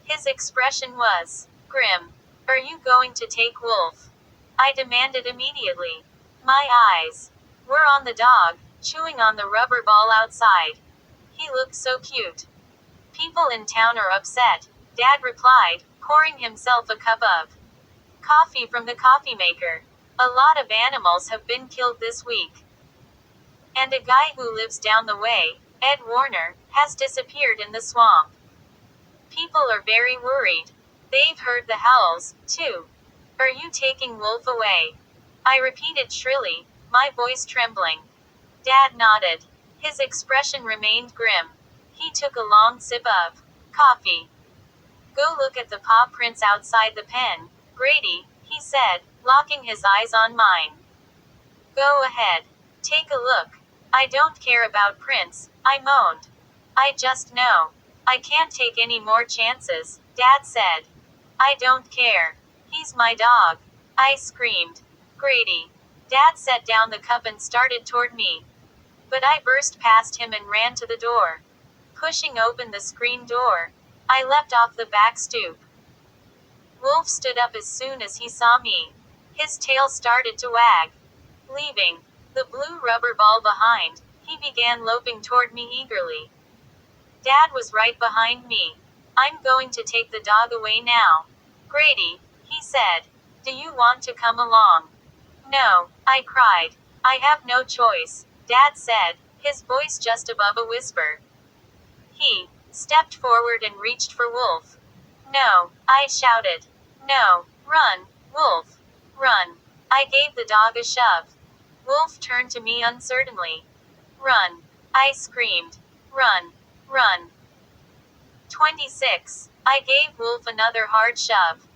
His expression was grim. Are you going to take Wolf? I demanded immediately. My eyes were on the dog, chewing on the rubber ball outside. He looked so cute. People in town are upset, Dad replied, pouring himself a cup of coffee from the coffee maker. A lot of animals have been killed this week. And a guy who lives down the way, Ed Warner, has disappeared in the swamp. People are very worried. They've heard the howls, too. Are you taking Wolf away? I repeated shrilly, my voice trembling. Dad nodded. His expression remained grim. He took a long sip of coffee. Go look at the paw prints outside the pen, Grady, he said, locking his eyes on mine. Go ahead. Take a look. I don't care about prints, I moaned. I just know. I can't take any more chances, Dad said. I don't care. He's my dog. I screamed. Grady. Dad set down the cup and started toward me. But I burst past him and ran to the door. Pushing open the screen door, I leapt off the back stoop. Wolf stood up as soon as he saw me. His tail started to wag. Leaving the blue rubber ball behind, he began loping toward me eagerly. Dad was right behind me. I'm going to take the dog away now. Grady, he said. Do you want to come along? No, I cried. I have no choice, Dad said, his voice just above a whisper. He stepped forward and reached for Wolf. No, I shouted. No, run, Wolf, run. I gave the dog a shove. Wolf turned to me uncertainly. Run, I screamed. Run, run. 26. I gave Wolf another hard shove.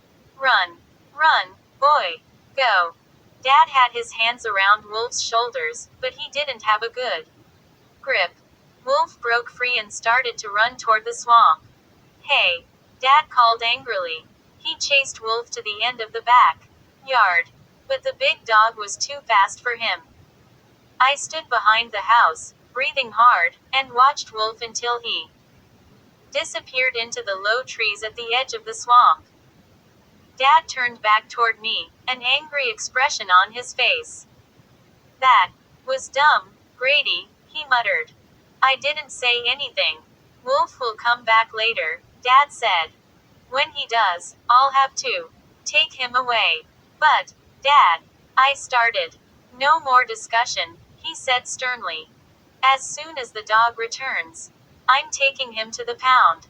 Run. Run, boy. Go. Dad had his hands around Wolf's shoulders, but he didn't have a good grip. Wolf broke free and started to run toward the swamp. Hey! Dad called angrily. He chased Wolf to the end of the back yard. But the big dog was too fast for him. I stood behind the house, breathing hard, and watched Wolf until he disappeared into the low trees at the edge of the swamp. Dad turned back toward me, an angry expression on his face. That was dumb, Grady, he muttered. I didn't say anything. Wolf will come back later, Dad said. When he does, I'll have to take him away. But, Dad, I started. No more discussion, he said sternly. As soon as the dog returns, I'm taking him to the pound.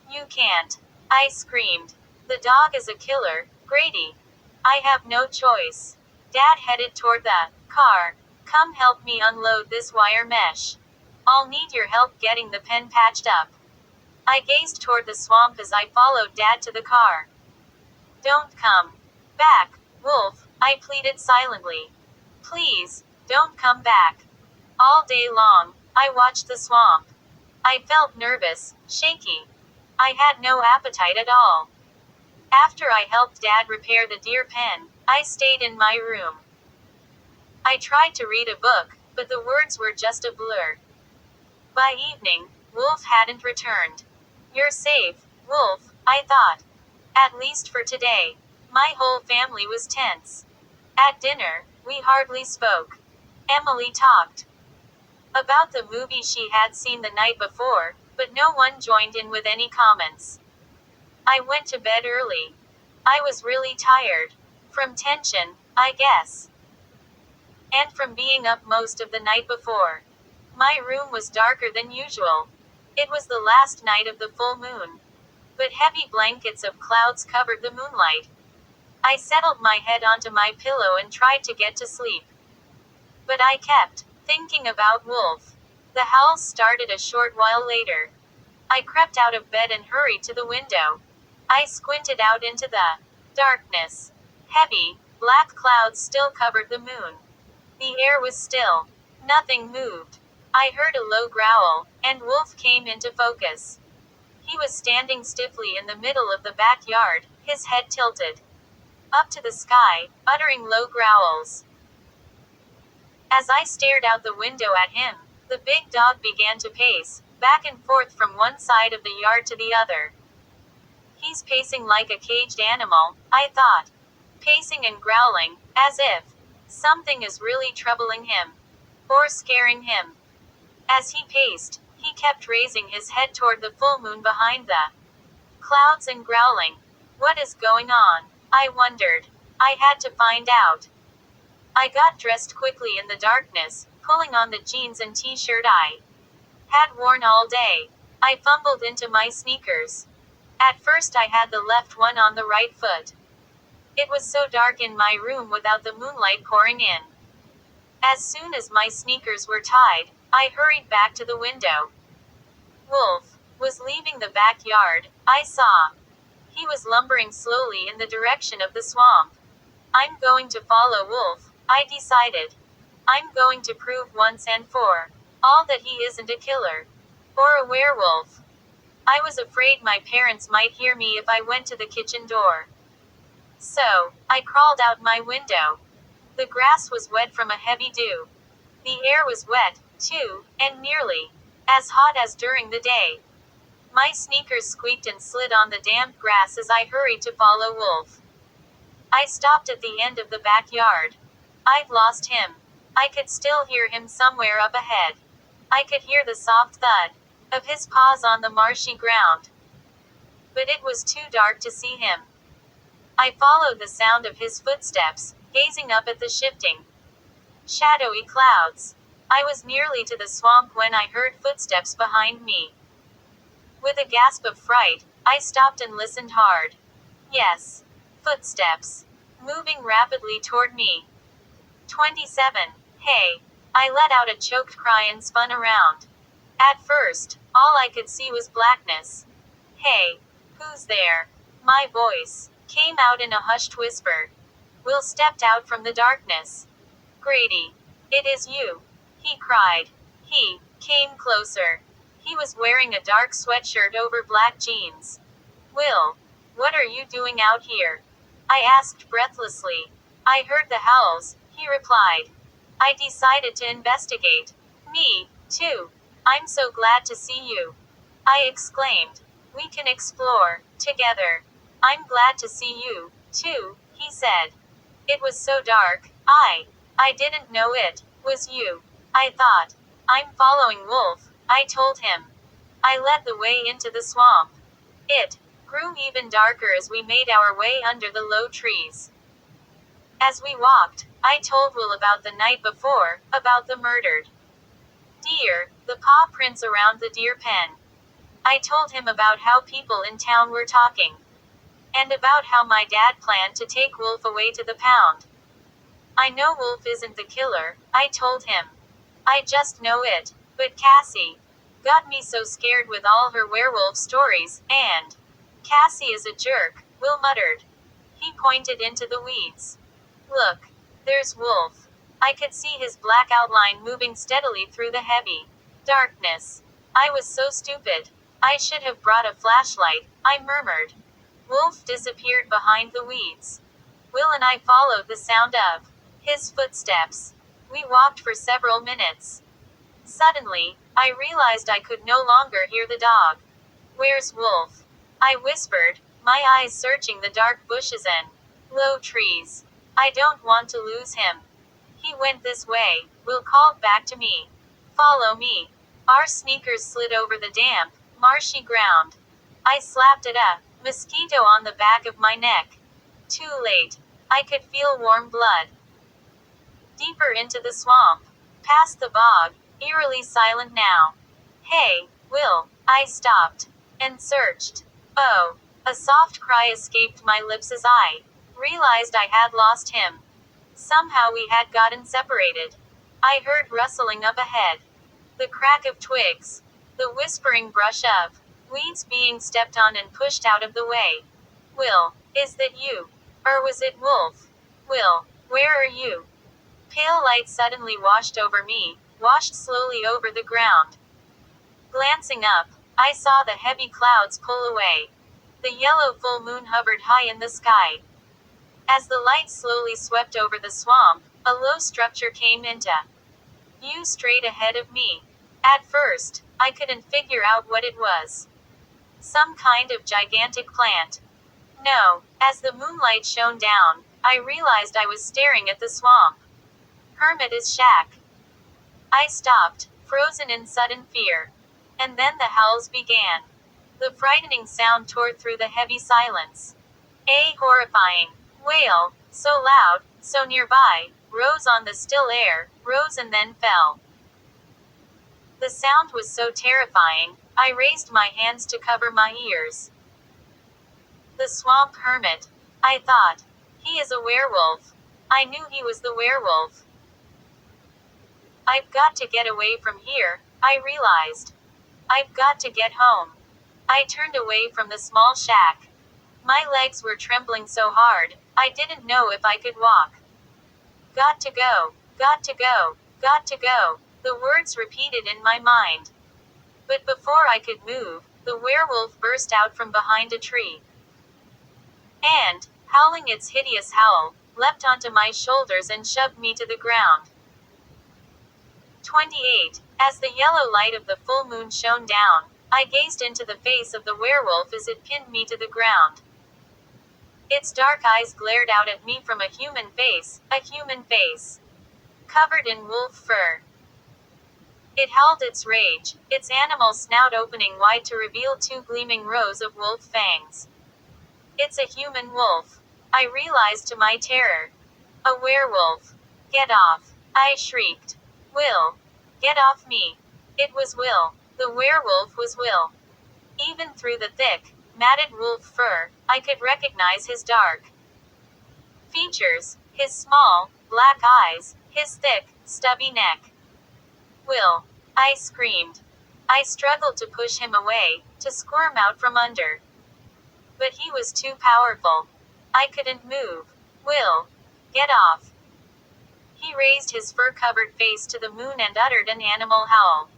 You can't. I screamed. The dog is a killer, Grady. I have no choice. Dad headed toward the car. Come help me unload this wire mesh. I'll need your help getting the pen patched up. I gazed toward the swamp as I followed Dad to the car. Don't come back, Wolf, I pleaded silently. Please, don't come back. All day long, I watched the swamp. I felt nervous, shaky. I had no appetite at all. After I helped Dad repair the deer pen, I stayed in my room. I tried to read a book, but the words were just a blur. By evening, Wolf hadn't returned. You're safe, Wolf, I thought. At least for today. My whole family was tense. At dinner, we hardly spoke. Emily talked about the movie she had seen the night before, but no one joined in with any comments. I went to bed early. I was really tired. From tension, I guess. And from being up most of the night before. My room was darker than usual. It was the last night of the full moon. But heavy blankets of clouds covered the moonlight. I settled my head onto my pillow and tried to get to sleep. But I kept thinking about Wolf. The howls started a short while later. I crept out of bed and hurried to the window. I squinted out into the darkness. Heavy, black clouds still covered the moon. The air was still. Nothing moved. I heard a low growl, and Wolf came into focus. He was standing stiffly in the middle of the backyard, his head tilted up to the sky, uttering low growls. As I stared out the window at him, the big dog began to pace, back and forth from one side of the yard to the other. He's pacing like a caged animal, I thought. Pacing and growling, as if something is really troubling him. Or scaring him. As he paced, he kept raising his head toward the full moon behind the clouds and growling. What is going on? I wondered. I had to find out. I got dressed quickly in the darkness, pulling on the jeans and t-shirt I had worn all day. I fumbled into my sneakers. At first I had the left one on the right foot. It was so dark in my room without the moonlight pouring in. As soon as my sneakers were tied, I hurried back to the window. Wolf was leaving the backyard, I saw. He was lumbering slowly in the direction of the swamp. I'm going to follow Wolf, I decided. I'm going to prove once and for all that he isn't a killer. Or a werewolf. I was afraid my parents might hear me if I went to the kitchen door. So, I crawled out my window. The grass was wet from a heavy dew. The air was wet, too, and nearly as hot as during the day. My sneakers squeaked and slid on the damp grass as I hurried to follow Wolf. I stopped at the end of the backyard. I'd lost him. I could still hear him somewhere up ahead. I could hear the soft thud of his paws on the marshy ground. But it was too dark to see him. I followed the sound of his footsteps, gazing up at the shifting, shadowy clouds. I was nearly to the swamp when I heard footsteps behind me. With a gasp of fright, I stopped and listened hard. Yes. Footsteps. Moving rapidly toward me. 27. Hey. I let out a choked cry and spun around. At first, all I could see was blackness. Hey. Who's there? My voice came out in a hushed whisper. Will stepped out from the darkness. Grady. It is you. He cried. He came closer. He was wearing a dark sweatshirt over black jeans. Will. What are you doing out here? I asked breathlessly. I heard the howls, he replied. I decided to investigate. Me, too. I'm so glad to see you. I exclaimed. We can explore, together. I'm glad to see you, too, he said. It was so dark, I didn't know it was you. I thought. I'm following Wolf, I told him. I led the way into the swamp. It grew even darker as we made our way under the low trees. As we walked, I told Will about the night before, about the murdered deer, the paw prints around the deer pen. I told him about how people in town were talking. And about how my dad planned to take Wolf away to the pound. I know Wolf isn't the killer, I told him. I just know it. But Cassie got me so scared with all her werewolf stories, and Cassie is a jerk, Will muttered. He pointed into the weeds. Look. There's Wolf. I could see his black outline moving steadily through the heavy darkness. I was so stupid. I should have brought a flashlight, I murmured. Wolf disappeared behind the weeds. Will and I followed the sound of his footsteps. We walked for several minutes. Suddenly, I realized I could no longer hear the dog. Where's Wolf? I whispered, my eyes searching the dark bushes and low trees. I don't want to lose him. He went this way, Will called back to me. Follow me. Our sneakers slid over the damp, marshy ground. I slapped at a mosquito on the back of my neck. Too late. I could feel warm blood. Deeper into the swamp. Past the bog, eerily silent now. Hey, Will, I stopped. And searched. Oh. A soft cry escaped my lips as I realized I had lost him. Somehow we had gotten separated. I heard rustling up ahead. The crack of twigs. The whispering brush of weeds being stepped on and pushed out of the way. Will, is that you? Or was it Wolf? Will, where are you? Pale light suddenly washed over me, washed slowly over the ground. Glancing up, I saw the heavy clouds pull away. The yellow full moon hovered high in the sky. As the light slowly swept over the swamp, a low structure came into view straight ahead of me. At first, I couldn't figure out what it was. Some kind of gigantic plant. No, as the moonlight shone down, I realized I was staring at the swamp. Hermit's shack. I stopped, frozen in sudden fear. And then the howls began. The frightening sound tore through the heavy silence. A horrifying wail, so loud, so nearby, rose on the still air, rose and then fell. The sound was so terrifying, I raised my hands to cover my ears. The swamp hermit. I thought. He is a werewolf. I knew he was the werewolf. I've got to get away from here, I realized. I've got to get home. I turned away from the small shack. My legs were trembling so hard, I didn't know if I could walk. Got to go, got to go, got to go, the words repeated in my mind. But before I could move, the werewolf burst out from behind a tree. And, howling its hideous howl, leapt onto my shoulders and shoved me to the ground. 28. As the yellow light of the full moon shone down, I gazed into the face of the werewolf as it pinned me to the ground. Its dark eyes glared out at me from a human face, covered in wolf fur. It howled its rage, its animal snout opening wide to reveal two gleaming rows of wolf fangs. It's a human wolf. I realized to my terror. A werewolf. Get off. I shrieked. Will. Get off me. It was Will. The werewolf was Will. Even through the thick, matted wolf fur, I could recognize his dark features, his small, black eyes, his thick, stubby neck. Will. I screamed. I struggled to push him away, to squirm out from under. But he was too powerful. I couldn't move. Will, get off. He raised his fur-covered face to the moon and uttered an animal howl.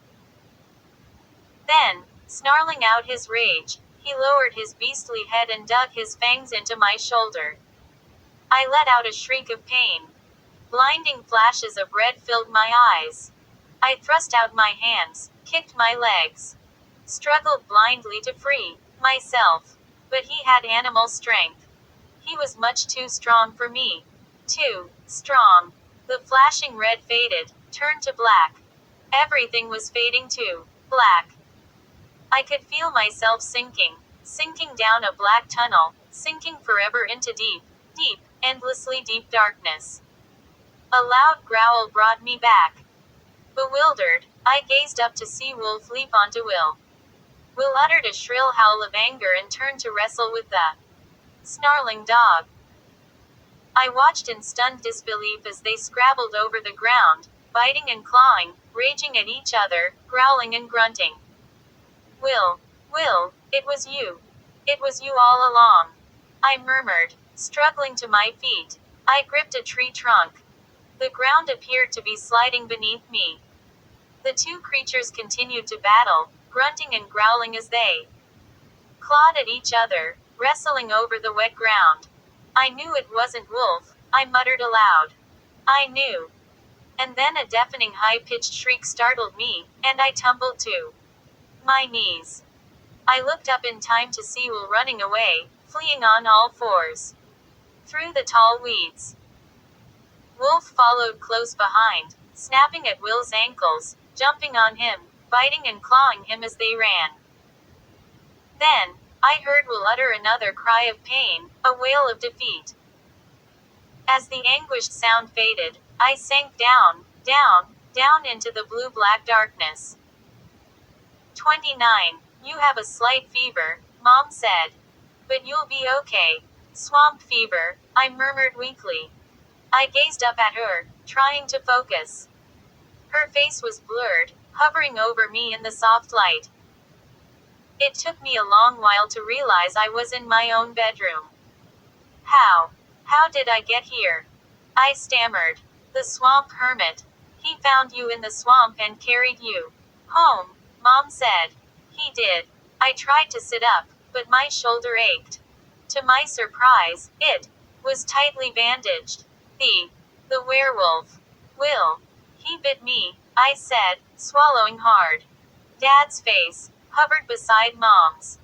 Then, snarling out his rage, he lowered his beastly head and dug his fangs into my shoulder. I let out a shriek of pain. Blinding flashes of red filled my eyes. I thrust out my hands, kicked my legs, struggled blindly to free myself. But he had animal strength. He was much too strong for me. Too strong. The flashing red faded, turned to black. Everything was fading to black. I could feel myself sinking down a black tunnel, sinking forever into deep, endlessly deep darkness. A loud growl brought me back. Bewildered, I gazed up to see Wolf leap onto Will. Will uttered a shrill howl of anger and turned to wrestle with the snarling dog. I watched in stunned disbelief as they scrabbled over the ground, biting and clawing, raging at each other, growling and grunting. Will, it was you. It was you all along. I murmured, struggling to my feet. I gripped a tree trunk. The ground appeared to be sliding beneath me. The two creatures continued to battle, grunting and growling as they clawed at each other, wrestling over the wet ground. I knew it wasn't Wolf, I muttered aloud. I knew. And then a deafening high-pitched shriek startled me, and I tumbled to my knees. I looked up in time to see Will running away, fleeing on all fours through the tall weeds. Wolf followed close behind, snapping at Will's ankles, jumping on him, biting and clawing him as they ran. Then, I heard Will utter another cry of pain, a wail of defeat. As the anguished sound faded, I sank down into the blue-black darkness. 29. You have a slight fever, Mom said. But you'll be okay. Swamp fever, I murmured weakly. I gazed up at her, trying to focus. Her face was blurred, hovering over me in the soft light. It took me a long while to realize I was in my own bedroom. How did I get here? I stammered. The swamp hermit. He found you in the swamp and carried you home, Mom said. He did. I tried to sit up, but my shoulder ached. To my surprise, it was tightly bandaged. The werewolf. Will. He bit me, I said, swallowing hard. Dad's face hovered beside Mom's.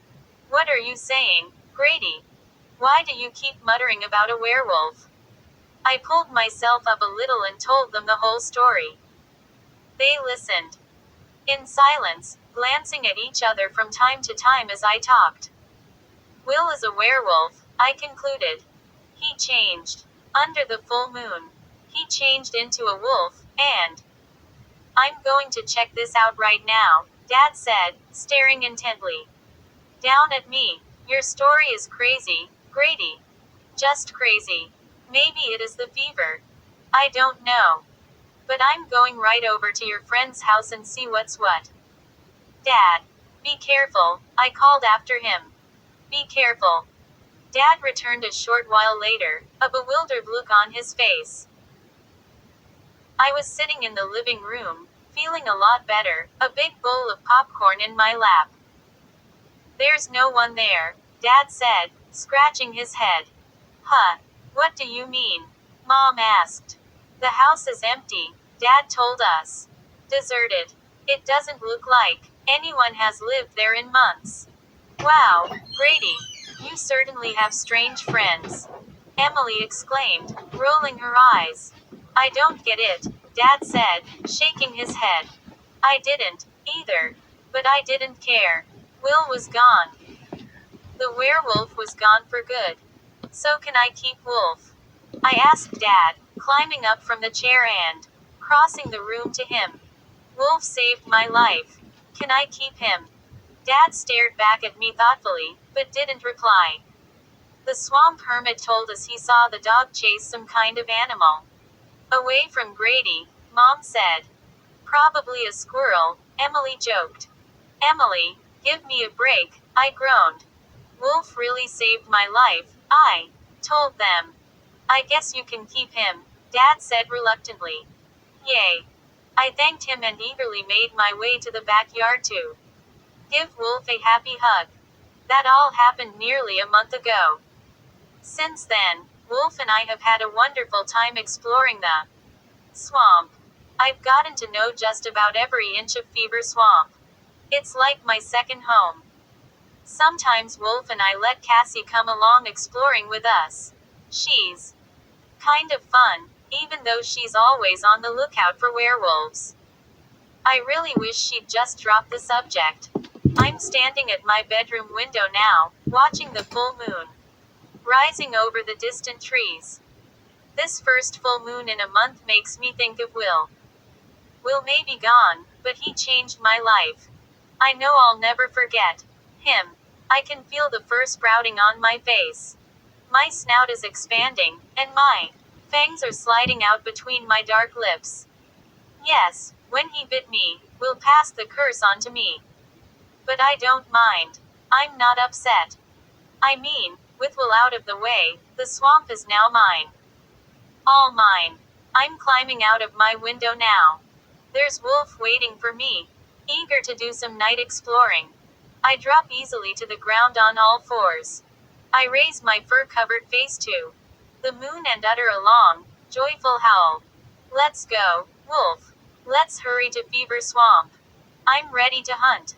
What are you saying, Grady? Why do you keep muttering about a werewolf? I pulled myself up a little and told them the whole story. They listened in silence, glancing at each other from time to time as I talked. Will is a werewolf, I concluded. He changed. Under the full moon. He changed into a wolf, and I'm going to check this out right now, Dad said, staring intently down at me. Your story is crazy, Grady. Just crazy. Maybe it is the fever. I don't know. But I'm going right over to your friend's house and see what's what. Dad. Be careful, I called after him. Be careful. Dad returned a short while later, a bewildered look on his face. I was sitting in the living room, feeling a lot better, a big bowl of popcorn in my lap. There's no one there, Dad said, scratching his head. Huh? What do you mean? Mom asked. The house is empty, Dad told us. Deserted. It doesn't look like anyone has lived there in months. Wow, Grady, you certainly have strange friends. Emily exclaimed, rolling her eyes. I don't get it, Dad said, shaking his head. I didn't, either. But I didn't care. Will was gone. The werewolf was gone for good. So can I keep Wolf? I asked Dad, climbing up from the chair and crossing the room to him. Wolf saved my life. Can I keep him? Dad stared back at me thoughtfully, but didn't reply. The swamp hermit told us he saw the dog chase some kind of animal away from Grady, Mom said. Probably a squirrel, Emily joked. Emily, give me a break, I groaned. Wolf really saved my life, I Told them. I guess you can keep him, Dad said reluctantly. Yay. I thanked him and eagerly made my way to the backyard to give Wolf a happy hug. That all happened nearly a month ago. Since then, Wolf and I have had a wonderful time exploring the swamp. I've gotten to know just about every inch of Fever Swamp. It's like my second home. Sometimes Wolf and I let Cassie come along exploring with us. She's kind of fun, even though she's always on the lookout for werewolves. I really wish she'd just drop the subject. I'm standing at my bedroom window now, watching the full moon rising over the distant trees. This first full moon in a month makes me think of Will. Will may be gone, but he changed my life. I know I'll never forget him. I can feel the fur sprouting on my face. My snout is expanding, and my fangs are sliding out between my dark lips. Yes, when he bit me, Will passed the curse on to me. But I don't mind. I'm not upset. I mean, with Will out of the way, the swamp is now mine. All mine. I'm climbing out of my window now. There's Wolf waiting for me, eager to do some night exploring. I drop easily to the ground on all fours. I raise my fur-covered face to the moon and utter a long, joyful howl. Let's go, Wolf. Let's hurry to Fever Swamp. I'm ready to hunt.